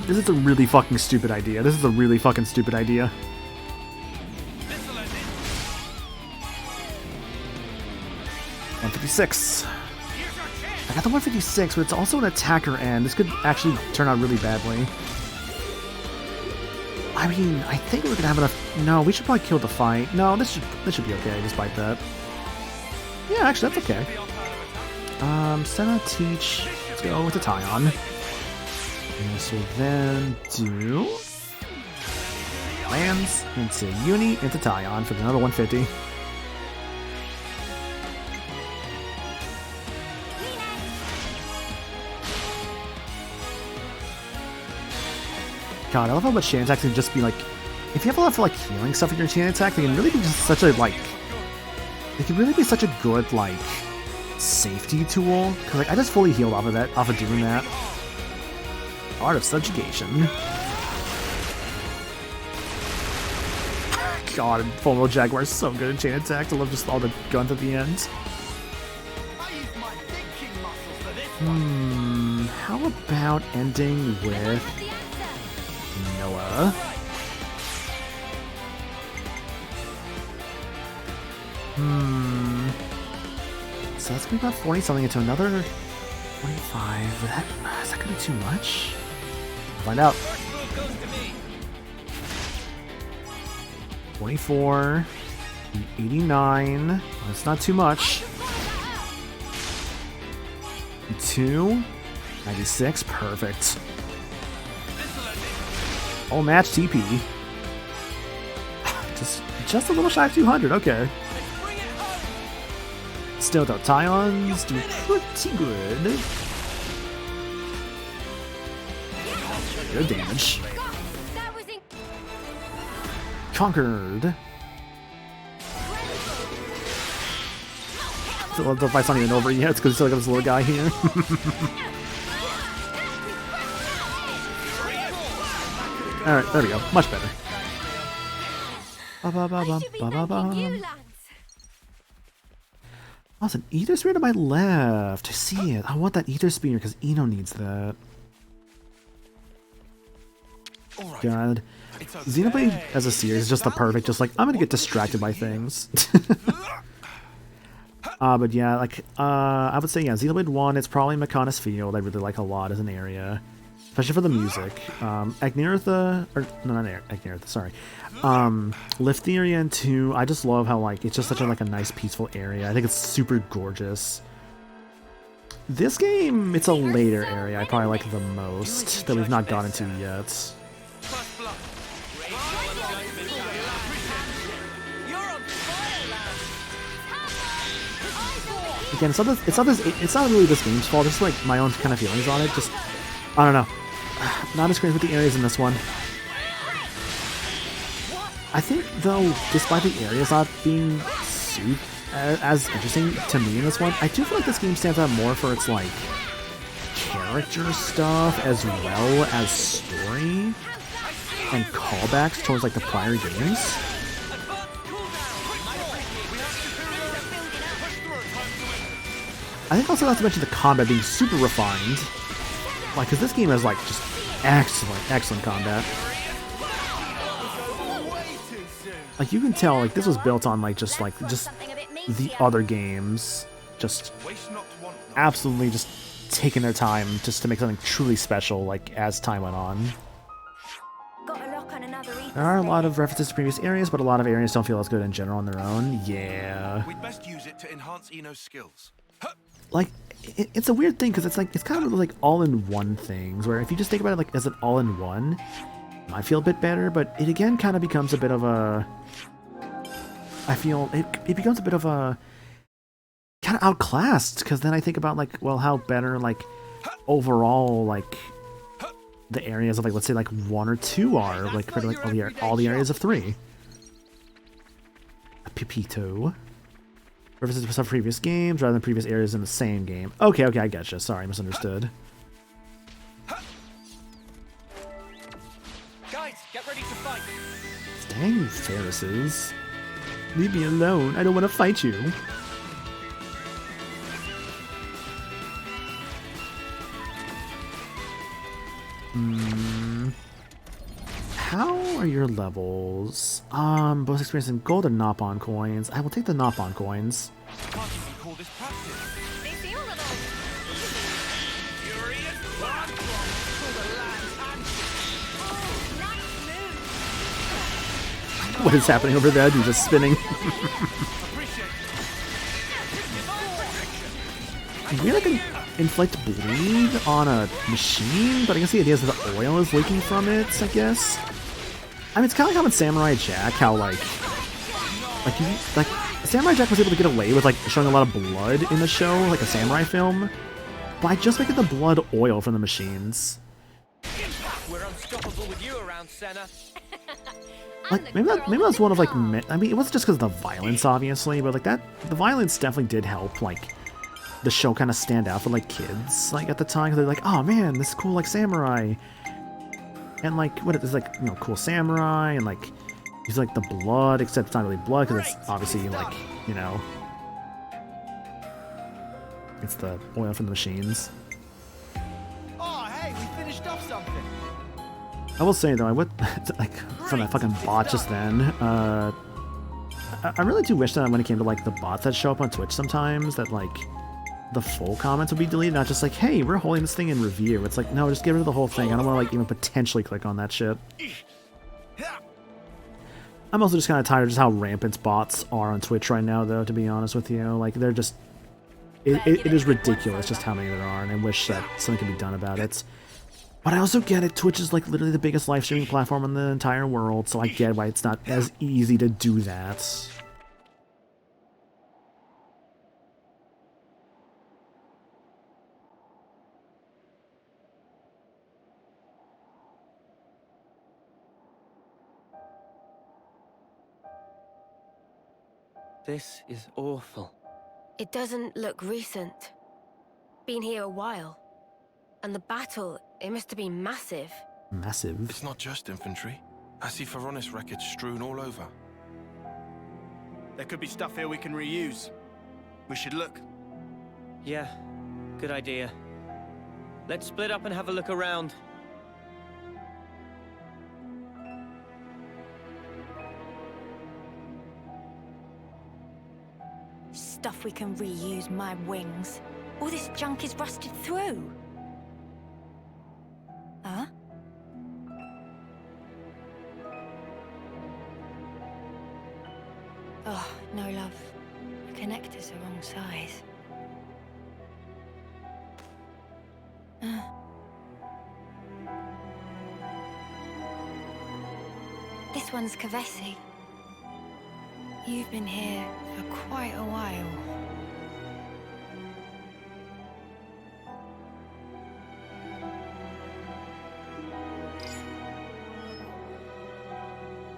A: This is a really fucking stupid idea. 156. I got the 156, but it's also an attacker end. This could actually turn out really badly. I mean, I think we're gonna have enough. No, we should probably kill the fight. No, this should be okay, despite that. Yeah, actually, that's okay. Senna, Teach. Let's go with the Tyon. And this will then do lands into Uni, into Tyon for another 150. God, I love how much chain attacks can just be like, if you have a lot of like healing stuff in your chain attack, they can really be just such a like, they can really be such a good like safety tool. Cause like I just fully healed off of doing that. Art of Subjugation. God, Full Jaguar is so good at chain attacks. I love just all the guns at the end. How about ending with Noah? So that's gonna be about 40 something into another 25. Is that gonna be too much? We'll find out. 24, 89. That's not too much. 2, 96. Perfect. All match TP. Just a little shy of 200. Okay. Still though, Tyon's doing pretty good. Good damage.
B: That was in
A: Conquered. So the fight's not even over yet, it's because still got this little guy here. Alright, there we go. Much better.
B: I should be thanking you, lads.
A: Oh, it's an Ether Spear to my left. I see it. I want that Ether Spear because Eno needs that. God. Xenoblade as a series is just the perfect, just like, I'm gonna get distracted by things. But yeah, like, I would say, yeah, Xenoblade 1, it's probably Makana's Field. I really like a lot as an area. Especially for the music. Agneritha, or, no, not Agneritha, sorry. Liftheria and 2, I just love how, like, it's just such a, like, a nice, peaceful area. I think it's super gorgeous. This game, it's a later area I probably like the most, that we've not gotten to yet. Again, it's not really this game's fault. It's like my own kind of feelings on it. Just, I don't know. Not as great with the areas in this one. I think, though, despite the areas not being as interesting to me in this one, I do feel like this game stands out more for its, like, character stuff as well as story and callbacks towards, like, the prior games. I think also not to mention the combat being super refined. Like, because this game has, like, just excellent combat. Like, you can tell, like, this was built on, like, just the other games. Just absolutely just taking their time just to make something truly special, like, as time went on. There are a lot of references to previous areas, but a lot of areas don't feel as good in general on their own. Yeah.
J: We'd best use it to enhance Eno's skills.
A: Like, it's a weird thing, because it's like, it's kind of like all-in-one things, where if you just think about it like as an all-in-one, it might feel a bit better, but it again kind of becomes a bit of a... I feel, it becomes a bit of a... kind of outclassed, because then I think about, like, well, how better, like, overall, like, the areas of, like, let's say, like, 1 or 2 are, like, compared to, like, all the areas of 3. A Pipito. References to some previous games rather than previous areas in the same game. Okay, I gotcha. Sorry, misunderstood.
J: Guys, get ready to fight.
A: Dang you, Pharisees. Leave me alone. I don't want to fight you. How are your levels? Both experience in gold and Nopon coins. I will take the Nopon coins.
J: Can't even call this practice.
B: They seem a little...
J: Furious blood for the land's hand.
A: What is happening over there? You're just spinning. We like an inflict bleed on a machine, but I guess the idea is that the oil is leaking from it, I guess. I mean, it's kind of like how in Samurai Jack, how like Samurai Jack was able to get away with like showing a lot of blood in the show, like a samurai film, by just making the blood oil from the machines.
J: We're unstoppable with you around, Senna.
A: Like maybe that's one of like, I mean, it wasn't just because of the violence, obviously, but like the violence definitely did help like the show kind of stand out for like kids like at the time, because they're like, oh man, this is cool, like samurai. And like, what is like, you know, cool samurai, and like, he's like the blood, except it's not really blood, because it's obviously like, you know, it's the oil from the machines.
J: Oh, hey, we finished off something.
A: I will say though, I would, like, from that fucking bot just then, I really do wish that when it came to like the bots that show up on Twitch sometimes, that like, the full comments would be deleted, not just like, hey, we're holding this thing in review. It's like, no, just get rid of the whole thing. I don't want to like even potentially click on that shit. I'm also just kind of tired of just how rampant bots are on Twitch right now, though, to be honest with you. Like, they're just... It is ridiculous just how many there are, and I wish that something could be done about it. But I also get it. Twitch is like literally the biggest live streaming platform in the entire world, so I get why it's not as easy to do that.
E: This is awful.
B: It doesn't look recent. Been here a while. And the battle, it must have been massive.
A: Massive.
D: It's not just infantry. I see Feronis wreckage strewn all over.
J: There could be stuff here we can reuse. We should look.
E: Yeah, good idea. Let's split up and have a look around.
B: Stuff we can reuse, my wings. All this junk is rusted through. Huh? Oh, no, love. The connector's the wrong size. This one's Kavesi. You've been here for quite a while.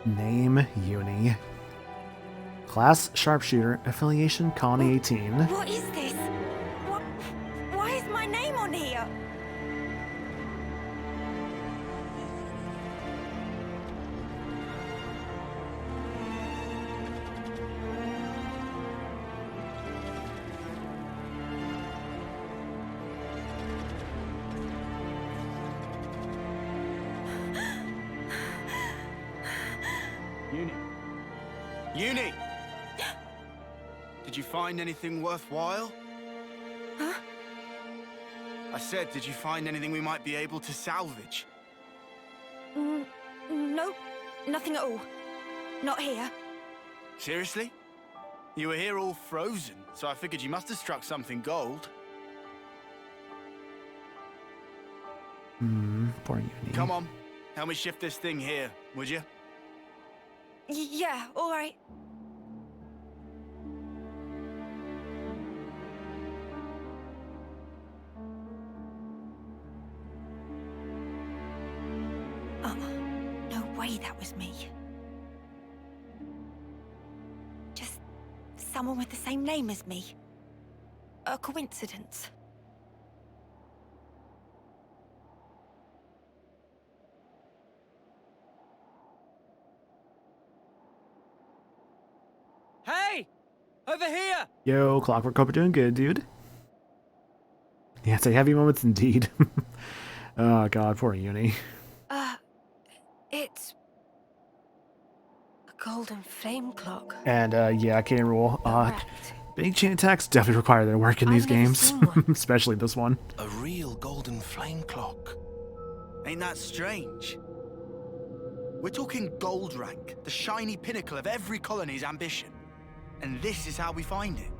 A: Name Uni. Class Sharpshooter. Affiliation Colony 18.
B: What is this? What? Why is my name on here?
J: Uni! Did you find anything worthwhile?
B: Huh?
J: I said, did you find anything we might be able to salvage?
B: No, nothing at all. Not here.
J: Seriously? You were here all frozen, so I figured you must have struck something gold.
A: Poor Uni.
J: Come on, help me shift this thing here, would you?
B: Yeah, all right. No way that was me. Just someone with the same name as me. A coincidence.
E: Hey! Over here!
A: Yo, Clockwork Cobra doing good, dude. Yeah, it's a heavy moments indeed. Oh god, poor Uni.
B: It's a golden flame clock.
A: And yeah, K rule.
B: Correct.
A: Big chain attacks definitely require their work in these
B: I've never
A: games.
B: seen one.
A: Especially this one.
D: A real golden flame clock.
J: Ain't that strange? We're talking gold rank, the shiny pinnacle of every colony's ambition. And this is how we find it.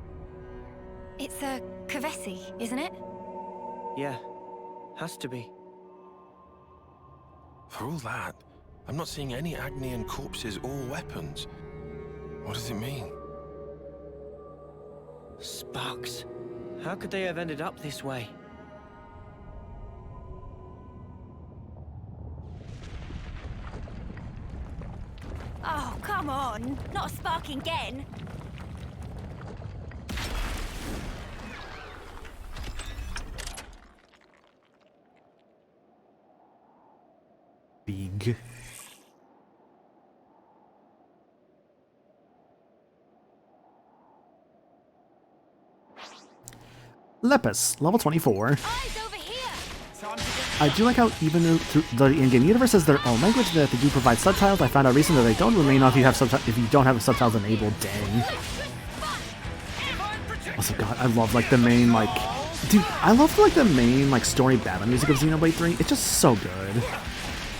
B: It's a Kavesi, isn't it?
E: Yeah, has to be.
D: For all that, I'm not seeing any Agnian corpses or weapons. What does it mean?
E: Sparks. How could they have ended up this way?
B: Oh, come on. Not a spark again.
A: Big. Lepus, level 24.
B: Eyes over here.
A: I do like how even through the in-game universe has their own language that they do provide subtitles. I found out recently that they don't remain off if you have if you don't have subtitles enabled. Dang. Also, God, I love like the main dude, I love like the main story battle music of Xenoblade 3. It's just so good.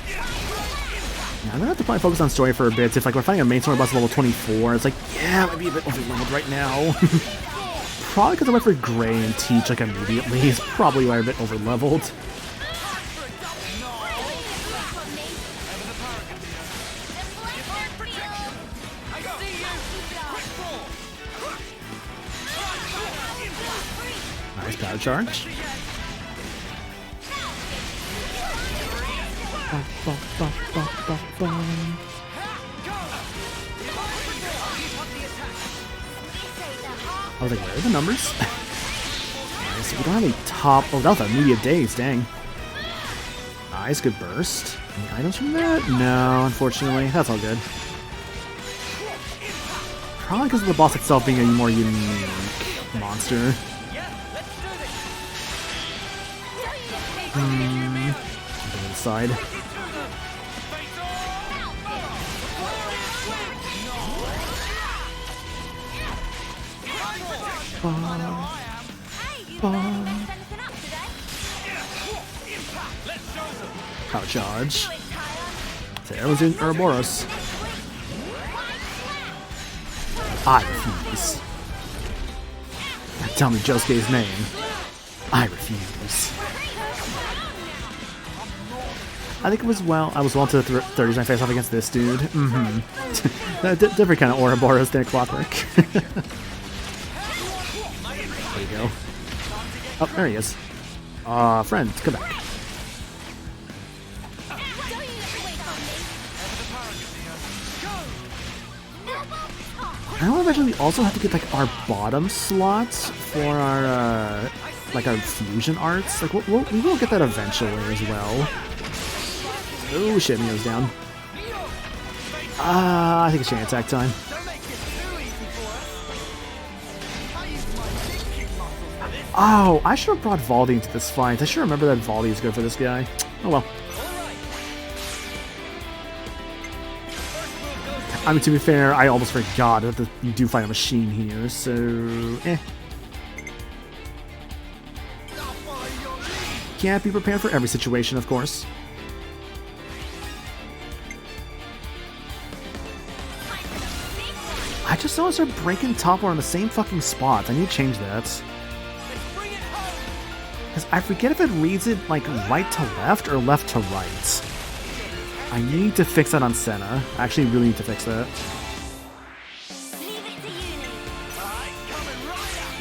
A: Yeah, I'm gonna have to probably focus on story for a bit. If we're fighting a main story boss level 24, it's yeah, it might be a bit overwhelmed right now. Probably because I went for Gray and Teach immediately. It's probably why I'm a bit overleveled. Nice power charge. I was like, where are the numbers? Nice. We don't have any top... Oh, that was immediate daze, dang. Nice, good burst. Any items from that? No, unfortunately. That's all good. Probably because of the boss itself being a more unique monster. To the side. Power charge. So everyone's in Ouroboros. I refuse. Tell me Josuke's name. I refuse. I think it was I was well to the 30s I face off against this dude. Different kind of Ouroboros than Clockwork. There you go. Oh, there he is. Friend, come back. I know eventually we also have to get like our bottom slots for our like our fusion arts. Like we will get that eventually as well. Oh shit, Neo's down. I think it's chain attack time. Oh, I should have brought Valdi into this fight. I should remember that Valdi is good for this guy. Oh well. I mean, to be fair, I almost forgot that you do fight a machine here, so eh. Can't be prepared for every situation, of course. I just noticed they're breaking top war on the same fucking spots. I need to change that. Because I forget if it reads it like right to left or left to right. I need to fix that on Senna. I actually really need to fix that.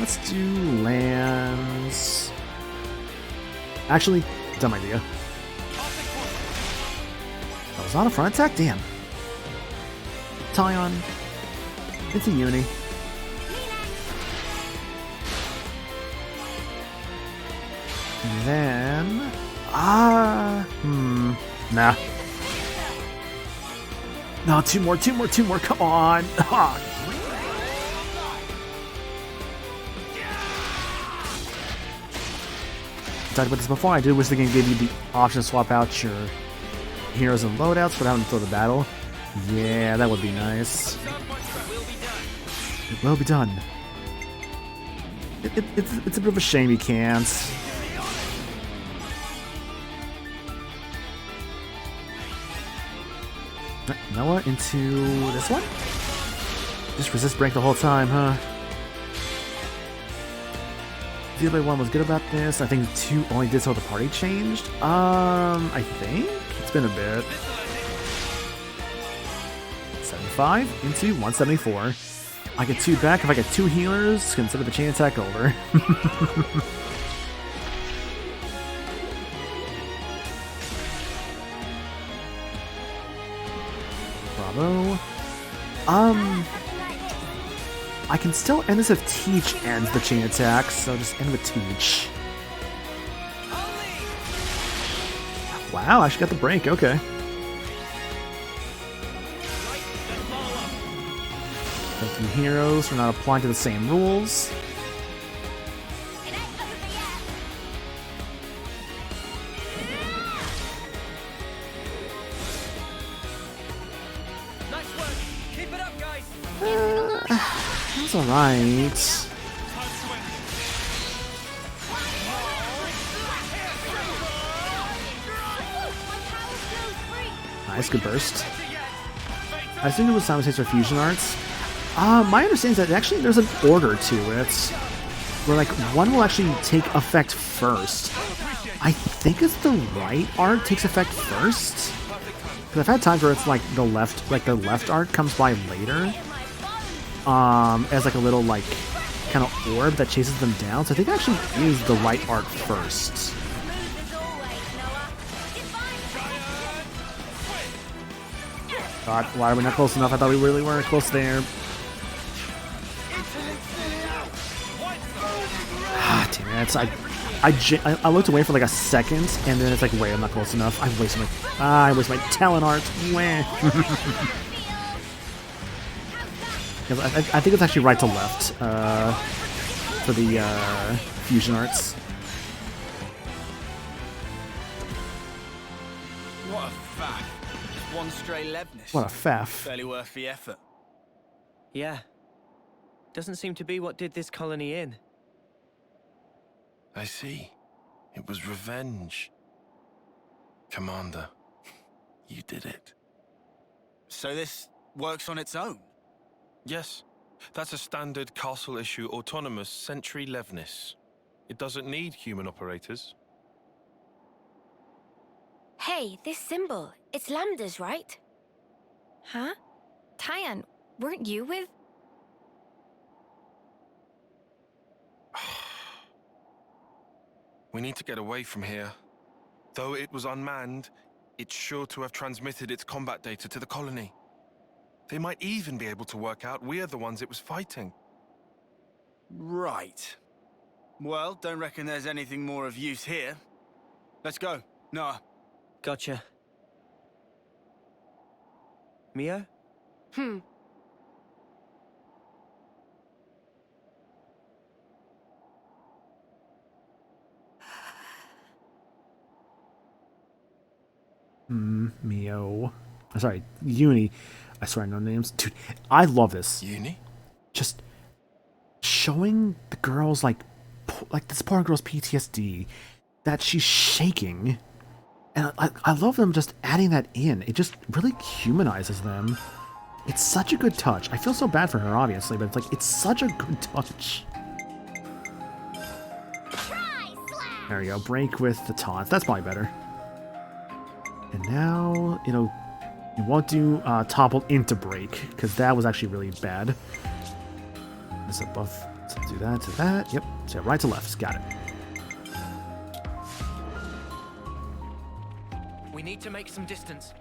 A: Let's do lands. Actually, dumb idea. That was not a front attack? Damn. Talion. It's a uni. And then... Nah. No, two more, come on! Ah. I talked about this before, I do wish the game gave you the option to swap out your heroes and loadouts for having to throw the battle. Yeah, that would be nice. It will be done. It's a bit of a shame you can't. Noah into this one? Just resist break the whole time, huh? Xenoblade 1 was good about this. I think 2 only did so the party changed. I think? It's been a bit. 75 into 174. I get 2 back. If I get 2 healers, consider the chain attack over. Bravo. I can still end this if Teach ends the chain attack, so just end with Teach. Wow, I actually got the break, okay. Thank you, heroes, for not applying to the same rules. That's alright. Nice, good burst. I assumed it was simultaneous for fusion arts. My understanding is that actually there's an order to it. Where like one will actually take effect first. I think it's the right art takes effect first. Because I've had times where it's like the left art comes by later. As like a little like kind of orb that chases them down. So I think it actually is the right art first. God, why are we not close enough? I thought we really were close there. Ah, damn it. I looked away for like a second, and then it's like, wait, I'm not close enough. I wasted my talent art. Wah. 'Cause I think it's actually right to left for the fusion arts.
J: What a faff. Just one stray Levnis.
A: What a faff.
J: Fairly worth the effort.
E: Yeah. Doesn't seem to be what did this colony in.
D: I see. It was revenge. Commander, you did it.
J: So this works on its own?
D: Yes, that's a standard castle-issue autonomous Sentry Levnis. It doesn't need human operators.
B: Hey, this symbol. It's Lambda's, right?
I: Huh? Tyan, weren't you with...
D: We need to get away from here. Though it was unmanned, it's sure to have transmitted its combat data to the colony. They might even be able to work out we're the ones it was fighting.
J: Right. Well, don't reckon there's anything more of use here. Let's go. Noah.
E: Gotcha. Mio?
A: Mio. Sorry, Uni. I swear, no names. Dude, I love this.
D: Uni?
A: Just showing the girls, like this poor girl's PTSD, that she's shaking. And I love them just adding that in. It just really humanizes them. It's such a good touch. I feel so bad for her, obviously, but it's like, it's such a good touch. There we go. Break with the taunt. That's probably better. And now, you won't do topple into break, because that was actually really bad. This is buff. So do that to that. Yep. So right to left. Got it.
E: We need to make some distance.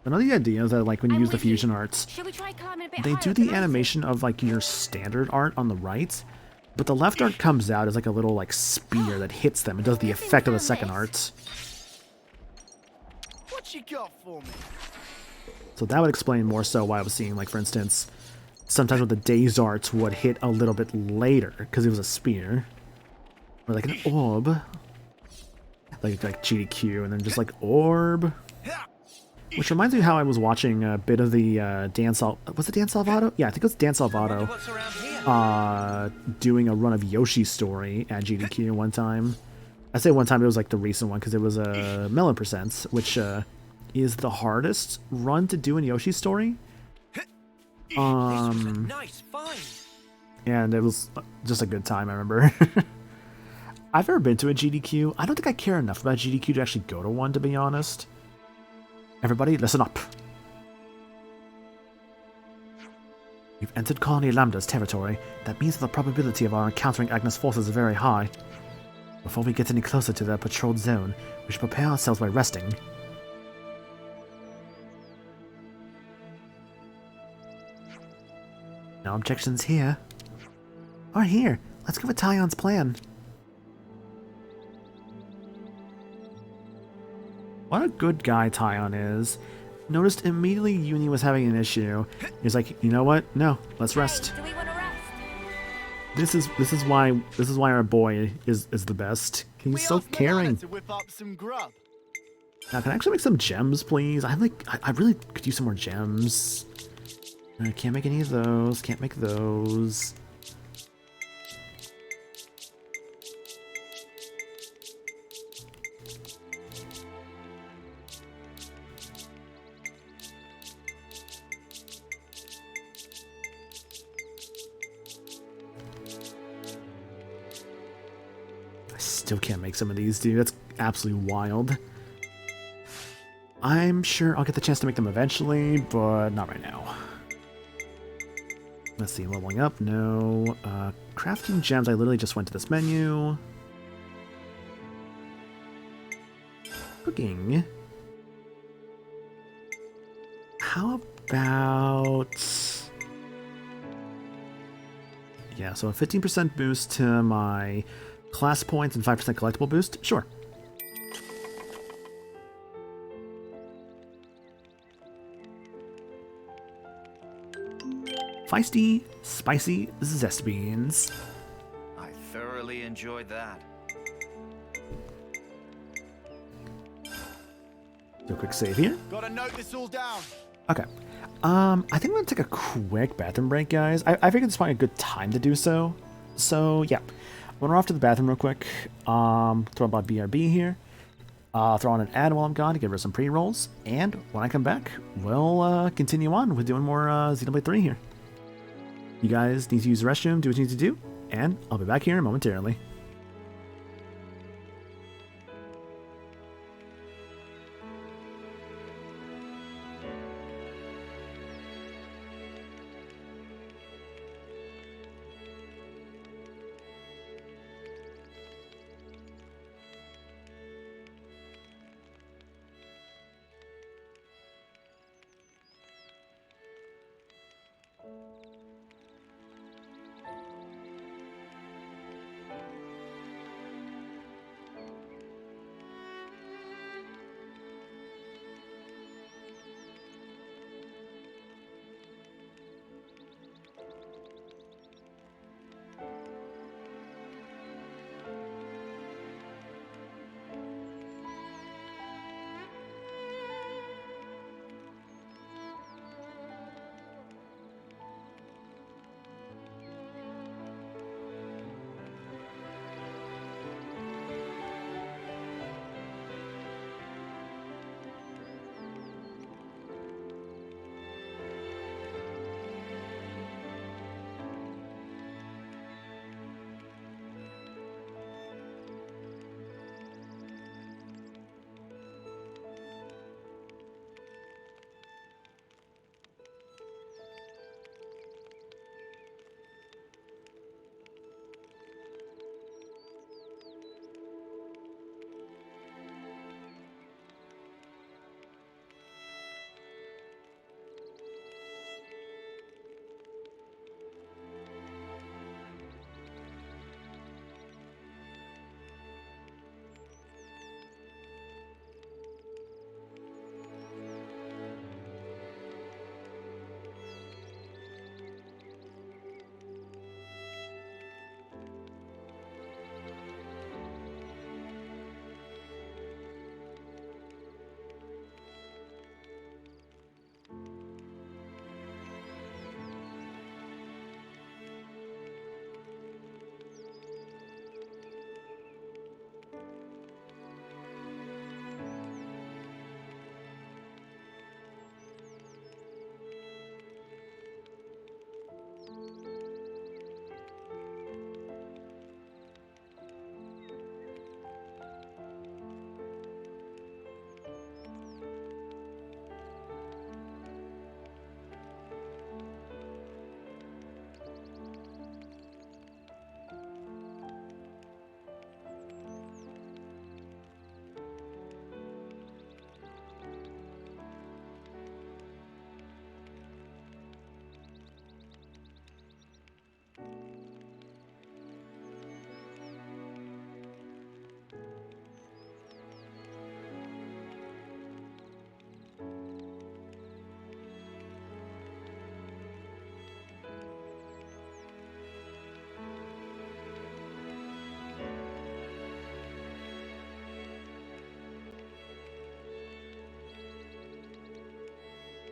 A: Another idea is that, like, when you use the fusion arts,
B: Should we try climbing a bit
A: they
B: higher
A: do
B: up the
A: the
B: mountain?
A: animation of, like, your standard art on the right, but the left art comes out as, like, a little, like, spear that hits them. It does the effect of the second art.
J: What you got for me?
A: So that would explain more so why I was seeing, like, for instance, sometimes with the Days arts would hit a little bit later, because it was a spear. Or, like, an orb. Like GDQ, and then just, like, orb. Which reminds me how I was watching a bit of the Dan was it Dan Salvato? Yeah, I think it was Dan Salvato doing a run of Yoshi's Story at GDQ one time. I say one time, it was like the recent one because it was a Melon Percents, which is the hardest run to do in Yoshi's Story.
E: Nice find.
A: And it was just a good time, I remember. I've never been to a GDQ. I don't think I care enough about GDQ to actually go to one, to be honest. Everybody, listen up. You've entered Colony Lambda's territory. That means that the probability of our encountering Agnes forces is very high. Before we get any closer to their patrolled zone, we should prepare ourselves by resting. No objections here. Or here. Let's go with Tyon's plan. What a good guy Tyon is. Noticed immediately Uni was having an issue. He's like, you know what? No, let's rest.
B: Do we want to rest?
A: This is why our boy is the best. He's so caring.
J: To whip up some grub.
A: Now, can I actually make some gems, please? I really could use some more gems. I can't make any of those. Can't make those. Still can't make some of these, dude. That's absolutely wild. I'm sure I'll get the chance to make them eventually, but not right now. Let's see, leveling up, no. Crafting gems, I literally just went to this menu. Cooking. How about... Yeah, so a 15% boost to my class points and 5% collectible boost? Sure. Feisty, spicy zest beans.
C: I thoroughly enjoyed that.
A: Do a quick save here.
J: Gotta note this all down.
A: Okay. I think I'm gonna take a quick bathroom break, guys. I figured this is probably a good time to do so. So yeah, I'm gonna run off to the bathroom real quick. Throw about BRB here. Throw on an ad while I'm gone to get rid of some pre-rolls, and when I come back, we'll continue on with doing more Xenoblade 3 here. You guys need to use the restroom, do what you need to do, and I'll be back here momentarily.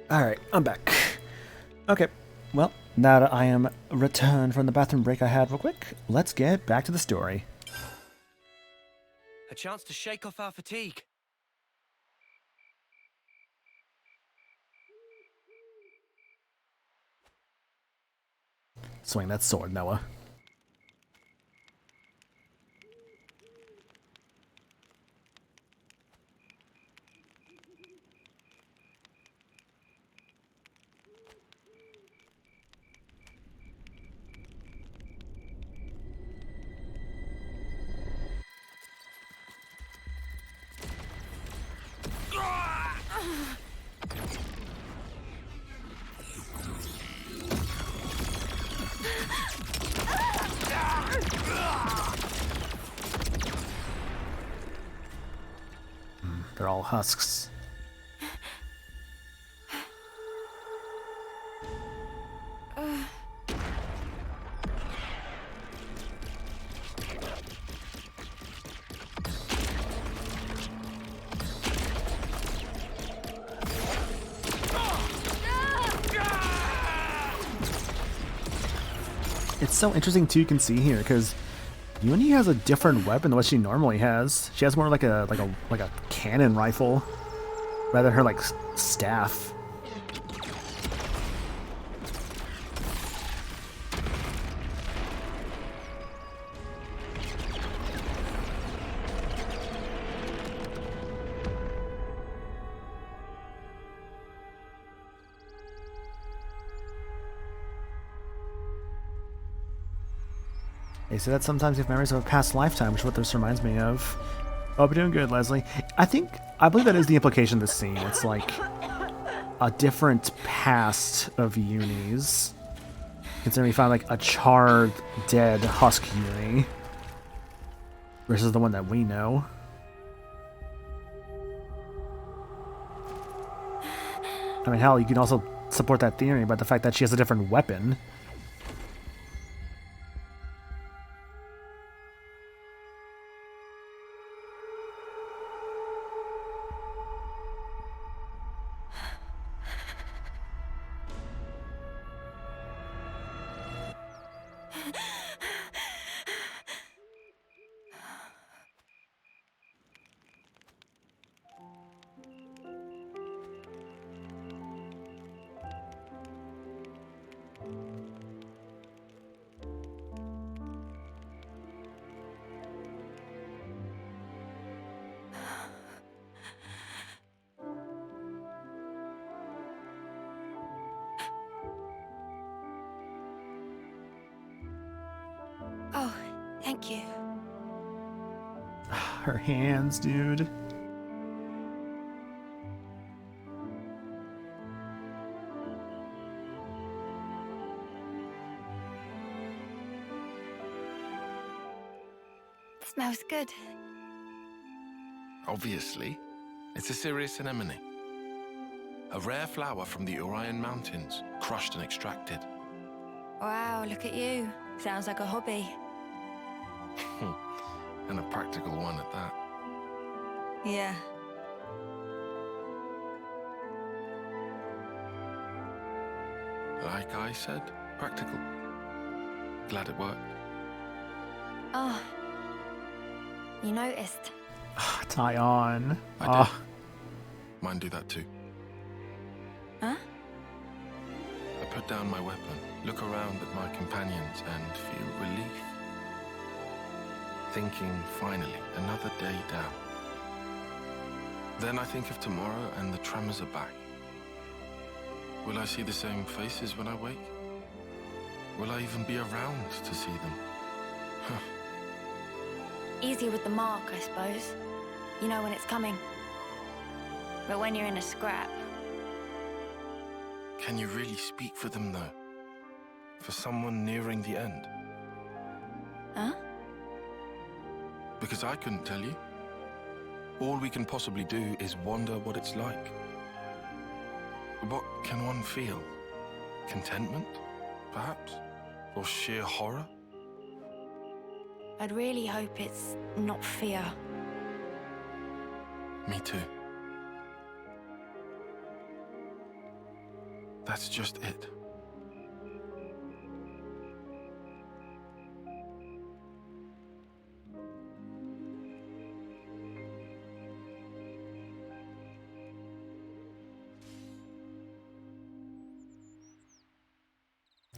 A: Alright, I'm back. Okay, well, now that I am returned from the bathroom break I had real quick, let's get back to the story.
E: A chance to shake off our fatigue.
A: Swing that sword, Noah. They're all husks. It's so interesting too. You can see here because Uni has a different weapon than what she normally has. She has more like a cannon rifle rather than her like staff. They say that sometimes you have memories of a past lifetime, which is what this reminds me of. Oh, we're doing good, Leslie. I believe that is the implication of this scene. It's like a different past of Uni's. Considering we found like a charred, dead husk Uni versus the one that we know. I mean, hell, you can also support that theory by the fact that she has a different weapon.
I: Oh, thank you.
A: Her hands, dude.
I: Smells good.
D: Obviously, it's a serious anemone. A rare flower from the Orion Mountains, crushed and extracted.
I: Wow, look at you. Sounds like a hobby.
D: And a practical one at that.
I: Yeah.
D: Like I said, practical. Glad it worked.
I: Oh. You noticed.
A: Tie on.
D: I did. Mine do that too.
I: Huh?
D: I put down my weapon, look around at my companions, and feel relief. Thinking, finally, another day down. Then I think of tomorrow and the tremors are back. Will I see the same faces when I wake? Will I even be around to see them? Huh.
I: Easy with the mark, I suppose. You know when it's coming. But when you're in a scrap...
D: Can you really speak for them, though? For someone nearing the end?
I: Huh?
D: Because I couldn't tell you. All we can possibly do is wonder what it's like. What can one feel? Contentment, perhaps? Or sheer horror?
I: I'd really hope it's not fear.
D: Me too. That's just it.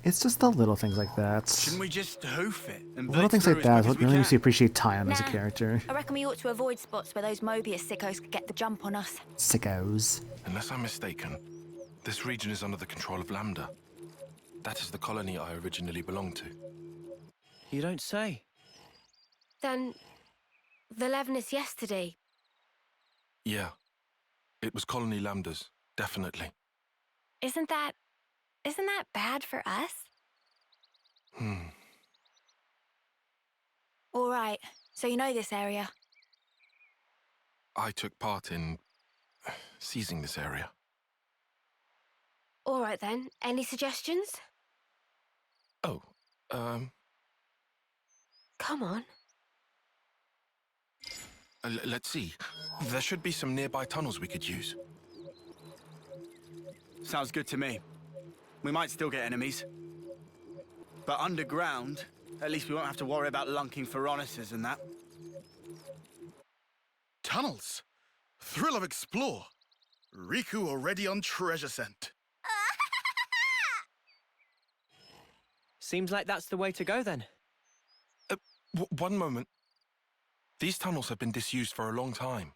A: It's just the little things like that.
J: Shouldn't we just hoof it and
A: Little things like that is what really makes you appreciate Tyon as a
I: Nah.
A: character.
I: I reckon we ought to avoid spots where those Mobius sickos could get the jump on us.
A: Sickos.
D: Unless I'm mistaken, this region is under the control of Lambda. That is the colony I originally belonged to.
E: You don't say.
B: Then, the Levinus yesterday.
D: Yeah. It was Colony Lambda's, definitely.
B: Isn't that bad for us?
I: All right, so you know this area.
D: I took part in seizing this area.
B: All right then. Any suggestions?
D: Oh,
B: Come on.
D: let's see. There should be some nearby tunnels we could use.
J: Sounds good to me. We might still get enemies. But underground, at least we won't have to worry about lunking Phoroneses and that.
F: Tunnels. Thrill of explore. Riku already on treasure scent.
E: Seems like that's the way to go then.
D: One moment. These tunnels have been disused for a long time.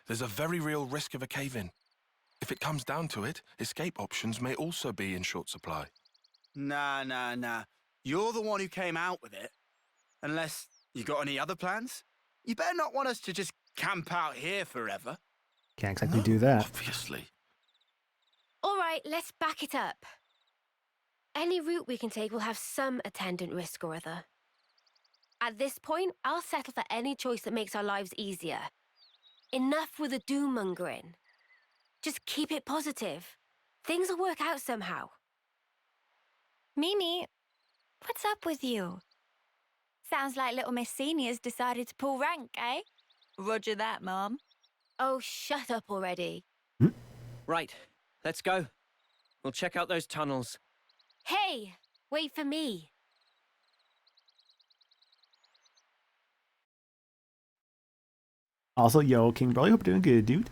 D: There's a very real risk of a cave-in. If it comes down to it, escape options may also be in short supply.
J: Nah. You're the one who came out with it. Unless you got any other plans? You better not want us to just camp out here forever.
A: Can't exactly do that.
D: Obviously.
B: All right, let's back it up. Any route we can take will have some attendant risk or other. At this point, I'll settle for any choice that makes our lives easier. Enough with the doom-mongering. Just keep it positive. Things will work out somehow.
I: Mimi, what's up with you? Sounds like little Miss Senior's decided to pull rank, eh? Roger that, Mom.
B: Oh, shut up already.
E: Right, let's go. We'll check out those tunnels.
B: Hey, wait for me.
A: Also, yo, King Broly, hope you're doing good, dude.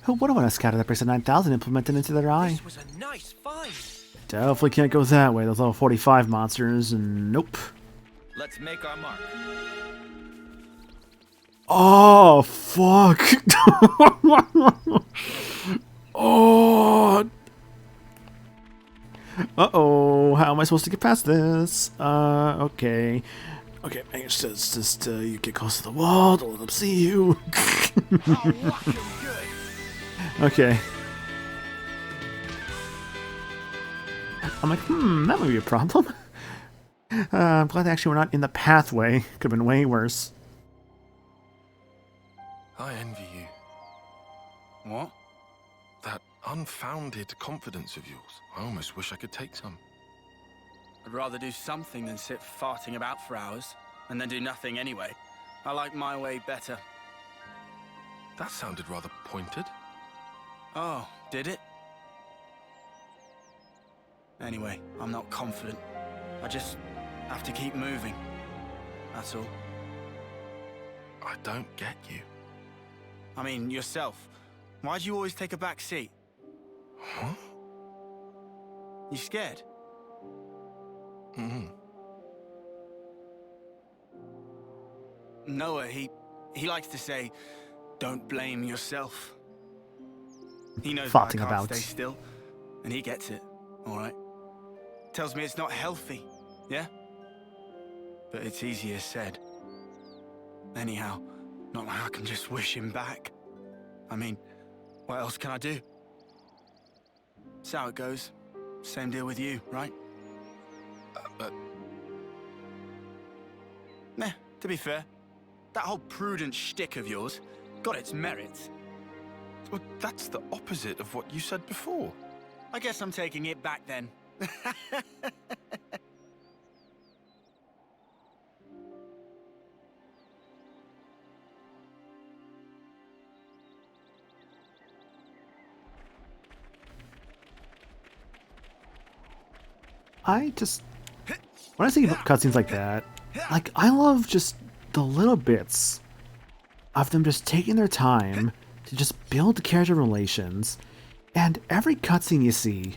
A: Who would have want to scatter that brace of 9,000 implemented into their eye?
E: This was a nice find.
A: Definitely can't go that way. Those level 45 monsters, and nope.
C: Let's make our mark.
A: Oh, fuck. Oh. Uh-oh. How am I supposed to get past this? Okay. Okay, I guess just you get close to the wall, don't let them see you. Okay. I'm like, that might be a problem. I'm glad actually we're not in the pathway. Could have been way worse.
D: I envy you.
J: What?
D: That unfounded confidence of yours. I almost wish I could take some.
J: I'd rather do something than sit farting about for hours, and then do nothing anyway. I like my way better.
D: That sounded rather pointed.
J: Oh, did it? Anyway, I'm not confident. I just have to keep moving. That's all.
D: I don't get you.
J: I mean, yourself. Why do you always take a back seat?
D: Huh?
J: You scared?
D: Mm-hmm.
J: Noah, he likes to say, don't blame yourself. He knows why I
A: Farting
J: can't
A: about.
J: stay still, and he gets it, all right? Tells me it's not healthy, yeah? But it's easier said. Anyhow, not like I can just wish him back. I mean, what else can I do? That's how it goes. Same deal with you, right? Nah, to be fair, that whole prudent shtick of yours got its merits.
D: Well, that's the opposite of what you said before.
J: I guess I'm taking it back then.
A: When I see cutscenes like that, like, I love just the little bits of them just taking their time to just build character relations, and every cutscene you see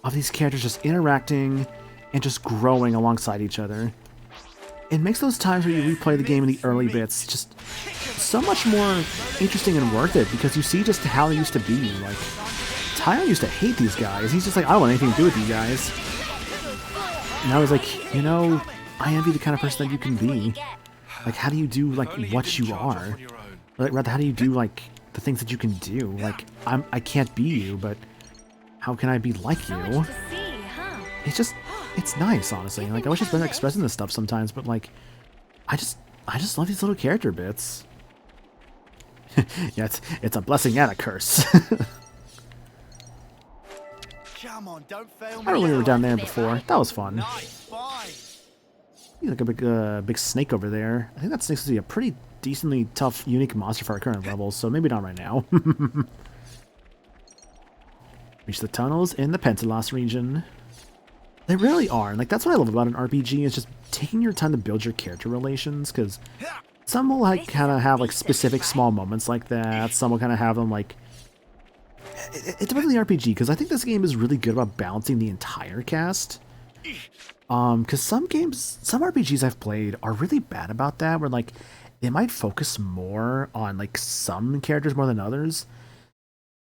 A: of these characters just interacting and just growing alongside each other, it makes those times where you replay the game in the early bits just so much more interesting and worth it, because you see just how they used to be. Like, Tyler used to hate these guys. He's just like, I don't want anything to do with you guys. And I was like, you know, I envy the kind of person that you can be. Like, how do you do, like, what you are? Like, rather, how do you do, like, the things that you can do? Like, I can't be you, but how can I be like you? It's just, it's nice, honestly. Like, I wish I was better at expressing this stuff sometimes, but, like, I just love these little character bits. Yeah, it's a blessing and a curse.
J: Come on, don't fail
A: I
J: me.
A: remember we were down there before. That was fun.
J: Nice, fine.
A: He's like a big snake over there. I think that snake's gonna be a pretty decently tough, unique monster for our current levels, so maybe not right now. Reach the tunnels in the Pentalos region. They really are. And like, that's what I love about an RPG, is just taking your time to build your character relations, because some will like kind of have like specific small moments like that. Some will kind of have them like... It depends on the RPG, because I think this game is really good about balancing the entire cast. Because some RPGs I've played are really bad about that, where like they might focus more on like some characters more than others.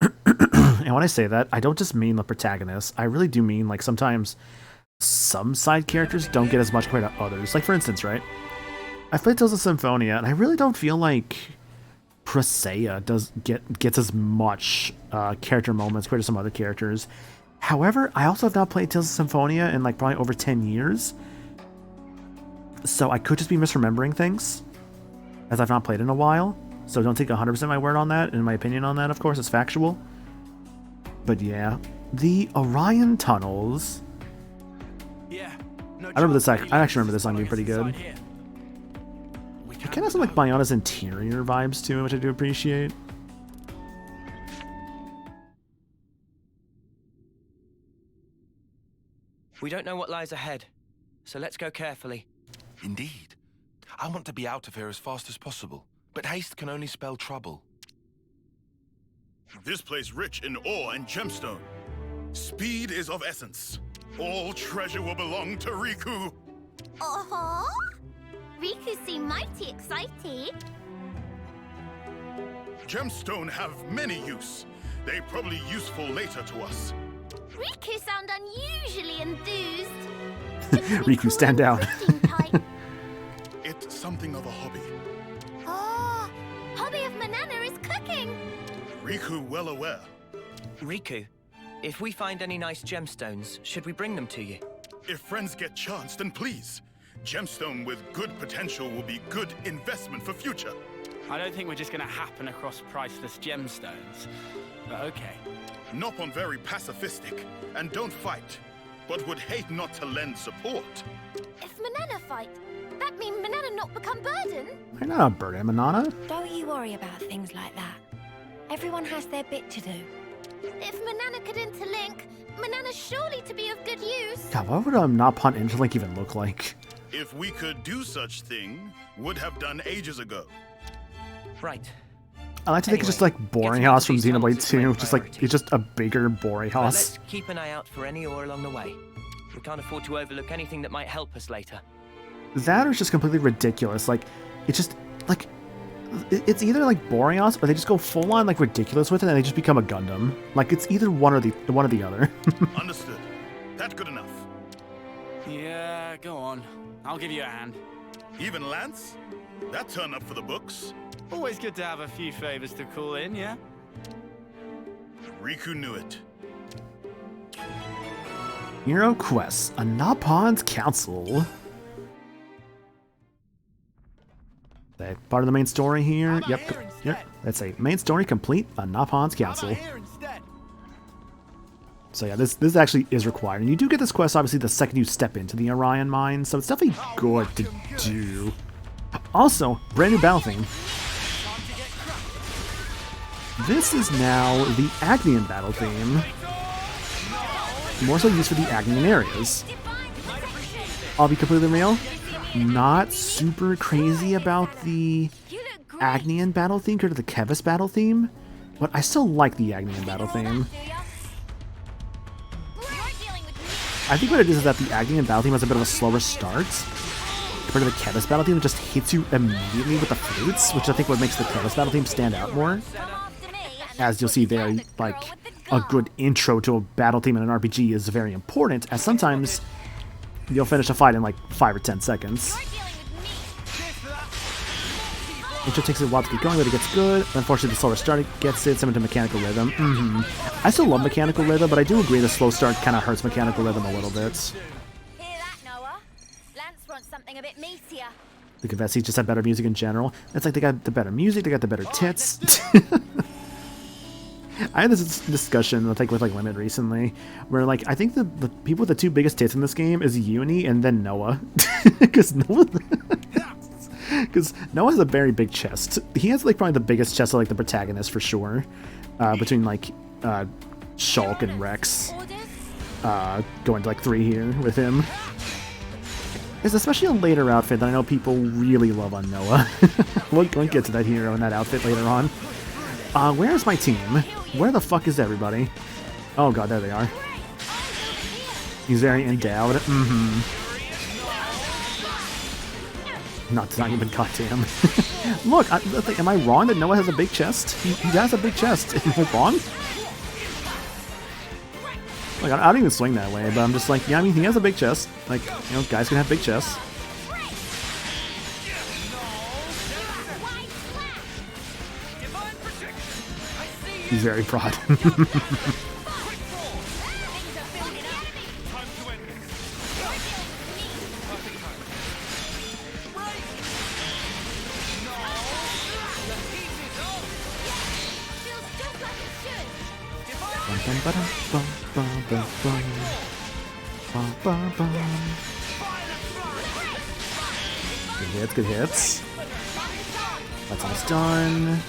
A: And when I say that, I don't just mean the protagonist. I really do mean like sometimes some side characters don't get as much compared to others. Like for instance, right? I've played Tales of Symphonia, and I really don't feel like Presea gets as much character moments compared to some other characters. However, I also have not played Tales of Symphonia in like probably over 10 years. So I could just be misremembering things, as I've not played in a while. So don't take 100% my word on that, and my opinion on that, of course, is factual. But yeah, the Orion Tunnels.
J: Yeah. No,
A: I remember this. I actually remember this song being pretty good. It kind of has some like Bayonna's interior vibes to it, which I do appreciate.
E: We don't know what lies ahead, so let's go carefully.
D: Indeed. I want to be out of here as fast as possible, but haste can only spell trouble.
F: This place rich in ore and gemstone. Speed is of essence. All treasure will belong to Riku.
K: Uh-huh. Riku seem mighty excited.
F: Gemstone have many use. They probably useful later to us.
K: Riku sound unusually enthused.
A: Riku, stand down.
F: It's something of a hobby.
K: Oh, hobby of Manana is cooking.
F: Riku well aware.
E: Riku, if we find any nice gemstones, should we bring them to you?
F: If friends get chance, then please. Gemstone with good potential will be good investment for future.
J: I don't think we're just gonna happen across priceless gemstones. But okay.
F: Nopon very pacifistic, and don't fight, but would hate not to lend support.
K: If Manana fight, that mean Manana not become burden?
A: I'm not a burden, Manana.
B: Don't you worry about things like that. Everyone has their bit to do.
K: If Manana could interlink, Manana surely to be of good use.
A: God, what would a Nopon interlink even look like?
F: If we could do such thing, would have done ages ago.
E: Right.
A: I like to think it's just like Boring House from Xenoblade 2, just like it's just a bigger Boring
E: But
A: House.
E: let's keep an eye out for any ore along the way. We can't afford to overlook anything that might help us later.
A: That or it's just completely ridiculous. Like, it's just like it's either like Boring House or they just go full on like ridiculous with it and they just become a Gundam. Like it's either one or the other.
F: Understood. That good enough.
J: Yeah, go on. I'll give you a hand.
F: Even Lance? That turn up for the books.
J: Always good to have a few favors to call in, yeah?
F: Riku knew it.
A: Hero Quest, a Nopon's Council. That part of the main story here. Yep. That's a main story complete, a Nopon's Council. So yeah, this actually is required. And you do get this quest, obviously, the second you step into the Orion Mine, so it's definitely good to do. Also, brand new battle theme. This is now the Agnian battle theme. More so used for the Agnian areas. I'll be completely real. Not super crazy about the Agnian battle theme compared to the Kevis battle theme, but I still like the Agnian battle theme. I think what it is that the Agnian battle theme has a bit of a slower start compared to the Kevis battle theme that just hits you immediately with the flutes, which I think what makes the Kevis battle theme stand out more. As you'll see there, like, a good intro to a battle theme in an RPG is very important, as sometimes you'll finish a fight in like 5 or 10 seconds. Intro takes a while to get going, but it gets good. Unfortunately, the slower start gets it, similar to mechanical rhythm. I still love mechanical rhythm, but I do agree the slow start kind of hurts mechanical rhythm a little bit.
K: Hear that, Noah? Lance wants something a bit meatier.
A: the Confessees just have better music in general. It's like they got the better music, they got the better tits. I had this discussion with like Limit recently, where like I think the people with the two biggest tits in this game is Uni and then Noah, because Noah has a very big chest. He has like probably the biggest chest of like the protagonist for sure, between like Shulk and Rex. Going to like 3 here with him. It's especially a later outfit that I know people really love on Noah. we'll get to that hero in that outfit later on. Where's my team? Where the fuck is everybody? Oh god, there they are. He's very endowed. Not even goddamn. Look, am I wrong that Noah has a big chest? He has a big chest. Am I wrong? Like, I don't even swing that way, but I'm just like, yeah, I mean, he has a big chest. Like, you know, guys can have big chests. He's very broad. Good hits. That's almost done.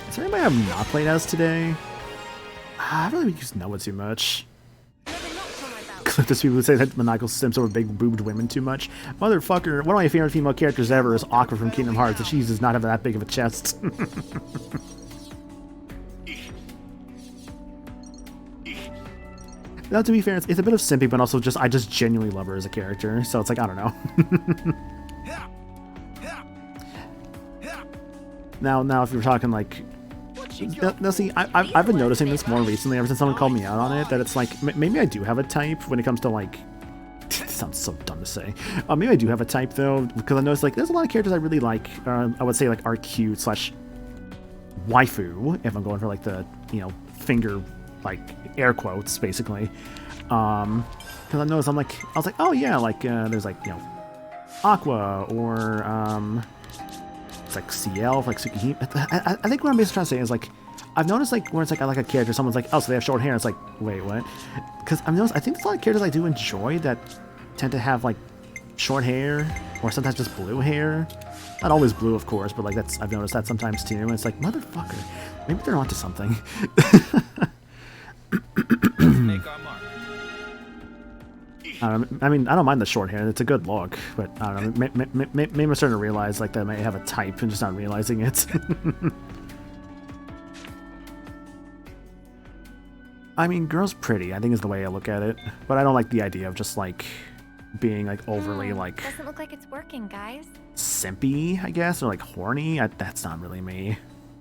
A: Is there anybody I've not played as today? I really use Noah too much. There's people who say that maniacal simps over big boobed women too much. Motherfucker, one of my favorite female characters ever is Aqua from Kingdom Hearts, and she does not have that big of a chest. Now, to be fair, it's a bit of simpy, but also I just genuinely love her as a character, so it's like, I don't know. Now, if you're talking like... Now, see, I've been noticing this more recently, ever since someone called me out on it, that it's like, maybe I do have a type when it comes to like... It sounds so dumb to say. Maybe I do have a type, though, because I noticed, like, there's a lot of characters I really like, I would say, like, are cute / waifu, if I'm going for, like, the, you know, finger... like air quotes basically, because I noticed I was like, oh yeah, like there's like, you know, Aqua, or it's like CL, like Tsukihime. I think what I'm basically trying to say is like, I've noticed like where it's like I like a character, someone's like, oh, so they have short hair, it's like, wait, what? Because I think there's a lot of characters I do enjoy that tend to have like short hair, or sometimes just blue hair. Not always blue, of course, but like I've noticed that sometimes too, and it's like, motherfucker, maybe they're onto something. I mean, I don't mind the short hair. It's a good look, but I don't know. Maybe I'm starting to realize like that I might have a type and just not realizing it. I mean, girl's pretty, I think is the way I look at it, but I don't like the idea of just like being like overly like...
K: Doesn't look like it's working, guys.
A: Simpy, I guess, or like horny. That's not really me.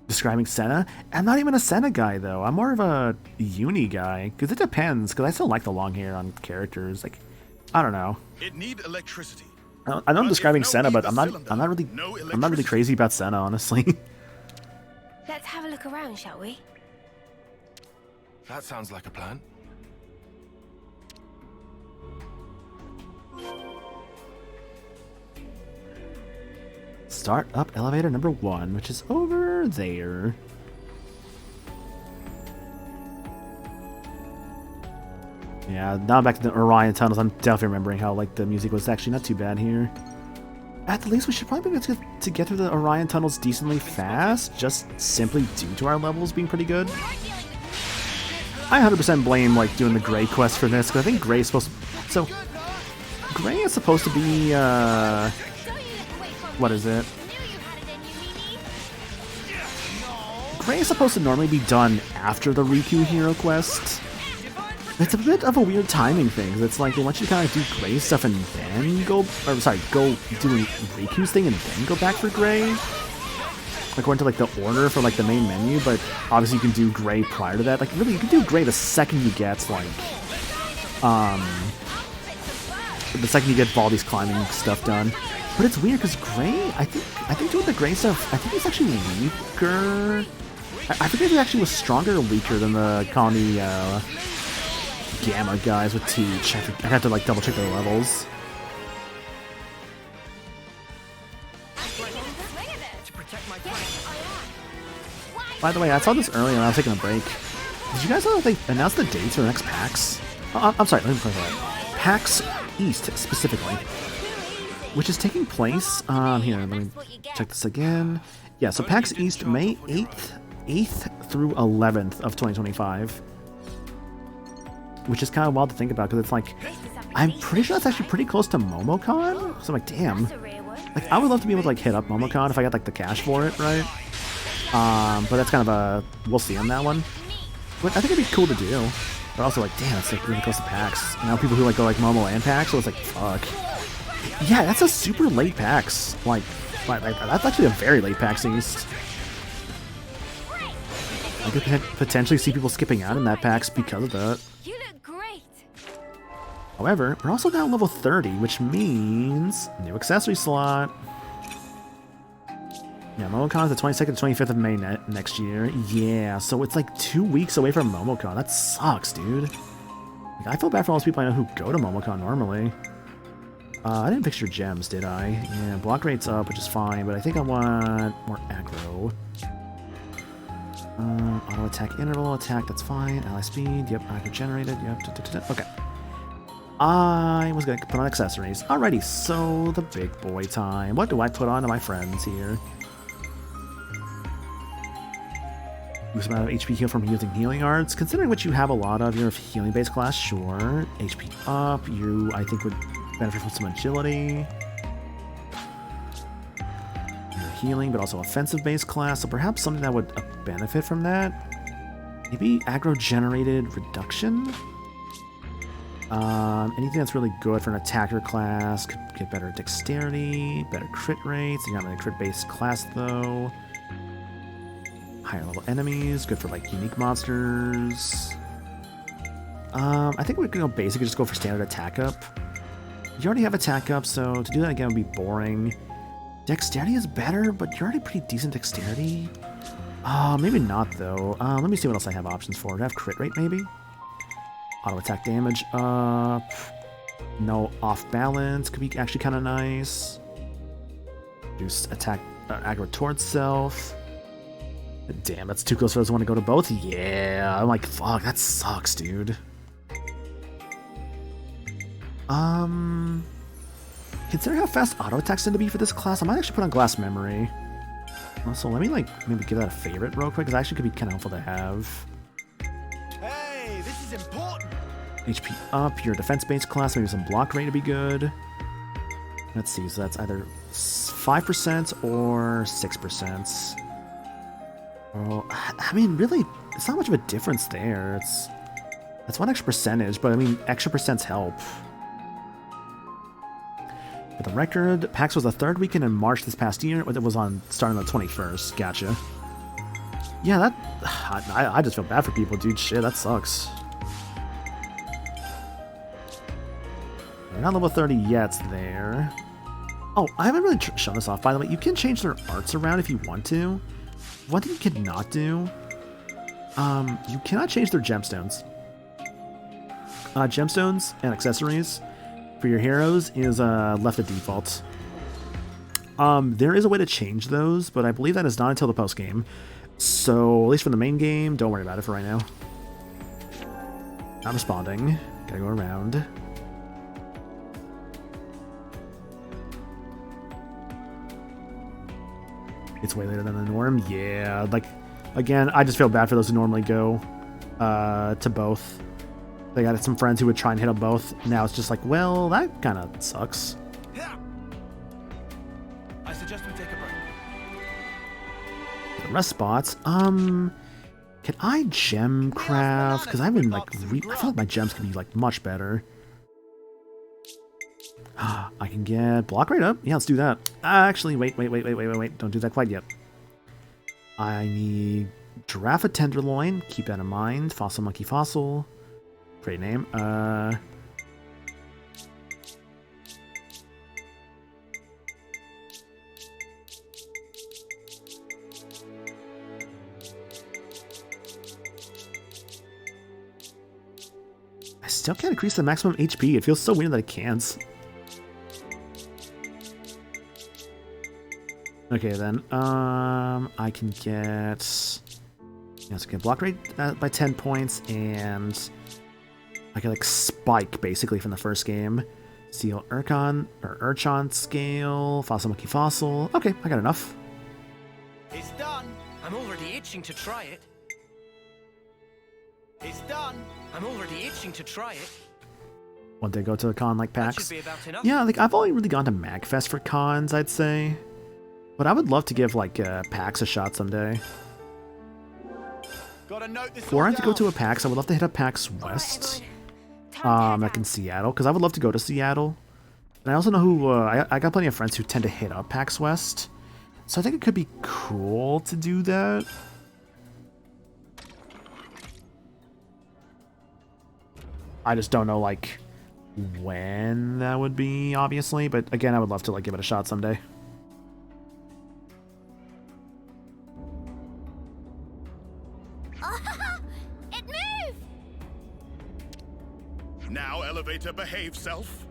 A: Describing Senna? I'm not even a Senna guy, though. I'm more of a Uni guy, because it depends, because I still like the long hair on characters. Like, I don't know.
F: It need electricity.
A: I know I'm describing Senna, but I'm not really crazy about Senna, honestly.
B: Let's have a look around, shall we?
D: That sounds like a plan.
A: Start up elevator number 1, which is over there. Yeah, now back to the Orion tunnels. I'm definitely remembering how like the music was actually not too bad here. At the least, we should probably be able to get through the Orion tunnels decently fast, just simply due to our levels being pretty good. I 100% blame like doing the Gray quest for this, because I think Gray's supposed to... So, Gray is supposed to be, what is it? Gray is supposed to normally be done after the Riku hero quest. It's a bit of a weird timing thing. It's like they want you to kind of do Gray stuff and then go doing Riku's thing and then go back for Gray. According to like the order for like the main menu, but obviously you can do Gray prior to that. Like really, you can do Gray the second you get like, the second you get Baldi's climbing stuff done. But it's weird because Gray, I think doing the Gray stuff, I think it's actually weaker. I forget if it actually was stronger or weaker than the Colony Gamma guys with Teach. I have to like double check their levels. By the way, I saw this earlier when I was taking a break. Did you guys know that they announced the dates for the next PAX? Oh, I'm sorry, let me clarify that. PAX East, specifically. Which is taking place, here, let me check this again. Yeah, so PAX East, May 8th through 11th of 2025. Which is kind of wild to think about, because it's like, I'm pretty sure that's actually pretty close to MomoCon? So I'm like, damn. Like, I would love to be able to, like, hit up MomoCon if I got, like, the cash for it, right? But that's kind of a, we'll see on that one. But I think it'd be cool to do. But also, like, damn, it's, like, really close to PAX. You know, people who, like, go, like, Momo and PAX, so it's like, fuck. Yeah, that's a super late PAX. Like, that's actually a very late PAX East. I could potentially see people skipping out in that PAX because of that.
B: You look great.
A: However, we're also down level 30, which means new accessory slot. Yeah, MomoCon is the 22nd to 25th of May next year. Yeah, so it's like 2 weeks away from MomoCon. That sucks, dude. Like, I feel bad for all those people I know who go to MomoCon normally. I didn't fix your gems, did I? Yeah, block rate's up, which is fine, but I think I want more aggro. Auto attack, interval attack, that's fine. Ally speed, yep, aggro generated, yep, okay. I was gonna put on accessories. Alrighty, so the big boy time. What do I put on to my friends here? Boost amount of HP heal from using healing arts. Considering what you have a lot of, you're a healing-based class, sure. HP up, you, I think, would benefit from some agility. You're healing, but also offensive-based class, so perhaps something that would benefit from that. Maybe aggro-generated reduction? Anything that's really good for an attacker class. Could get better dexterity, better crit rates. You're not really a crit-based class, though. Higher level enemies, good for like unique monsters. I think we're gonna go basic and just go for standard attack up. You already have attack up, so to do that again would be boring. Dexterity is better, but you're already pretty decent dexterity. Maybe not though. Let me see what else I have options for. Do I have crit rate maybe? Auto attack damage up. No off balance could be actually kind of nice. Reduce attack aggro towards self. Damn, that's too close for those who want to go to both. Yeah, I'm like, fuck, that sucks, dude. Considering how fast auto attacks tend to be for this class, I might actually put on glass memory. Also, let me like maybe give that a favorite real quick, because actually could be kind of helpful to have.
J: Hey, this is important.
A: HP up, your defense-based class, maybe some block rate to be good. Let's see, so that's either 5% or 6%. Oh, I mean, really, it's not much of a difference there. That's one extra percentage, but I mean, extra percents help. For the record, PAX was the third weekend in March this past year. It was on starting on the 21st. Gotcha. Yeah, that I just feel bad for people, dude. Shit, that sucks. We're not level 30 yet there. Oh, I haven't really shown this off, by the way. You can change their arts around if you want to. One thing you cannot do, you cannot change their gemstones. Gemstones and accessories for your heroes is left at default. There is a way to change those, but I believe that is not until the post game. So, at least for the main game, don't worry about it for right now. Not responding. Gotta go around. It's way later than the norm. Yeah, like, again, I just feel bad for those who normally go to both. They got some friends who would try and hit them both. Now it's just like, well, that kind of sucks.
J: I suggest we take a break.
A: The rest spots. Can I gem craft? Because I've been like, I feel like my gems could be like much better. I can get block rate up. Yeah, let's do that. Actually, wait. Don't do that quite yet. I need Giraffe Tenderloin. Keep that in mind. Fossil Monkey Fossil. Great name. I still can't increase the maximum HP. It feels so weird that I can't. Okay, then. I can get... Yes, I can block rate by 10 points, and I can, like, spike, basically, from the first game. Seal Urchan scale, Fossil Monkey Fossil. Okay, I got enough.
J: It's done.
E: I'm already itching to try it.
J: It's done.
E: I'm already itching to try it.
A: One day go to a con like
E: That
A: PAX.
E: should be about enough.
A: Yeah, like I've only really gone to MagFest for cons, I'd say. But I would love to give like PAX a shot someday.
J: Gotta note this
A: Before I
J: all
A: have to go to
J: down.
A: a PAX, I would love to hit up PAX West.
B: Everyone,
A: Like in Seattle, because I would love to go to Seattle. And I also know who I got plenty of friends who tend to hit up PAX West, so I think it could be cool to do that. I just don't know like when that would be, obviously, but again, I would love to like give it a shot someday.
K: It moved!
F: Now, elevator, behave, self.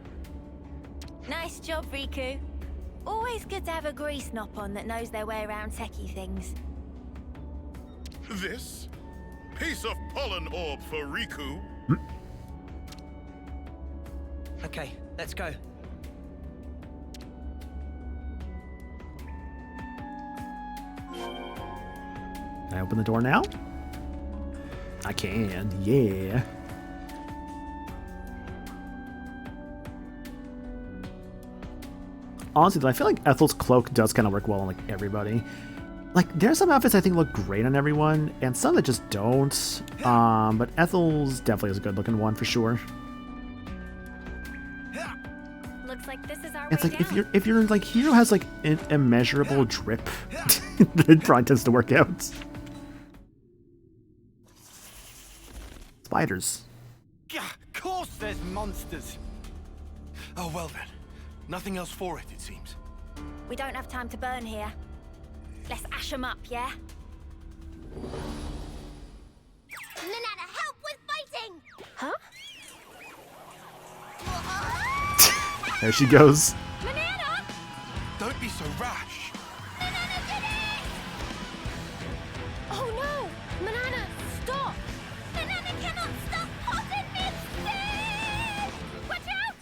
L: Nice job, Riku. Always good to have a grease nop-on that knows their way around techie things.
F: This piece of pollen orb for Riku.
E: Okay, let's go.
A: Can I open the door now? I can, yeah. Honestly, though, I feel like Ethel's cloak does kind of work well on like everybody. Like, there's some outfits I think look great on everyone, and some that just don't. But Ethel's definitely is a good-looking one for sure.
L: Looks like this is our
A: It's
L: way
A: like
L: down.
A: if your like hero has like an immeasurable drip, it probably tends to work out. Spiders.
J: Gah, of course there's monsters.
D: Oh, well then. Nothing else for it seems.
L: We don't have time to burn here. Let's ash 'em up, yeah?
K: Nanana, help with fighting!
B: Huh?
A: There she goes.
K: Banana!
D: Don't be so rash.
K: Banana did it!
B: Oh no! Manana, stop!
K: Banana cannot stop hot and mid-spin! Watch out!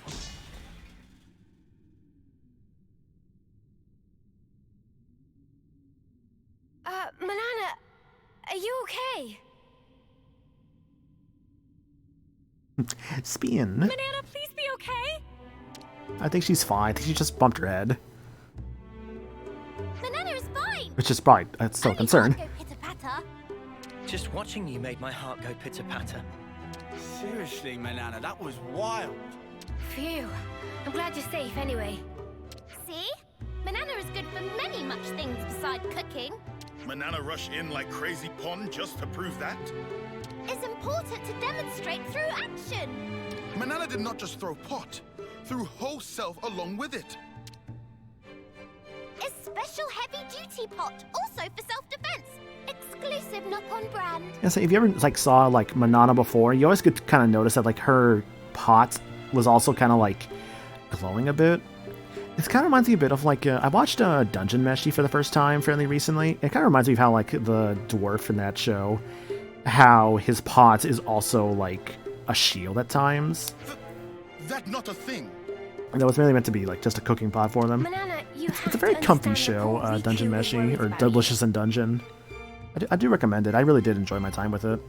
B: Manana, are you okay?
A: Spin.
L: Banana, please be okay?
A: I think she's fine. I think she just bumped her head.
K: Banana is fine!
A: Which is probably still a
K: Only
A: concern.
K: heart go pitter-patter.
E: Just watching you made my heart go pitter-patter.
J: Seriously, Manana, that was wild.
B: Phew. I'm glad you're safe anyway.
K: See? Banana is good for many much things beside cooking.
F: Manana rush in like crazy pond just to prove that?
K: It's important to demonstrate through action.
D: Manana did not just throw pot, threw whole self along with it.
K: A special heavy-duty pot, also for self-defense. Exclusive knock-on brand.
A: Yeah, so if you ever like saw like Manana before, you always could kind of notice that like her pot was also kind of like glowing a bit. This kind of reminds me a bit of like I watched Dungeon Meshi for the first time fairly recently. It kind of reminds me of how like the dwarf in that show, how his pot is also like a shield at times.
F: That not a thing.
A: And that was mainly meant to be like just a cooking pot for them.
B: Manana, you have
A: It's a very
B: to
A: comfy
B: understand
A: show,
B: that poor
A: Dungeon
B: Riku is
A: Meshi,
B: worried
A: or
B: about you.
A: Delicious in Dungeon. I do recommend it. I really did enjoy my time with it.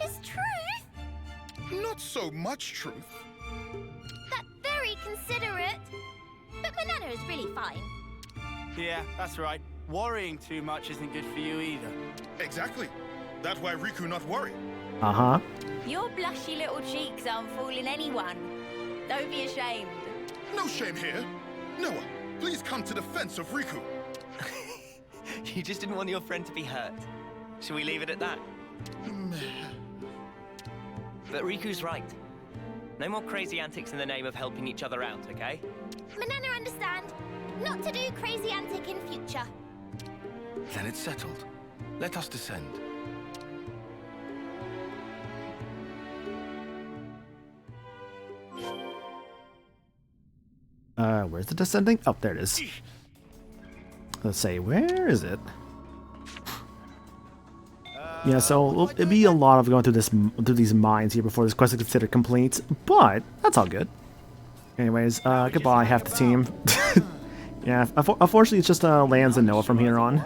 K: It's truth.
F: Not so much truth.
K: That's very considerate. But Banana is really fine.
J: Yeah, that's right. Worrying too much isn't good for you either.
F: Exactly. That's why Riku not worry.
A: Uh-huh.
L: Your blushy little cheeks aren't fooling anyone. Don't be ashamed.
F: No shame here. Noah, please come to defense of Riku.
E: You just didn't want your friend to be hurt. Should we leave it at that? But Riku's right. No more crazy antics in the name of helping each other out, okay?
K: Banana understand. Not to do crazy antic in future.
D: Then it's settled. Let us descend.
A: Where's the descending? Oh, there it is. Let's say, where is it? Yeah, so it'd be a lot of going through these mines here before this quest is considered complete, but that's all good. Anyways, goodbye, half the team. Yeah, unfortunately, it's just Lance and Noah from here on.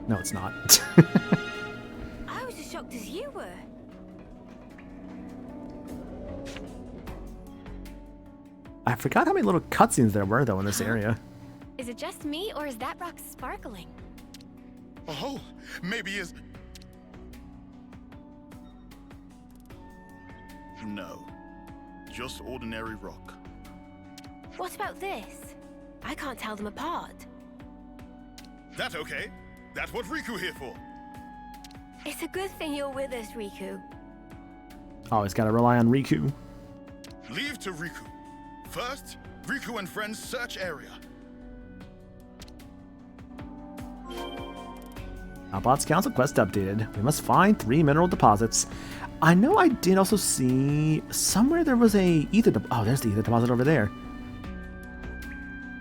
A: No, it's not.
B: I was as shocked as you were.
A: I forgot how many little cutscenes there were, though, in this area.
L: Is it just me, or is that rock sparkling?
F: Oh, maybe it's... No, just ordinary rock.
B: What about this? I can't tell them apart.
F: That okay? That's what Riku here for.
B: It's a good thing you're with us, Riku.
A: Always gotta rely on Riku.
F: Leave to Riku. First, Riku and friends search area.
A: Outbots Council quest updated. We must find 3 mineral deposits. I know I did also see somewhere there was a ether. Oh, there's the ether deposit over there.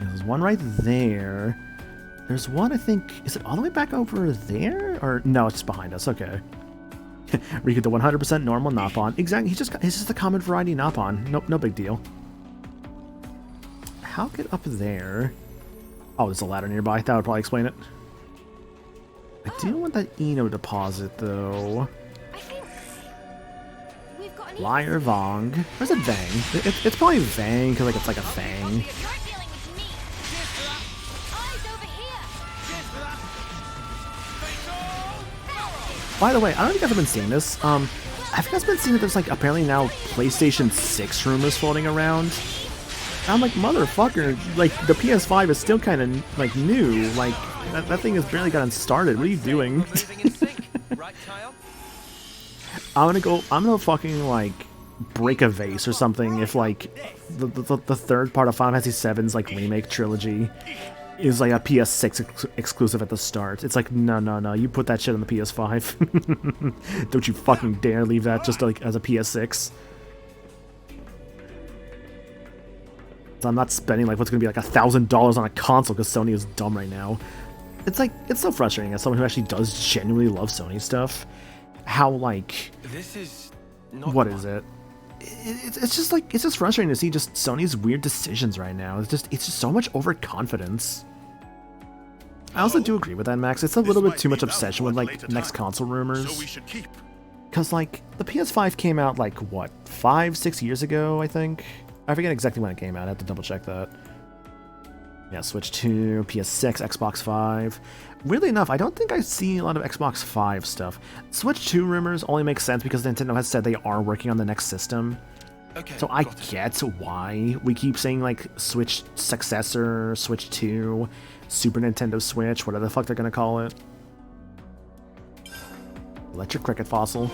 A: There's one right there. There's one, I think. Is it all the way back over there? Or no, it's just behind us. Okay. Riku, the 100% normal Napon. Exactly. He's just a common variety Napon. No big deal. How get up there? Oh, there's a ladder nearby. That would probably explain it. I do want that Eno deposit, though.
B: I think we've got an
A: Liar Vong. Where's it Vang? It's probably Vang, because like, it's like a fang.
K: You're dealing with me. Eyes over here.
A: By the way, I don't know if you guys have been seeing this. Have you guys been seeing that there's like apparently now PlayStation 6 rumors floating around? And I'm like, motherfucker, like the PS5 is still kind of like new. Like that thing has barely gotten started. What are you doing? I'm gonna fucking like break a vase or something if like the third part of Final Fantasy VII's like remake trilogy is like a PS6 exclusive at the start. It's like, no, you put that shit on the PS5. Don't you fucking dare leave that just like as a PS6. So I'm not spending like what's gonna be like $1,000 on a console because Sony is dumb right now. It's like, it's so frustrating as someone who actually does genuinely love Sony stuff. How like,
D: This is not
A: what is it? It's just like, it's just frustrating to see just Sony's weird decisions right now. It's just so much overconfidence. I also do agree with that, Max. It's a little bit too much obsession with like next console rumors.
F: So we should keep.
A: Cause like the PS5 came out like what, 5-6 years ago, I think. I forget exactly when it came out. I have to double check that. Yeah, Switch 2, PS6, Xbox 5. Weirdly enough, I don't think I see a lot of Xbox 5 stuff. Switch 2 rumors only make sense because Nintendo has said they are working on the next system.
D: Okay,
A: So I get why we keep saying like Switch successor, Switch 2, Super Nintendo Switch, whatever the fuck they're gonna call it. Electric Cricket Fossil.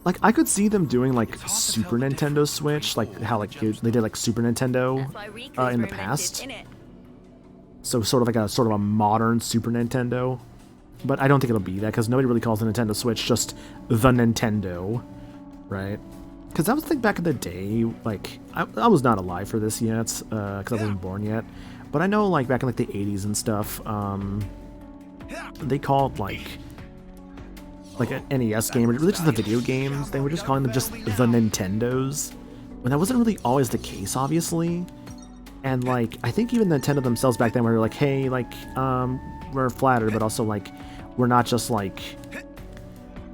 A: Like, I could see them doing like Super Nintendo Switch, like how like they did like Super Nintendo in the past. So sort of a modern Super Nintendo. But I don't think it'll be that because nobody really calls the Nintendo Switch just the Nintendo, right? Because that was the thing back in the day. Like I was not alive for this yet because I wasn't born yet. But I know like back in like the 80s and stuff, they called like an NES game, or really just the video games, they were just calling them just the Nintendos, when that wasn't really always the case, obviously. And like, I think even Nintendo themselves back then were like, hey, like, we're flattered, but also like, we're not just the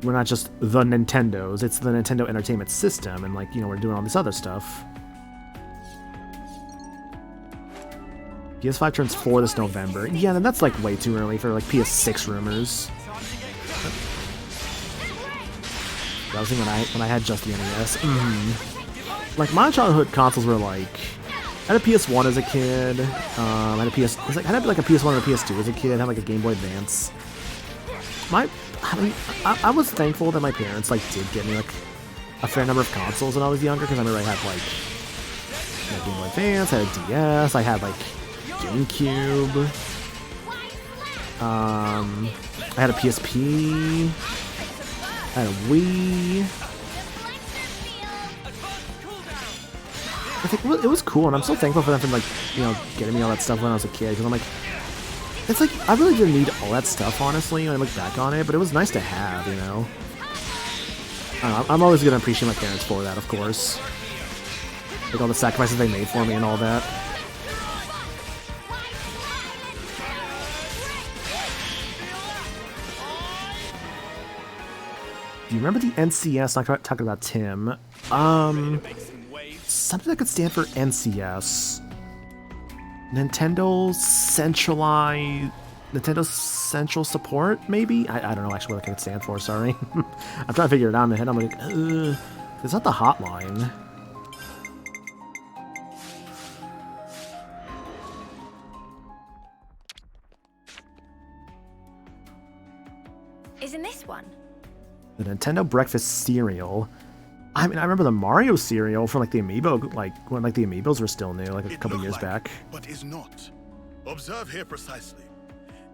A: Nintendos, it's the Nintendo Entertainment System, and like, you know, we're doing all this other stuff. PS5 turns 4 this November. Yeah, then that's like way too early for like PS6 rumors. That was when I had just the NES. Like my childhood consoles were like, I had a PS1 as a kid. I had a I had like a PS1 and a PS2 as a kid. I had like a Game Boy Advance. I was thankful that my parents like did get me like a fair number of consoles when I was younger because I remember I had like my Game Boy Advance, I had a DS, I had like GameCube. I had a PSP. I had a Wii. I think it was cool, and I'm so thankful for them for, like, you know, getting me all that stuff when I was a kid. Because I'm like, it's like, I really didn't need all that stuff, honestly, when I look back on it, but it was nice to have, you know? I don't know, I'm always going to appreciate my parents for that, of course. Like, all the sacrifices they made for me and all that. Do you remember the NCS? I'm talking about Tim. Something that could stand for NCS. Nintendo Central Support, maybe? I don't know actually what it could stand for, sorry. I'm trying to figure it out in my head. I'm like, it's not the hotline.
L: Isn't this one?
A: The Nintendo Breakfast Cereal. I mean, I remember the Mario cereal from, like, the Amiibo, like, when, like, the Amiibos were still new, like, a couple years back.
F: But is not. Observe here precisely.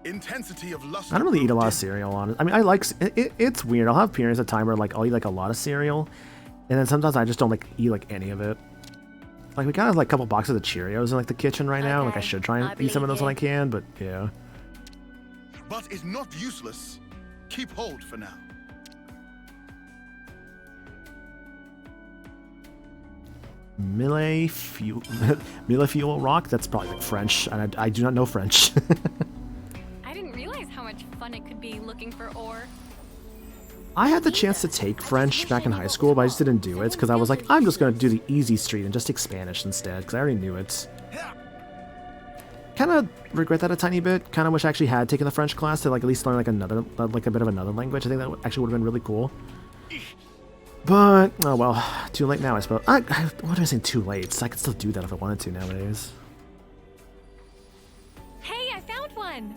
F: Intensity of lust.
A: I don't really eat a lot of cereal on it. I mean, I like it's weird. I'll have periods of time where, like, I'll eat, like, a lot of cereal, and then sometimes I just don't, like, eat, like, any of it. Like, we got like a couple boxes of Cheerios in, like, the kitchen right now. Like, I should try and eat some of those when I can, but yeah.
F: But is not useless. Keep hold for now.
A: Mille Fuel Rock? That's probably like French, and I do not know French.
M: I didn't realize how much fun it could be looking for ore.
A: I had the chance to take French back in high school, but I just didn't do it because I was like, I'm just going to do the easy street and just take Spanish instead because I already knew it. Kind of regret that a tiny bit. Kind of wish I actually had taken the French class to, like, at least learn like another, like, a bit of another language. I think that actually would have been really cool. But, oh well, too late now, I suppose. What am I saying, too late? So I could still do that if I wanted to nowadays.
M: Hey, I found one!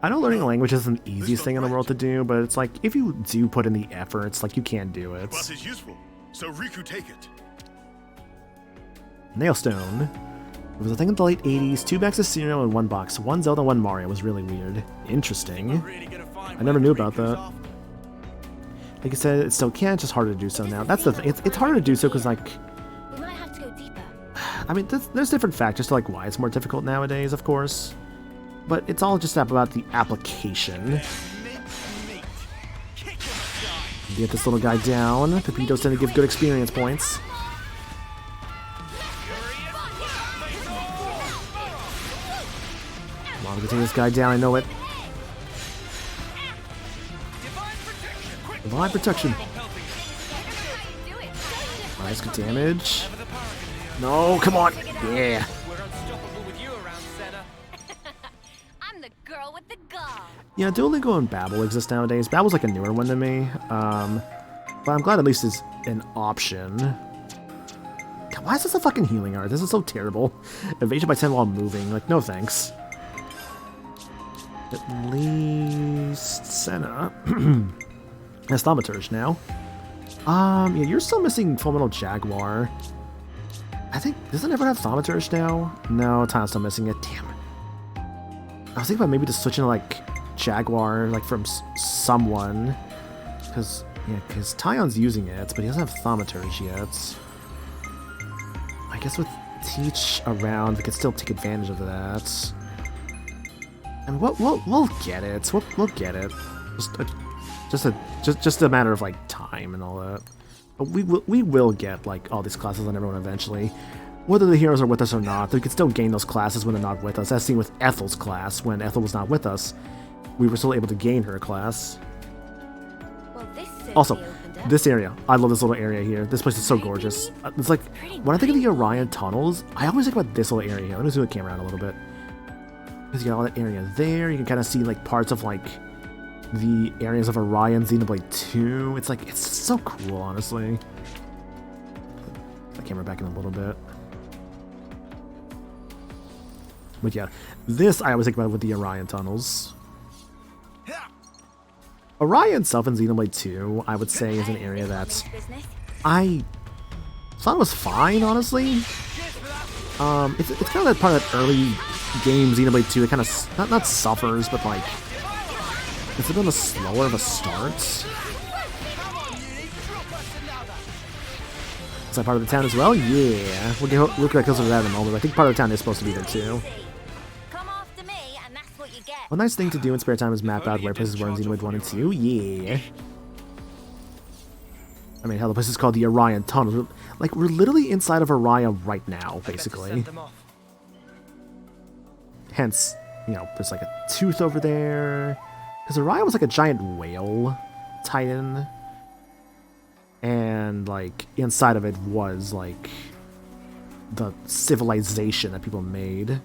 A: I know learning a language isn't the easiest thing in the world to do, but it's like, if you do put in the effort, it's like you can do it.
F: But it's useful, so Riku take it.
A: Nailstone. It was a thing in the late 80s, 2 bags of cereal in 1 box. 1 Zelda, 1 Mario. It was really weird. Interesting. I never knew about that. Like I said, it still can, it's just harder to do so now. That's the thing. It's harder to do so because, like,
B: We might have to go deeper.
A: I mean, there's different factors to, like, why it's more difficult nowadays, of course. But it's all just about the application. Get this little guy down. Pepitos tend to give good experience points. Come on, we can take this guy down, I know it. Divine protection. Nice, good damage. No, come on. Yeah.
L: I'm the girl with the gall.
A: Yeah, Duolingo and Babbel exist nowadays. Babbel's like a newer one to me. But I'm glad at least it's an option. God, why is this a fucking healing art? This is so terrible. Evasion by 10 while moving. Like, no thanks. At least Senna. That's Thaumaturge now. Yeah, you're still missing Fullmetal Jaguar. I think, doesn't everyone have Thaumaturge now? No, Tion's still missing it. Damn it. I was thinking about maybe just switching to, like, Jaguar, like, from someone. Because Tion's using it, but he doesn't have Thaumaturge yet. I guess with Teach around, we could still take advantage of that. And we'll get it. We'll get it. Just a matter of, like, time and all that. But we will get, like, all these classes on everyone eventually. Whether the heroes are with us or not, we can still gain those classes when they're not with us. As seen with Ethel's class, when Ethel was not with us, we were still able to gain her class.
B: Well,
A: Also, this area. I love this little area here. This place is so gorgeous. It's like, when I think of the Orion tunnels, I always think about this little area here. Let me zoom the camera out a little bit. Because you got all that area there. You can kind of see, like, parts of, like, the areas of Orion, Xenoblade 2. It's like, it's so cool, honestly. Put the camera back in a little bit. But yeah, this I always think about with the Orion tunnels. Orion itself in Xenoblade 2, I would say, is an area that I thought it was fine, honestly. It's kind of that part of that early game, Xenoblade 2, it kind of, not suffers, but, like, it's a bit of a slower of a start. outside part of the town as well? Yeah. We'll get look at closer to that in a moment. I think part of the town is supposed to be there too. One nice thing to do in spare time is map out where places were in Xenoblade 1 and 2. Yeah. I mean, hell, the place is called the Orion Tunnel. Like, we're literally inside of Orion right now, basically. Hence, you know, there's like a tooth over there. Because Orion was like a giant whale titan. And, like, inside of it was, like, the civilization that people made.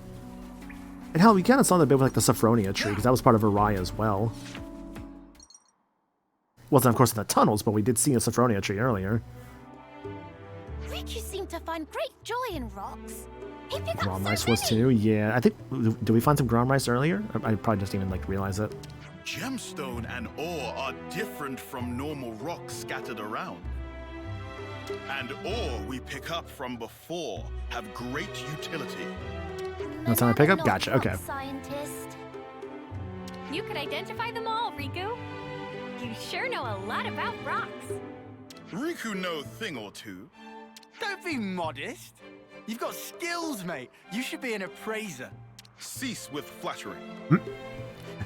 A: And hell, we kind of saw that bit with, like, the Sophronia tree, because that was part of Orion as well. Wasn't, of course, in the tunnels, but we did see a Sophronia tree earlier.
K: Riku seemed to find great joy in rocks. He picked up
A: Grom
K: so
A: rice was
K: many.
A: too, yeah. I think, did we find some Grom rice earlier? I probably just didn't even, like, realize it.
F: Gemstone and ore are different from normal rocks scattered around. And ore we pick up from before have great utility.
A: That's how I pick up? Gotcha, okay.
K: Scientist.
M: You could identify them all, Riku. You sure know a lot about rocks.
F: Riku know a thing or two.
J: Don't be modest. You've got skills, mate. You should be an appraiser.
F: Cease with flattery.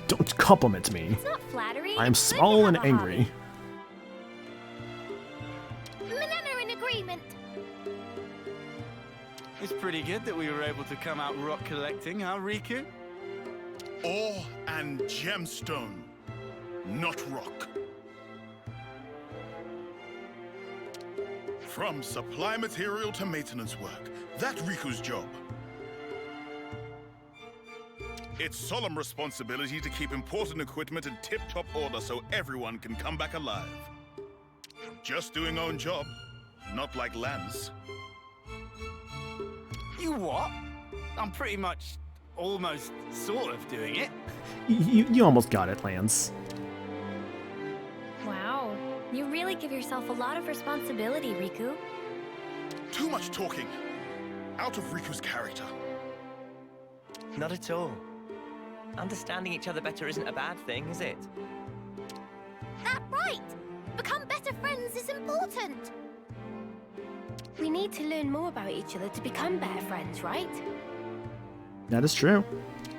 A: Don't compliment me.
M: It's not flattery.
A: I am small and angry.
K: Manana in agreement.
J: It's pretty good that we were able to come out rock collecting, huh, Riku?
F: Ore and gemstone, not rock. From supply material to maintenance work, that's Riku's job. It's solemn responsibility to keep important equipment in tip-top order so everyone can come back alive. Just doing own job, not like Lance.
J: You what? I'm pretty much, almost, sort of doing it.
A: You almost got it, Lance.
M: Wow. You really give yourself a lot of responsibility, Riku.
F: Too much talking. Out of Riku's character.
E: Not at all. Understanding each other better isn't a bad thing, is it?
K: That right. Become better friends is important.
B: We need to learn more about each other to become better friends, right?
A: That is true.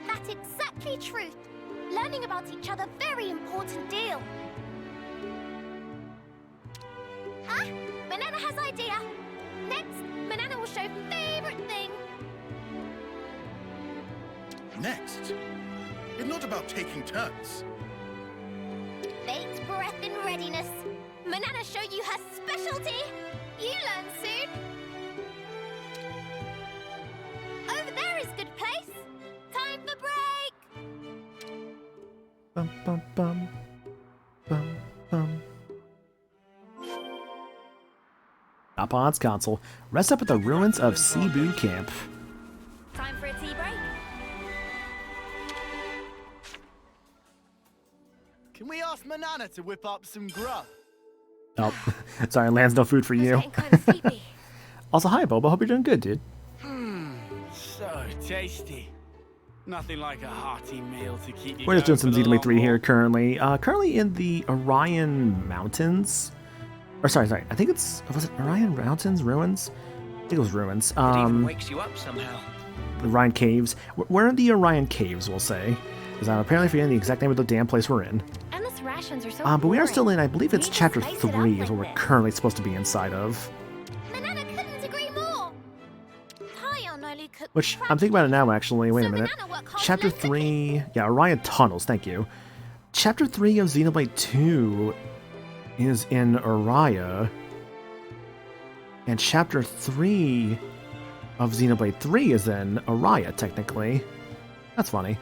K: That's exactly truth. Learning about each other, very important deal. Ah, Manana has idea. Next, Manana will show favorite thing.
F: Next, it's not about taking turns.
K: Fate breath in readiness. Manana show you her specialty. You learn soon. Over there is good place. Time for break.
A: Bum, bum, bum. Bum, bum. Napon's console. Rest up at the ruins of Cebu Camp.
L: Time for a tea break?
J: Can we ask Manana to whip up some grub?
A: Oh, sorry, Lance, no food for you. Also, hi, Boba. Hope you're doing good, dude.
J: So tasty. Nothing like a hearty meal to keep you
A: We're just doing
J: going
A: some
J: for the
A: Xenoblade 3
J: long
A: here
J: haul.
A: currently. Currently in the Orion Mountains. Or sorry. I think was it Orion Mountains? Ruins? I think it was Ruins.
E: It even wakes you up somehow.
A: The Orion Caves. We're in the Orion Caves, we'll say. Because I'm apparently forgetting the exact name of the damn place we're in.
B: Endless rations are so
A: But we are
B: boring.
A: still in, I believe it's
B: We need to
A: chapter
B: spice it up
A: 3 is
B: like
A: what we're
B: this.
A: currently supposed to be inside of.
K: Manana couldn't agree more. Tyon only cooked
A: Which, I'm thinking about it now, actually. Wait a
K: So
A: minute.
K: Manana worked hard to
A: Chapter
K: learn cooking.
A: 3... Yeah, Orion Tunnels, thank you. Chapter 3 of Xenoblade 2 is in Orion. And Chapter 3 of Xenoblade 3 is in Orion, technically. That's funny.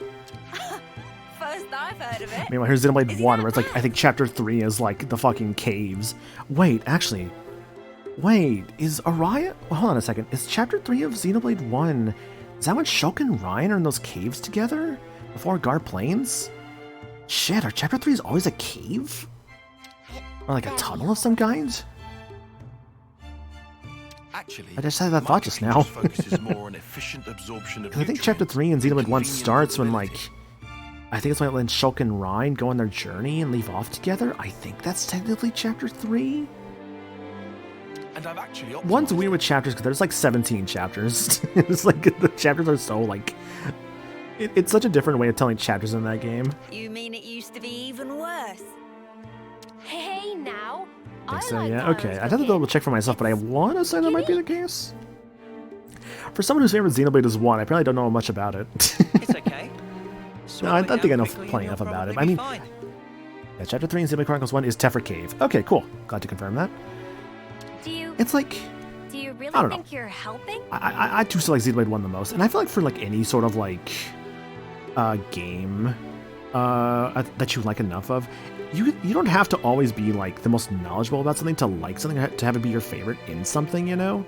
L: First I've heard of it.
A: Meanwhile, here's Xenoblade 1, where it's like, I think Chapter 3 is like the fucking caves. Wait, actually... Wait, is Orion... Well, hold on a second. Is Chapter 3 of Xenoblade 1... Is that when Shulk and Ryan are in those caves together? Before Gar Plains? Shit, are Chapter 3s always a cave? Or like a tunnel of some kind?
D: Actually,
A: I just had that
D: my
A: thought just
D: game
A: now.
D: focuses more on efficient absorption of
A: I think Chapter 3 in Xenoblade 1 starts when, like... I think it's when Shulk and Ryan go on their journey and leave off together. I think that's technically Chapter 3?
D: and I've actually
A: One's weird with chapters because there's like 17 chapters. It's like the chapters are so like it's such a different way of telling chapters in that game.
L: You mean it used to be even worse?
B: Hey, now.
A: I think so, yeah. Okay, I'd have to double check for myself, but I want to say that might be the case. For someone whose favorite Xenoblade is 1, I probably don't know much about it.
E: It's okay.
A: No, I think I know plenty enough about it. I mean, yeah, Chapter 3 in Xenoblade Chronicles 1 is Tephra Cave. Okay, cool. Glad to confirm that. It's like...
M: Do you really
A: I don't know.
M: think you're helping?
A: I do still like Xenoblade 1 the most, and I feel like for like any sort of like game that you like enough of, you don't have to always be like the most knowledgeable about something to like something, to have it be your favorite in something, you know?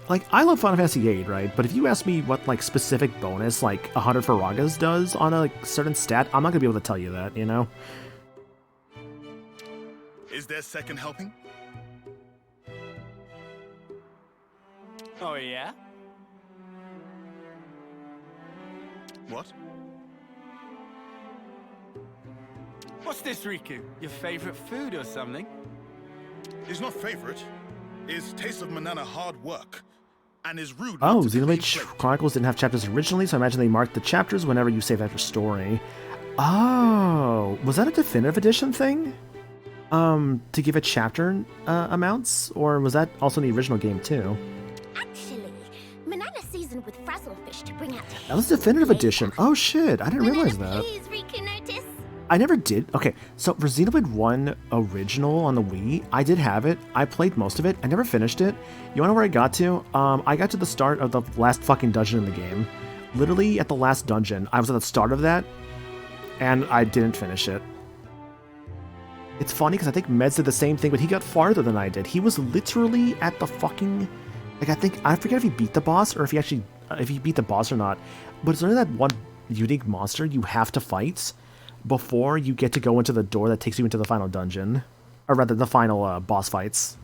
A: Like, I love Final Fantasy VIII, right? But if you ask me what like specific bonus like 100 Faragas does on a like, certain stat, I'm not gonna be able to tell you that, you know?
F: Is there second helping?
J: Oh, yeah?
F: What?
J: What's this, Riku? Your favorite food or something?
F: Is not favorite. Is Taste of Manana hard work. And is rude.
A: Oh, Xenoblade Chronicles didn't have chapters originally, so I imagine they marked the chapters whenever you save after story. Oh, was that a definitive edition thing? To give it chapter amounts? Or was that also in the original game too?
K: Actually, Manana seasoned with frazzlefish to bring out
A: That was definitive edition. Oh shit, I didn't realize that.
K: Please, Riku, notice.
A: I never did. Okay, so for Xenoblade 1 original on the Wii, I did have it. I played most of it. I never finished it. You wanna know where I got to? I got to the start of the last fucking dungeon in the game. Literally at the last dungeon. I was at the start of that, and I didn't finish it. It's funny because I think Meds did the same thing, but he got farther than I did. He was literally at the fucking... Like, I forget if he beat the boss, or if he beat the boss or not. But it's only that one unique monster you have to fight before you get to go into the door that takes you into the final dungeon. Or rather, the final boss fights.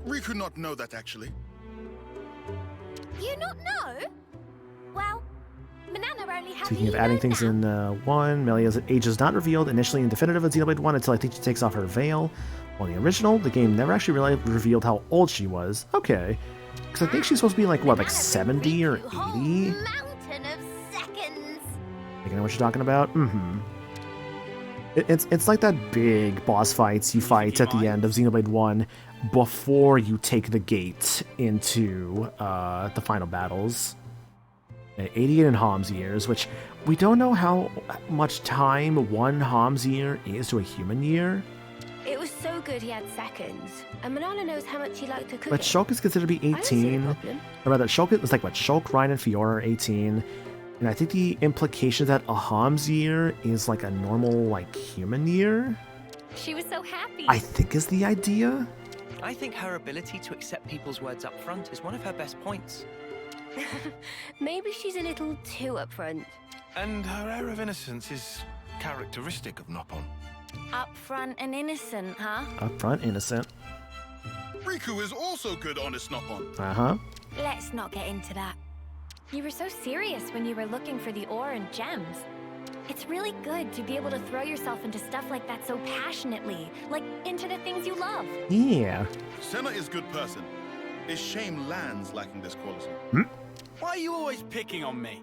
F: Riku not know that, actually.
K: You not know? Well, Manana only had
A: Speaking of adding things in 1, Melia's age is not revealed initially in definitive in Xenoblade 1 until I think she takes off her veil. While in the original, the game never actually really revealed how old she was. Okay. Because I think she's supposed to be like, what, like 70 or 80?
K: mountain of seconds.
A: You know what you're talking about? Mm-hmm. It's like that big boss fights you fight at the end of Xenoblade 1 before you take the gate into the final battles. 88 in Hom's years, which we don't know how much time one Hom's year is to a human year.
B: It was so good he had seconds. And Manana knows how much he liked to cook
A: But
B: it.
A: Shulk is considered to be
B: I don't see a
A: 18.
B: problem.
A: Or rather, Shulk is like what? Shulk, Ryan, and Fiora are 18. And I think the implication is that a Hom's year is like a normal, like, human year.
M: She was so happy.
A: I think is the idea.
E: I think her ability to accept people's words up front is one of her best points.
B: Maybe she's a little too upfront.
D: And her air of innocence is characteristic of Noppon.
L: Upfront and innocent, huh?
A: Upfront, innocent.
F: Riku is also good, honest Noppon.
A: Uh-huh.
L: Let's not get into that.
M: You were so serious when you were looking for the ore and gems. It's really good to be able to throw yourself into stuff like that so passionately, like into the things you love.
A: Yeah.
F: Senna is good person. It's shame Land's lacking this quality.
J: Why are you always picking on me?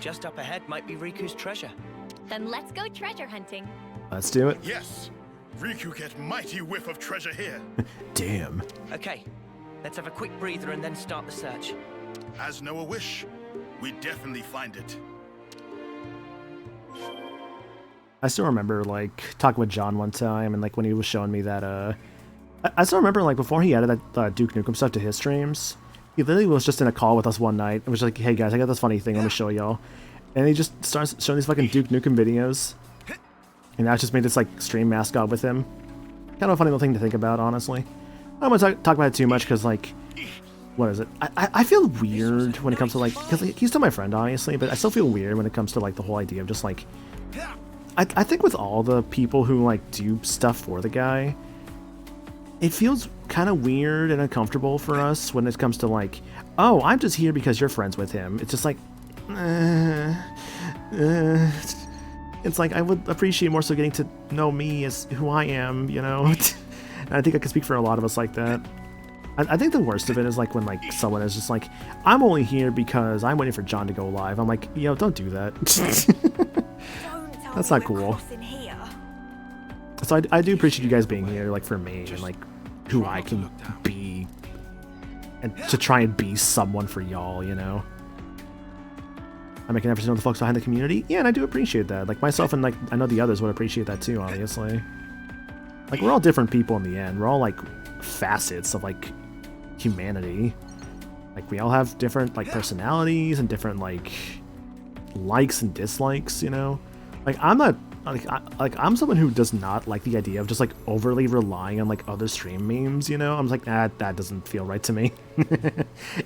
E: Just up ahead might be Riku's treasure.
M: Then let's go treasure hunting.
A: Let's do it.
F: Yes. Riku get mighty whiff of treasure here.
A: Damn.
E: Okay, let's have a quick breather and then start the search.
F: As Noah wish, we definitely find it.
A: I still remember, like, talking with John one time, and, like, when he was showing me that, I still remember, like, before he added that Duke Nukem stuff to his streams, he literally was just in a call with us one night, and was like, hey, guys, I got this funny thing, let me show y'all. And he just starts showing these fucking Duke Nukem videos. And now it's just made this, like, stream mascot with him. Kind of a funny little thing to think about, honestly. I don't want to talk about it too much, because, like, what is it? I feel weird when it comes to, like, because he's still my friend, obviously, but I still feel weird when it comes to, like, the whole idea of just, like, I think with all the people who, like, do stuff for the guy, it feels kind of weird and uncomfortable for us when it comes to, like, oh, I'm just here because you're friends with him. It's just like, it's like, I would appreciate more so getting to know me as who I am, you know? And I think I can speak for a lot of us like that. I think the worst of it is like when like someone is just like, I'm only here because I'm waiting for John to go live. I'm like, yo, don't do that. That's not cool. So I do appreciate you guys being here, like for me and like who I can be, and to try and be someone for y'all, you know. I make an effort to know the folks behind the community. Yeah, and I do appreciate that. Like myself and like I know the others would appreciate that too, obviously. Like we're all different people in the end. We're all like facets of like humanity. Like we all have different like personalities and different like likes and dislikes, you know. Like I'm not I'm someone who does not like the idea of just like overly relying on like other stream memes, you know. I'm just like, that doesn't feel right to me.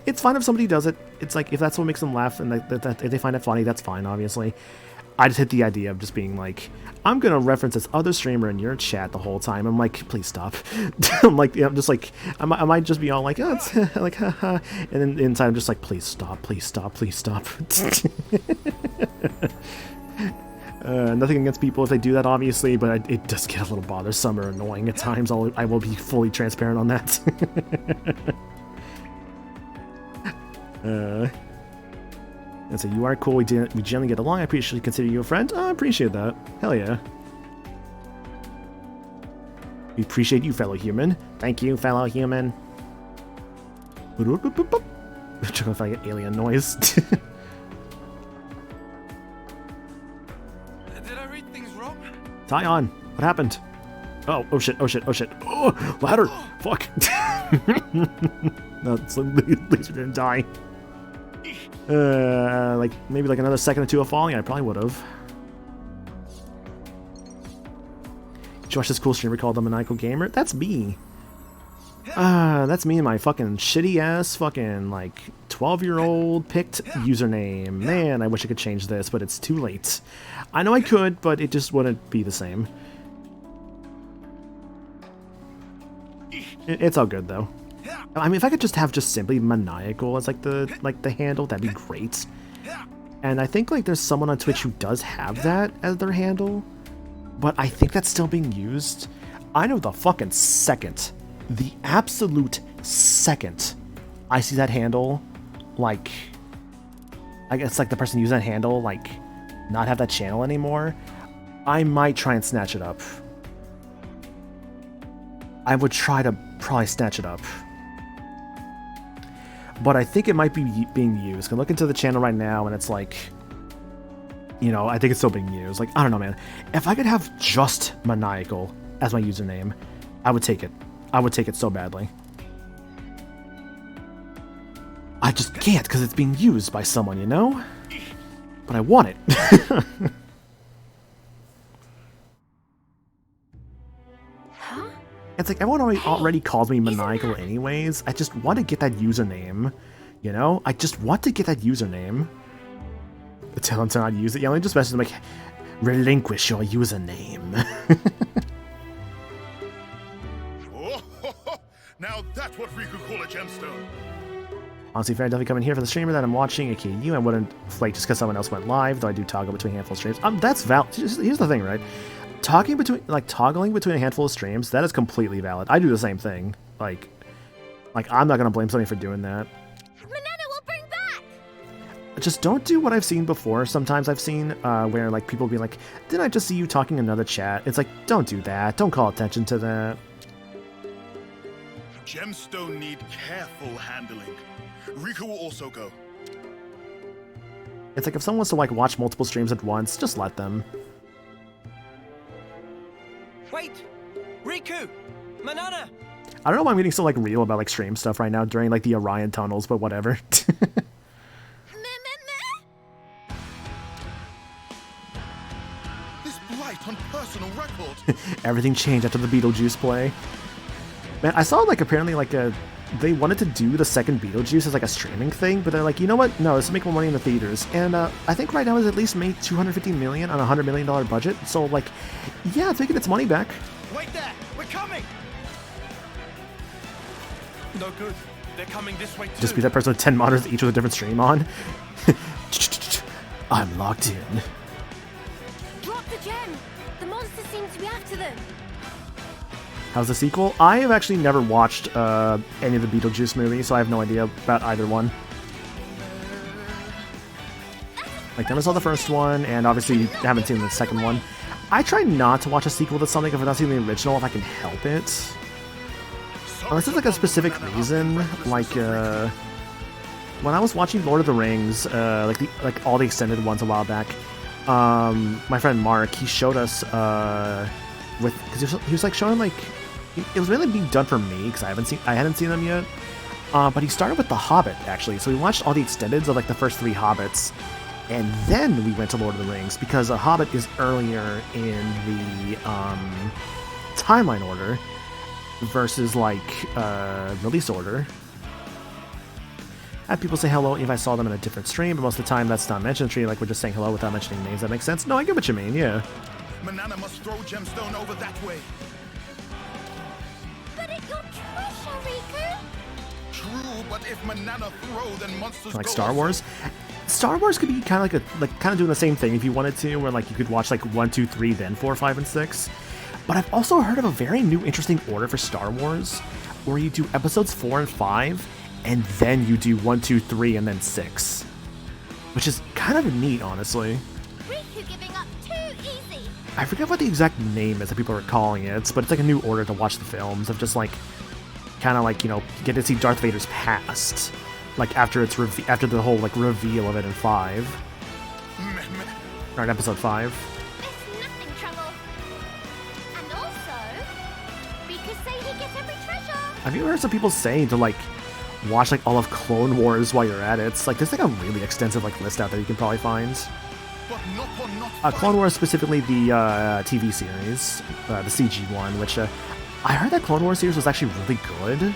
A: It's fine if somebody does it. It's like if that's what makes them laugh and that if they find it funny, that's fine, obviously. I just hate the idea of just being like, I'm gonna reference this other streamer in your chat the whole time. I'm like, please stop. I'm like, I'm just like, I might just be all like, oh, it's like, haha, and then inside I'm just like, please stop, please stop, please stop. Nothing against people if they do that, obviously, but it does get a little bothersome or annoying at times. I will be fully transparent on that. And so you are cool. We generally get along. I appreciate you consider you a friend. I appreciate that. Hell yeah. We appreciate you, fellow human. Thank you, fellow human. Check if I get alien noise.
D: Did I read things wrong?
A: Tyon, what happened? Oh shit, oh shit, oh shit. Oh, ladder! Fuck! No, at least we didn't die. Like, maybe like another second or two of falling, I probably would have. Did you watch this cool streamer called The Maniacal Gamer? That's me. That's me and my fucking shitty ass fucking like 12-year-old picked username. Man, I wish I could change this, but it's too late. I know I could, but it just wouldn't be the same. It's all good though. I mean, if I could just have simply Maniacal as like the handle, that'd be great. And I think like there's someone on Twitch who does have that as their handle, but I think that's still being used. I know the fucking second, the absolute second I see that handle, like, I guess like the person using that handle, like, not have that channel anymore, I might try and snatch it up. I would try to probably snatch it up. But I think it might be being used. I can look into the channel right now and it's like, you know, I think it's still being used. Like, I don't know, man. If I could have just Maniacal as my username, I would take it. I would take it so badly. I just can't because it's being used by someone, you know? But I want it. It's like everyone already calls me Maniacal anyways. I just want to get that username, you know? I just want to get that username. Tell them to not use it. Yeah, let me just message them like, relinquish your username.
F: Now that's what we could call a gemstone.
A: Honestly, fair, definitely coming here for the streamer that I'm watching, aka you. I wouldn't flake just because someone else went live, though I do toggle between a handful of streams. That's valid. Here's the thing, right? Toggling between a handful of streams, that is completely valid. I do the same thing. Like I'm not gonna blame somebody for doing that.
K: Manana will bring back.
A: Just don't do what I've seen before. Sometimes I've seen where like people be like, "Didn't I just see you talking in another chat?" It's like, don't do that. Don't call attention to that.
F: Gemstone need careful handling. Riku will also go.
A: It's like if someone wants to like watch multiple streams at once, just let them.
E: Wait! Riku! Manana!
A: I don't know why I'm getting so like real about like stream stuff right now during like the Orion tunnels, but whatever.
F: This blight on personal record.
A: Everything changed after the Beetlejuice play. Man, I saw like apparently like they wanted to do the second Beetlejuice as like a streaming thing, but they're like, you know what? No, let's make more money in the theaters. And I think right now it's at least made $250 million on a $100 million budget. So like, yeah, it's making its money back.
J: Wait there! We're coming! No good. They're coming this way too.
A: Just be that person with 10 monitors each with a different stream on. I'm locked in.
B: Drop the gem! The monsters seem to be after them.
A: How's the sequel? I have actually never watched any of the Beetlejuice movies, so I have no idea about either one. Like, never saw the first one, and obviously haven't seen the second one. I try not to watch a sequel to something if I'm not seeing the original, if I can help it. Unless there's like a specific reason, like when I was watching Lord of the Rings, like all the extended ones a while back, my friend Mark, he showed us because he was like showing like it was really being done for me because I hadn't seen them yet. But he started with The Hobbit actually, so we watched all the extendeds of like the first 3 Hobbits. And then we went to Lord of the Rings, because A Hobbit is earlier in the timeline order versus, like, release order. I had people say hello if I saw them in a different stream, but most of the time that's not mentioned in the stream, like we're just saying hello without mentioning names. That makes sense? No, I get what you mean, yeah.
F: Manana must throw gemstone over that way.
K: But it's your treasure, Riku!
F: True, but if Manana throw, then monsters
A: Like
F: go
A: Star
F: also.
A: Wars? Star Wars could be kind of doing the same thing if you wanted to, where like you could watch like 1, 2, 3, then 4, 5, and 6. But I've also heard of a very new, interesting order for Star Wars, where you do episodes 4 and 5, and then you do 1, 2, 3, and then 6, which is kind of neat, honestly.
K: Riku giving up too easy!
A: I forget what the exact name is that people are calling it, but it's like a new order to watch the films of just like, kind of like, you know, get to see Darth Vader's past. Like after it's after the whole like reveal of it in 5, or in episode 5.
K: It's nothing trouble. And also, Riku say he gets every treasure.
A: Have you heard some people saying to like watch like all of Clone Wars while you're at it? It's like there's like a really extensive like list out there you can probably find. Clone Wars, specifically the TV series, the CG one, which I heard that Clone Wars series was actually really good.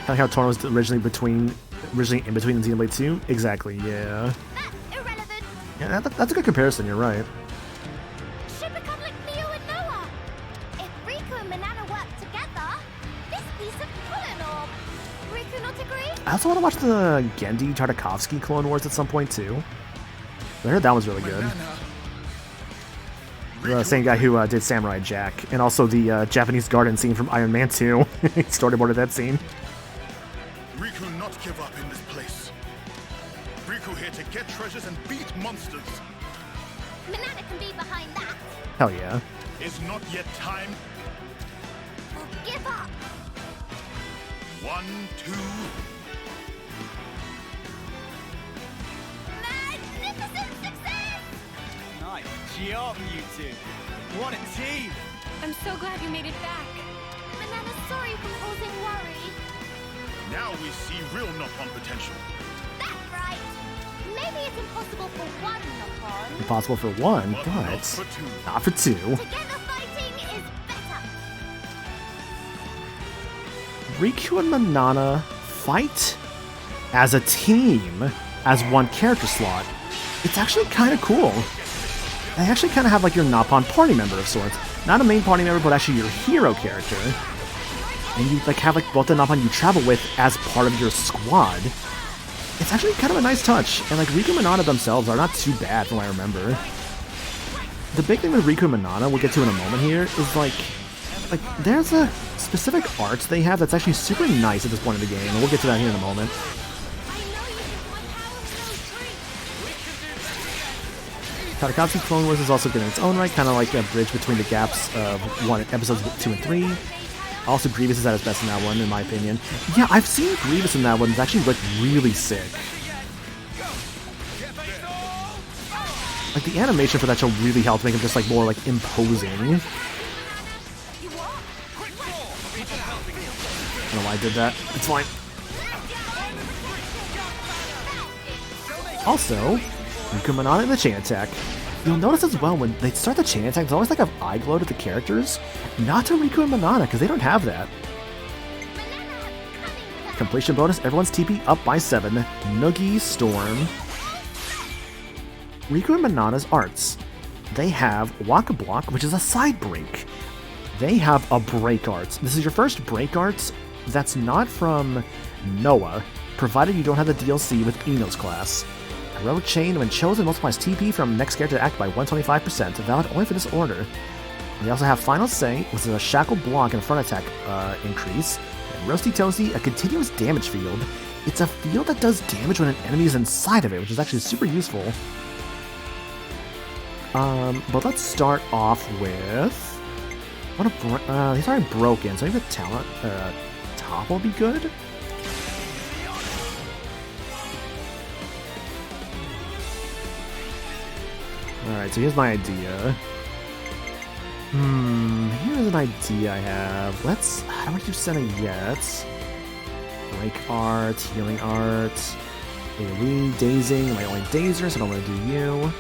A: Kind of how Torno was originally in between Xenoblade 2? Exactly, yeah.
K: That's irrelevant.
A: Yeah, that's a good comparison, you're right.
K: Should become like Leo and Noah. If Riku and Manana work together, this piece of Kulanor. Riku not agree?
A: I also want to watch the Gendy Tartakovsky Clone Wars at some point, too. I heard that was really good. The same guy who did Samurai Jack, and also the Japanese garden scene from Iron Man 2. He storyboarded that scene.
F: Riku not give up in this place. Riku here to get treasures and beat monsters.
K: Manana can be behind that.
A: Hell yeah.
F: Is not yet time.
K: Or give up.
F: 1, 2.
K: Magnificent success!
J: Nice job, you two. What a team!
M: I'm so glad you made it back.
K: Manana's sorry for causing worry.
F: Now we see real knock-on potential.
K: That's right. Maybe it's impossible for one knock-on.
A: Impossible for one,
F: But
A: but not for two.
K: Together fighting is better.
A: Riku and Manana fight as a team, as one character slot. It's actually kind of cool. They actually kind of have like your Napon party member of sorts. Not a main party member, but actually your hero character. And you like have like both the Napon you travel with as part of your squad. It's actually kind of a nice touch. And like Riku and Manana themselves are not too bad from what I remember. The big thing with Riku and Manana, we'll get to in a moment here, is like there's a specific art they have that's actually super nice at this point in the game, and we'll get to that here in a moment. Tartakovsky Clone Wars is also good in its own right, kind of like a bridge between the gaps of episodes 2 and 3. Also, Grievous is at his best in that one, in my opinion. Yeah, I've seen Grievous in that one. It's actually looked really sick. Like, the animation for that show really helped make him just, like, more, like, imposing. I don't know why I did that. It's fine. Also, Riku and Manana in the chain attack. You'll notice as well, when they start the chain attack, there's always like an eye glow to the characters. Not to Riku and Manana, because they don't have that. Completion bonus, everyone's TP up by 7. Noogie, Storm. Riku and Manana's arts. They have Waka Block, which is a side break. They have a break arts. This is your first break arts that's not from Noah, provided you don't have the DLC with Ino's class. Heroic Chain, when chosen, multiplies TP from next character to act by 125%, valid only for this order. We also have Final Say, which is a shackle block and front attack increase. And Roasty Toasty, a continuous damage field. It's a field that does damage when an enemy is inside of it, which is actually super useful. But let's start off with... he's already broken, so maybe the talent top will be good. Alright, so here's my idea. Here's an idea I have. I don't want to do Senna yet. Break art, healing art, AoE, dazing, my only dazer, so I don't want to do you.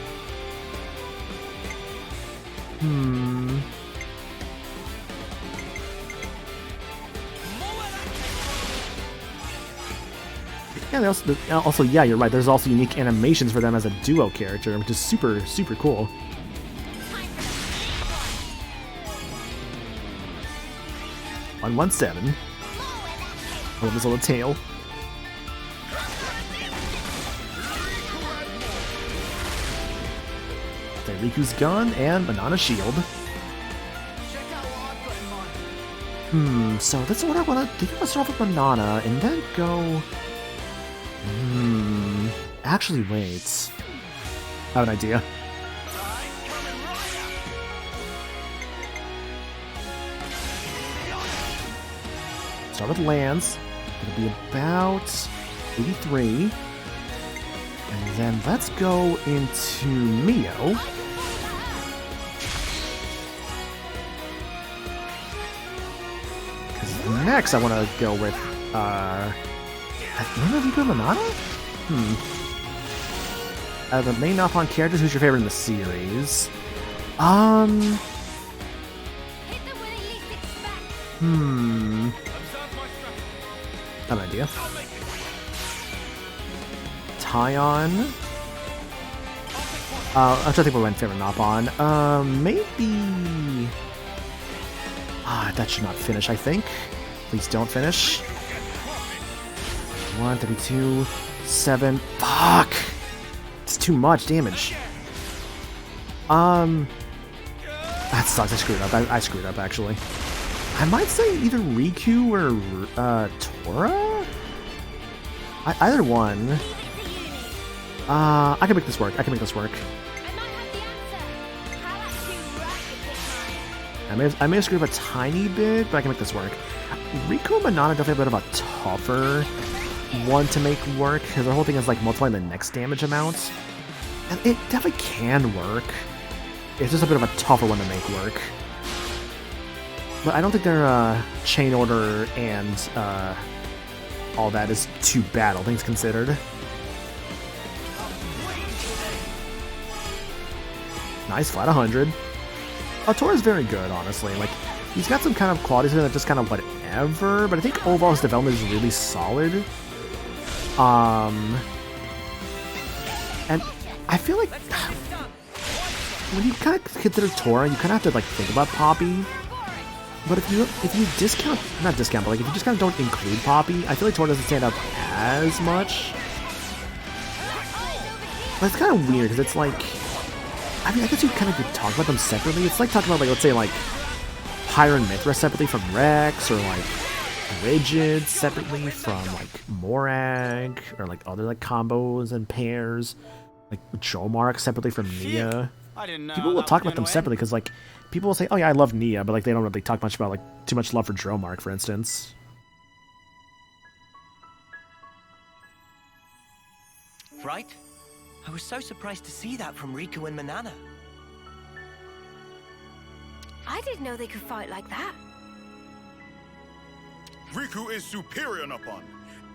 A: Yeah, also, yeah, you're right. There's also unique animations for them as a duo character, which is super, super cool. On 117. I love this little tail. Okay, Riku's gun and Banana shield. So that's what I want to do. Let's start off with Banana and then go. Actually, wait. I have an idea. Start with Lance. It'll be about 83. And then let's go into Mio. Because next I want to go with, Riku Manana? The main Napon characters, who's your favorite in the series? I have an idea. Tyon. I'm trying to think what my favorite Napon. Maybe... that should not finish, I think. Please don't finish. 132, 7. Fuck! It's too much damage. That sucks. I screwed up. I screwed up, actually. I might say either Riku or Tora? Either one. I can make this work. I may have screwed up a tiny bit, but I can make this work. Riku and Manana definitely a bit of a tougher one to make work, because the whole thing is like multiplying the next damage amount. And it definitely can work. It's just a bit of a tougher one to make work. But I don't think their chain order and all that is too bad, all things considered. Nice, flat 100. Tora's very good, honestly. Like, he's got some kind of qualities that are just kind of whatever, but I think overall his development is really solid. And I feel like when you kind of consider Tora, you kind of have to like think about Poppy. But if you discount, not discount, but like if you just kind of don't include Poppy, I feel like Tora doesn't stand up as much. But it's kind of weird because it's like, I mean, I guess you kind of could talk about them separately. It's like talking about like, let's say like Pyra and Mithra separately from Rex, or like Rigid separately from like Morag, or like other like combos and pairs, like Jomark separately from Nia. People will talk about them separately because like people will say, "Oh yeah, I love Nia," but like they don't really talk much about like too much love for Dromark, for instance.
E: Right? I was so surprised to see that from Riku and Manana.
B: I didn't know they could fight like that.
F: Riku is superior, Nopon.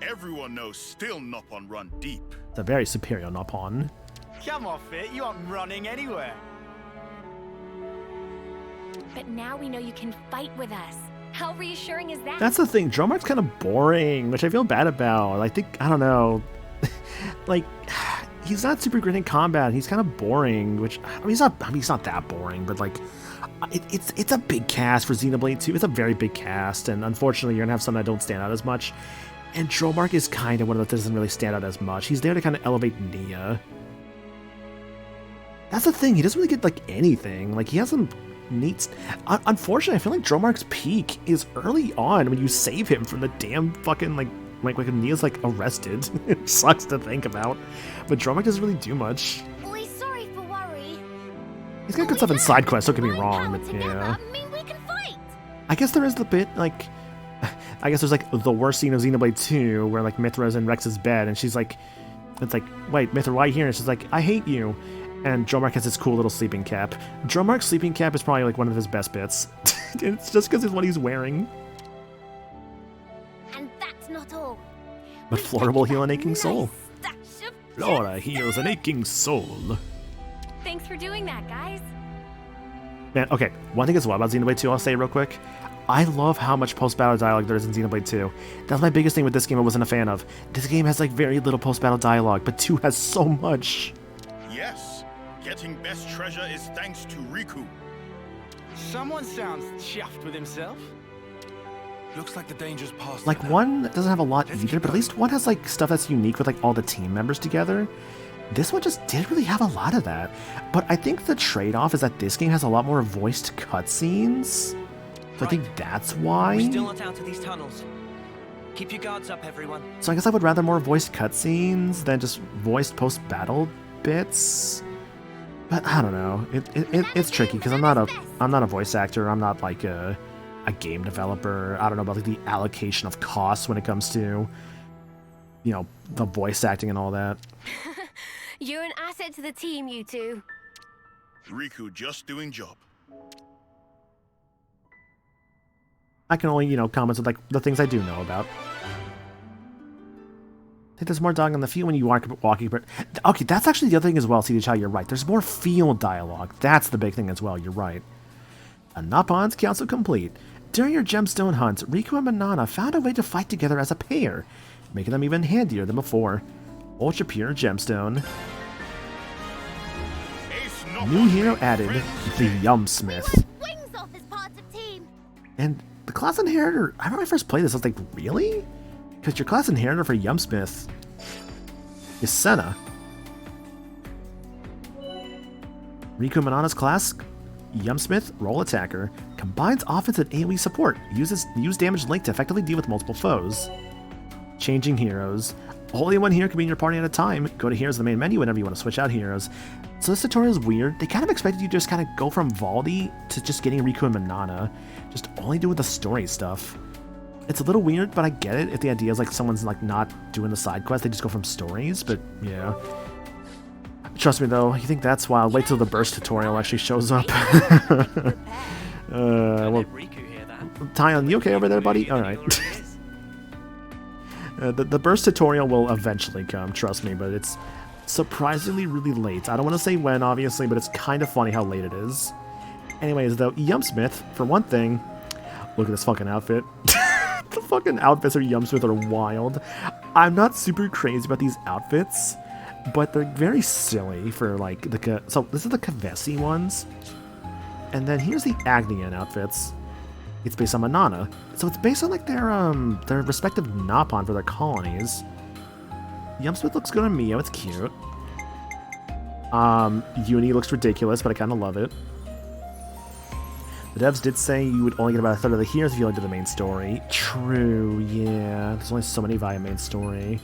F: Everyone knows still Nopon run deep.
A: It's a very superior Nopon.
J: Come off it, you aren't running anywhere.
M: But now we know you can fight with us. How reassuring is that?
A: That's the thing. Dromark's kind of boring, which I feel bad about. I think, I don't know. Like, he's not super great in combat. He's kind of boring, which, I mean, he's not that boring, but like, it's a big cast for Xenoblade 2. It's a very big cast, and unfortunately, you're gonna have some that don't stand out as much. And Dromark is kind of one of those that doesn't really stand out as much. He's there to kind of elevate Nia. That's the thing. He doesn't really get like anything. Like, he has some neat. Unfortunately, I feel like Dromark's peak is early on when you save him from the damn fucking, like when Nea's, like, arrested. It sucks to think about. But Dromark doesn't really do much.
K: Oi, sorry for worry.
A: He's got good stuff in side quests, don't get me wrong, but yeah.
K: Mean we can fight.
A: I guess there is the bit, like... I guess there's, like, the worst scene of Xenoblade 2, where, like, Mithra's in Rex's bed, and she's like... It's like, wait, Mithra, why are you here? And she's like, I hate you. And Dromark has this cool little sleeping cap. Dromark's sleeping cap is probably, like, one of his best bits. It's just because it's what he's wearing.
K: And that's not all.
A: But Flora will heal an aching soul. Flora heals an aching soul.
M: Thanks for doing that, guys.
A: Man, okay, one thing as well about Xenoblade 2 I'll say real quick. I love how much post-battle dialogue there is in Xenoblade 2. That's my biggest thing with this game I wasn't a fan of. This game has, like, very little post-battle dialogue, but 2 has so much.
F: Yes, getting best treasure is thanks to Riku.
J: Someone sounds chuffed with himself.
D: Looks like the danger's past.
A: Like, 1 doesn't have a lot either, but at least 1 has, like, stuff that's unique with, like, all the team members together. This one just didn't really have a lot of that. But I think the trade-off is that this game has a lot more voiced cutscenes. So I think that's why.
E: We're still not out of these tunnels. Keep your guards up, everyone.
A: So I guess I would rather more voiced cutscenes than just voiced post-battle bits. But I don't know. It's tricky because I'm not a voice actor. I'm not like a game developer. I don't know about like the allocation of costs when it comes to, you know, the voice acting and all that.
B: You're an asset to the team, you two.
F: Riku just doing job.
A: I can only, you know, comment with like the things I do know about. I think there's more dialogue on the field when you are walking. But okay, that's actually the other thing as well, CDHI, you're right. There's more field dialogue. That's the big thing as well, you're right. Napon's council complete. During your gemstone hunt, Riku and Manana found a way to fight together as a pair, making them even handier than before. Ultra pure gemstone. New hero added, the Yumsmith.
K: Wings off as part of team.
A: And the class inheritor, I remember when I first played this, I was like, really? Because your class inheritor for Yumsmith is Senna. Riku Manana's class, Yumsmith, role attacker, combines offense and AoE support, use damage linked to effectively deal with multiple foes. Changing heroes. Only one hero can be in your party at a time. Go to heroes in the main menu whenever you want to switch out heroes. So this tutorial is weird. They kind of expected you to just kind of go from Valdi to just getting Riku and Manana. Just only doing the story stuff. It's a little weird, but I get it. If the idea is like someone's like not doing the side quest, they just go from stories, but yeah. Trust me though, you think that's wild. Wait till the burst tutorial actually shows up. Well, Tyon, you okay over there, buddy? Alright. The burst tutorial will eventually come, trust me, but it's surprisingly really late. I don't want to say when, obviously, but it's kind of funny how late it is. Anyways, though, Yumsmith, for one thing, look at this fucking outfit. The fucking outfits of Yumsmith are wild. I'm not super crazy about these outfits, but they're very silly for, like, so this is the Kavesi ones, and then here's the Agnian outfits. It's based on Manana, so it's based on, like, their respective Napon for their colonies. Yumsmith looks good on Mio, it's cute. Uni looks ridiculous, but I kind of love it. The devs did say you would only get about a third of the heroes if you only did the main story. True, yeah. There's only so many via main story.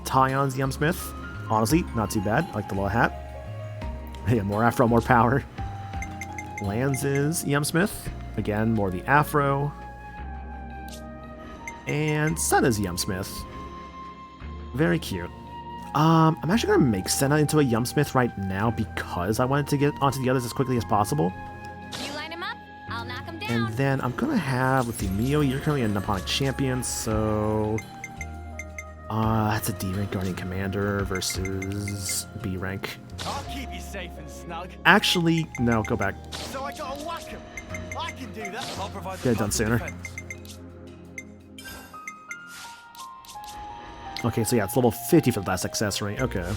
A: Tyon's Yumsmith. Honestly, not too bad. I like the little hat. Yeah, more afro, more power. Lanz's Yumsmith. Again, more the afro. And Senna's Yumsmith. Very cute. I'm actually going to make Senna into a Yumsmith right now because I wanted to get onto the others as quickly as possible.
M: You line him up, I'll knock him down.
A: And then I'm going to have, with the Mio, you're currently a Nipponic champion, so... that's a D-rank Guardian Commander versus B-rank.
J: I'll keep you safe and snug.
A: Actually, no, go back.
J: So I gotta whack him. I can do that. I'll provide
A: Get it done sooner. Okay, so yeah, it's level 50 for the last accessory. Okay.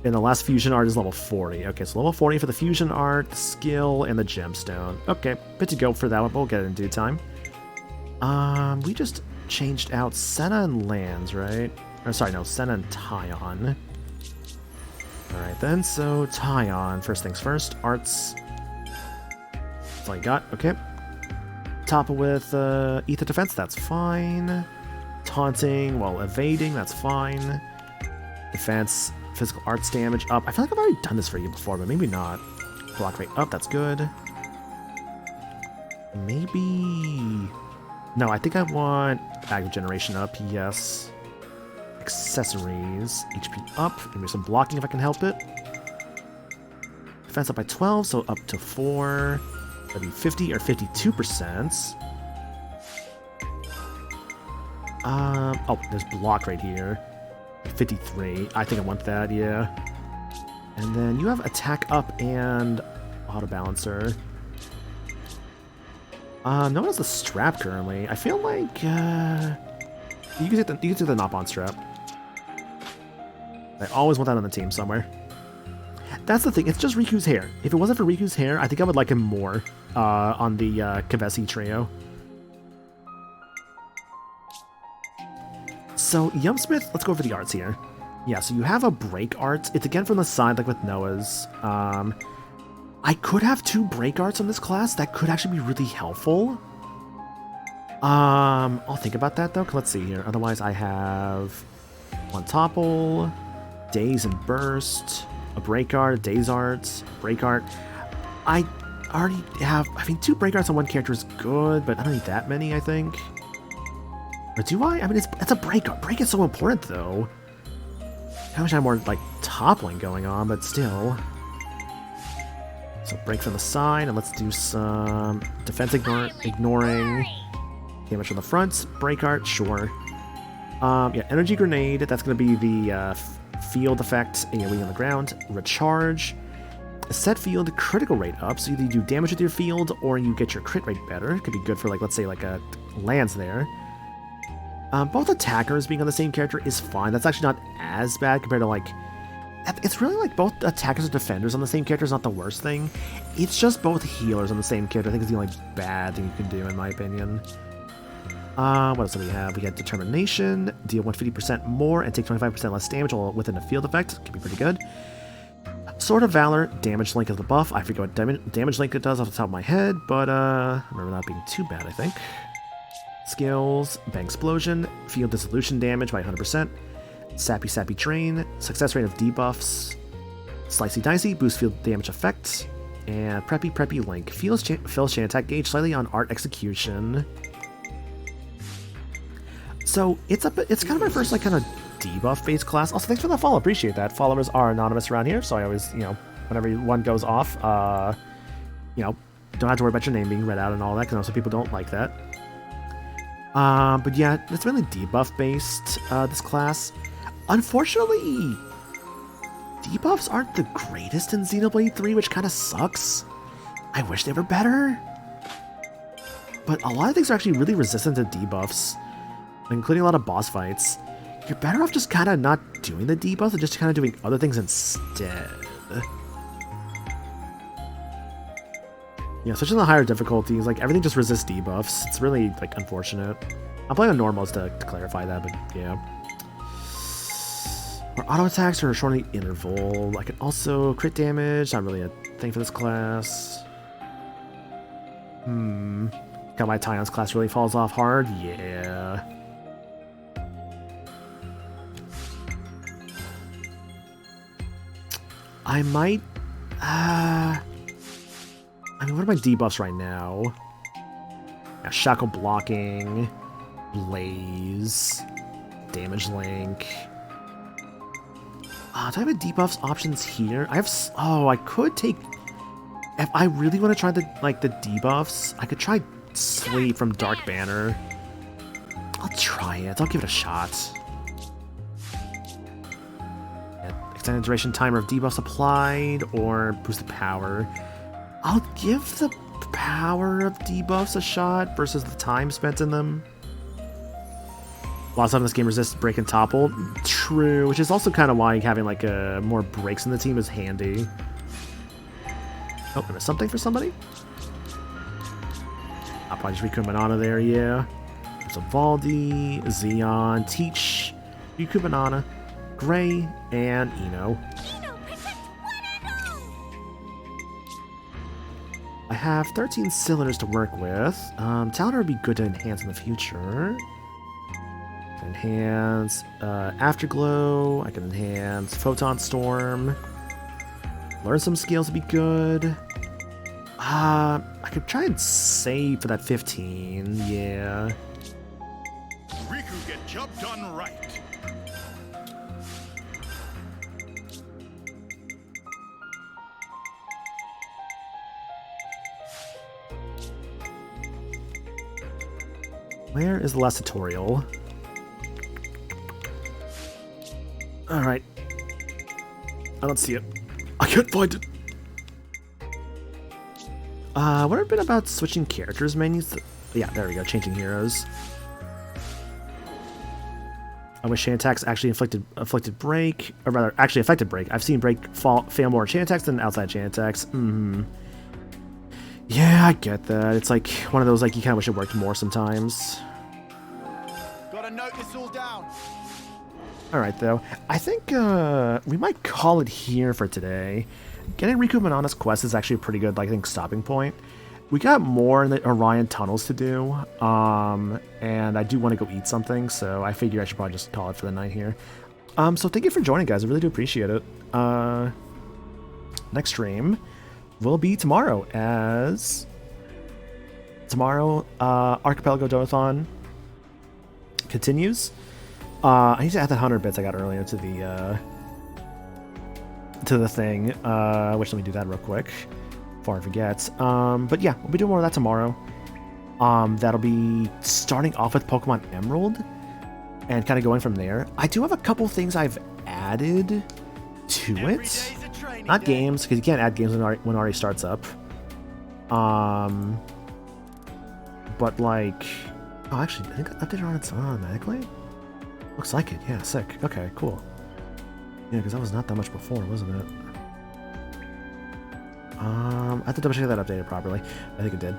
A: And the last fusion art is level 40. Okay, so level 40 for the fusion art, the skill, and the gemstone. Okay, good to go for that one, but we'll get it in due time. We just changed out Senna and Lanz, right? Or sorry, no, Senna and Tyon. Alright then, so Tyon, first things first, arts. That's all you got, okay. Topple with ether defense, that's fine. Taunting while evading, that's fine. Defense, physical arts damage up. I feel like I've already done this for you before, but maybe not. Block rate up, that's good. Maybe... No, I think I want active generation up, yes. Accessories, HP up. Maybe some blocking if I can help it. Defense up by 12, so up to 4. That'd be 50 or 52%. Oh, there's block right here. 53. I think I want that, yeah. And then you have attack up and auto balancer. No one has the strap currently. I feel like you can take the Nop-on strap. I always want that on the team somewhere. That's the thing, it's just Riku's hair. If it wasn't for Riku's hair, I think I would like him more on the Kavesi trio. So, Yumsmith, let's go over the arts here. Yeah, so you have a break art. It's again from the side, like with Noah's. I could have 2 break arts on this class. That could actually be really helpful. I'll think about that, though. Let's see here. Otherwise, I have 1 topple, daze and burst, a break art, daze arts, break art. I already have, 2 break arts on 1 character is good, but I don't need that many, I think. Or do I? I mean, it's a break art. Break is so important, though. I wish I had more, like, toppling going on, but still. So break from the side, and let's do some defense ignoring. Damage from the front. Break art, sure. Yeah, energy grenade. That's going to be the field effect, AoE on the ground. Recharge. Set field critical rate up, so either you do damage with your field, or you get your crit rate better. Could be good for, like, let's say, like, a lands there. Both attackers being on the same character is fine. That's actually not as bad compared to, like... It's really like both attackers and defenders on the same character is not the worst thing. It's just both healers on the same character. I think is the only bad thing you can do, in my opinion. What else do we have? We got Determination. Deal 150% more and take 25% less damage while within a field effect. Could be pretty good. Sword of Valor. Damage Link is the buff. I forget what damage Link it does off the top of my head, but I remember that being too bad, I think. Skills, Bang Explosion, Field Dissolution damage by 100%, Sappy Drain, success rate of debuffs, Slicey Dicey, boost field damage effect, and Preppy Link, fills chain attack gauge slightly on art execution. So it's kind of my first like kind of debuff based class. Also, thanks for the follow, appreciate that. Followers are anonymous around here, so I always, whenever one goes off, don't have to worry about your name being read out and all that, because also people don't like that. But yeah, it's really debuff based, this class. Unfortunately, debuffs aren't the greatest in Xenoblade 3, which kind of sucks. I wish they were better. But a lot of things are actually really resistant to debuffs, including a lot of boss fights. You're better off just kind of not doing the debuffs and just kind of doing other things instead. Yeah, especially in the higher difficulties, like, everything just resists debuffs. It's really, like, unfortunate. I'm playing on normals to clarify that, but yeah. Our auto attacks are a short interval. I can also crit damage, not really a thing for this class. God, my Tyon's class really falls off hard? Yeah. I might... I mean, what are my debuffs right now? Yeah, Shackle Blocking, Blaze, Damage Link. Do I have a debuffs options here? I have... Oh, I could take... If I really want to try the debuffs, I could try Sleep from Dark Banner. I'll try it. I'll give it a shot. Yeah, extended duration timer of debuffs applied, or boosted power. I'll give the power of debuffs a shot versus the time spent in them. A lot of stuff in this game resists break and topple. True, which is also kind of why having like more breaks in the team is handy. Oh, there was something for somebody? I'll probably just Riku Banana there, yeah. So Valdi, Xeon, Teach, Riku Banana, Gray, and Eno. I have 13 cylinders to work with. Talent would be good to enhance in the future. Enhance Afterglow. I can enhance Photon Storm. Learn some skills would be good. I could try and save for that 15. Yeah.
F: Riku, get job done right.
A: Where is the last tutorial? Alright. I don't see it. I can't find it. What a bit about switching characters menus? Yeah, there we go. Changing heroes. I wish chain attacks actually afflicted break, or rather, actually affected break. I've seen break fail more chain attacks than outside chain attacks. Yeah, I get that. It's like one of those like you kind of wish it worked more sometimes.
J: Gotta note this all down.
A: All right, though. I think we might call it here for today. Getting Riku Manana's quest is actually a pretty good, like, I think, stopping point. We got more in the Orion tunnels to do, and I do want to go eat something, so I figure I should probably just call it for the night here. So thank you for joining, guys. I really do appreciate it. Next stream will be tomorrow, as tomorrow Archipelago Donathon continues. I need to add that 100 bits I got earlier to the thing, which let me do that real quick before I forget. But yeah, we'll be doing more of that tomorrow. That'll be starting off with Pokemon Emerald and kind of going from there. I do have a couple things I've added to it. Not games, because you can't add games when it already starts up. But like, oh, actually, I think I updated on its own automatically. Looks like it. Yeah, sick. Okay, cool. Yeah, because that was not that much before, wasn't it? I have to double check that updated properly. I think it did.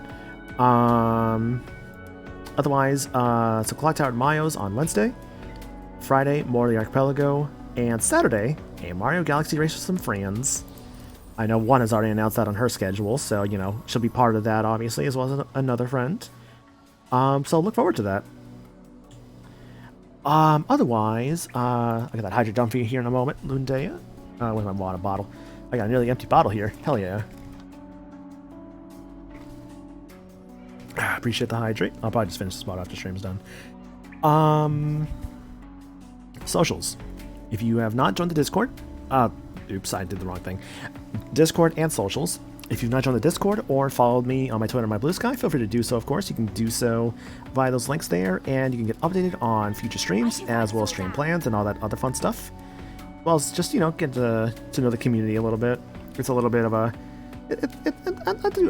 A: Otherwise, so Clock Tower Mayo's on Wednesday. Friday, more of the Archipelago. And Saturday, a Mario Galaxy race with some friends. I know one has already announced that on her schedule, so, you know, she'll be part of that, obviously, as well as another friend. So look forward to that. Otherwise, I got that Hydro Dump for you here in a moment, Lundea. With my water bottle. I got a nearly empty bottle here. Hell yeah. Appreciate the hydrate. I'll probably just finish this bottle after stream's done. Socials. If you have not joined the Discord, oops, I did the wrong thing. Discord and socials. If you've not joined the Discord or followed me on my Twitter and my Blue Sky, feel free to do so, of course. You can do so via those links there, and you can get updated on future streams, as well as stream plans and all that other fun stuff. Well, it's just, you know, get to know the community a little bit. It's a little bit of a...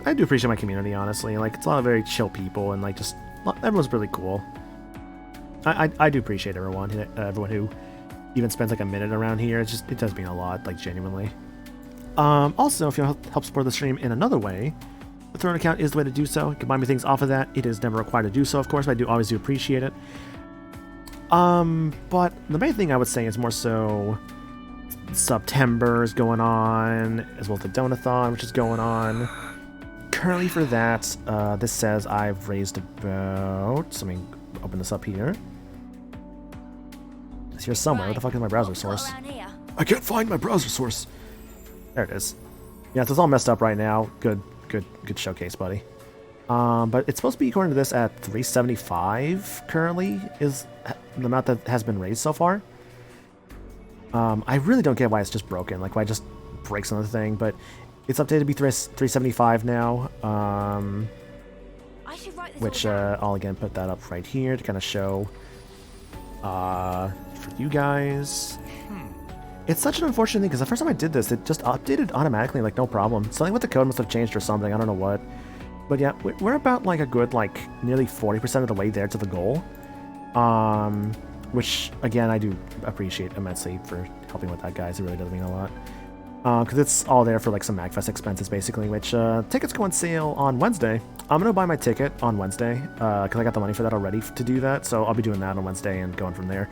A: I do appreciate my community, honestly. Like, it's a lot of very chill people, and, like, just... Everyone's really cool. I do appreciate everyone who even spends, like, a minute around here. It's just... It does mean a lot, like, genuinely. Also, if you want to help support the stream in another way, the Throne account is the way to do so. You can buy me things off of that. It is never required to do so, of course, but I do always appreciate it. But the main thing I would say is more so September is going on, as well as the Donathon, which is going on. Currently for that, this says I've raised about... So let me open this up here. It's here somewhere. Where the fuck is my browser source? I can't find my browser source. There it is. Yeah, so it's all messed up right now. Good showcase, buddy. But it's supposed to be, according to this, at 375 currently is the amount that has been raised so far. I really don't get why it's just broken, like why it just breaks on the thing, but it's updated to be 375 now. Which I'll again put that up right here to kind of show for you guys. It's such an unfortunate thing, because the first time I did this, it just updated automatically, like, no problem. Something with the code must have changed or something, I don't know what. But yeah, we're about, like, a good, like, nearly 40% of the way there to the goal. Which, again, I do appreciate immensely for helping with that, guys. It really does mean a lot. Because it's all there for, like, some MagFest expenses, basically, which, tickets go on sale on Wednesday. I'm gonna buy my ticket on Wednesday, because I got the money for that already to do that, so I'll be doing that on Wednesday and going from there.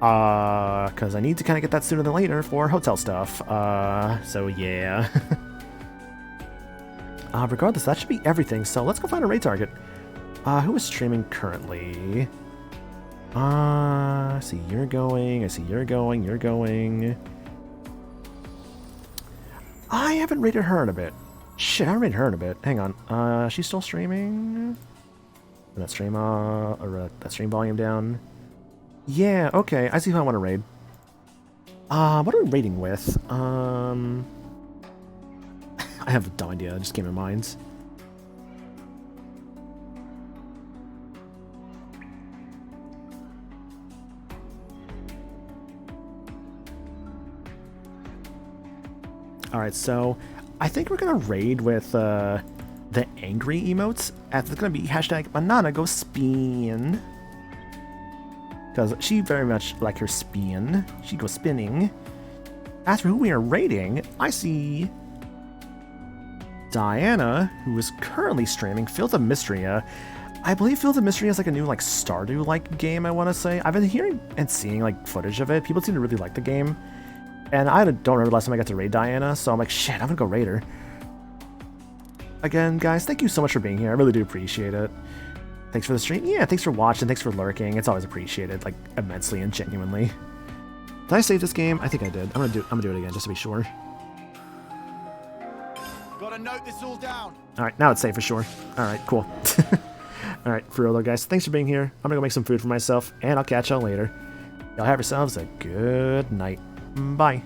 A: Because I need to kind of get that sooner than later for hotel stuff. So yeah. Regardless, that should be everything. So let's go find a raid target. Who is streaming currently? I see you're going. I see you're going. You're going. I haven't rated her in a bit. Shit, I haven't rated her in a bit. Hang on. She's still streaming. That stream, that stream volume down. Yeah, okay. I see who I want to raid. What are we raiding with? I have no idea. It just came to mind. Alright, so I think we're gonna raid with the angry emotes. It's gonna be hashtag banana go spin. Because she very much like her spin. She goes spinning. As for who we are raiding, I see Diana, who is currently streaming Field of Mystery. I believe Field of Mystery is like a new like Stardew-like game, I want to say. I've been hearing and seeing like footage of it. People seem to really like the game. And I don't remember the last time I got to raid Diana, so I'm like, shit, I'm gonna go raid her. Again, guys, thank you so much for being here. I really do appreciate it. Thanks for the stream. Yeah, thanks for watching. Thanks for lurking. It's always appreciated, like, immensely and genuinely. Did I save this game? I think I did. I'm gonna do it again, just to be sure.
N: Gotta note this all down.
A: Alright, now it's safe for sure. Alright, cool. Alright, for real though, guys, thanks for being here. I'm gonna go make some food for myself, and I'll catch y'all later. Y'all have yourselves a good night. Bye.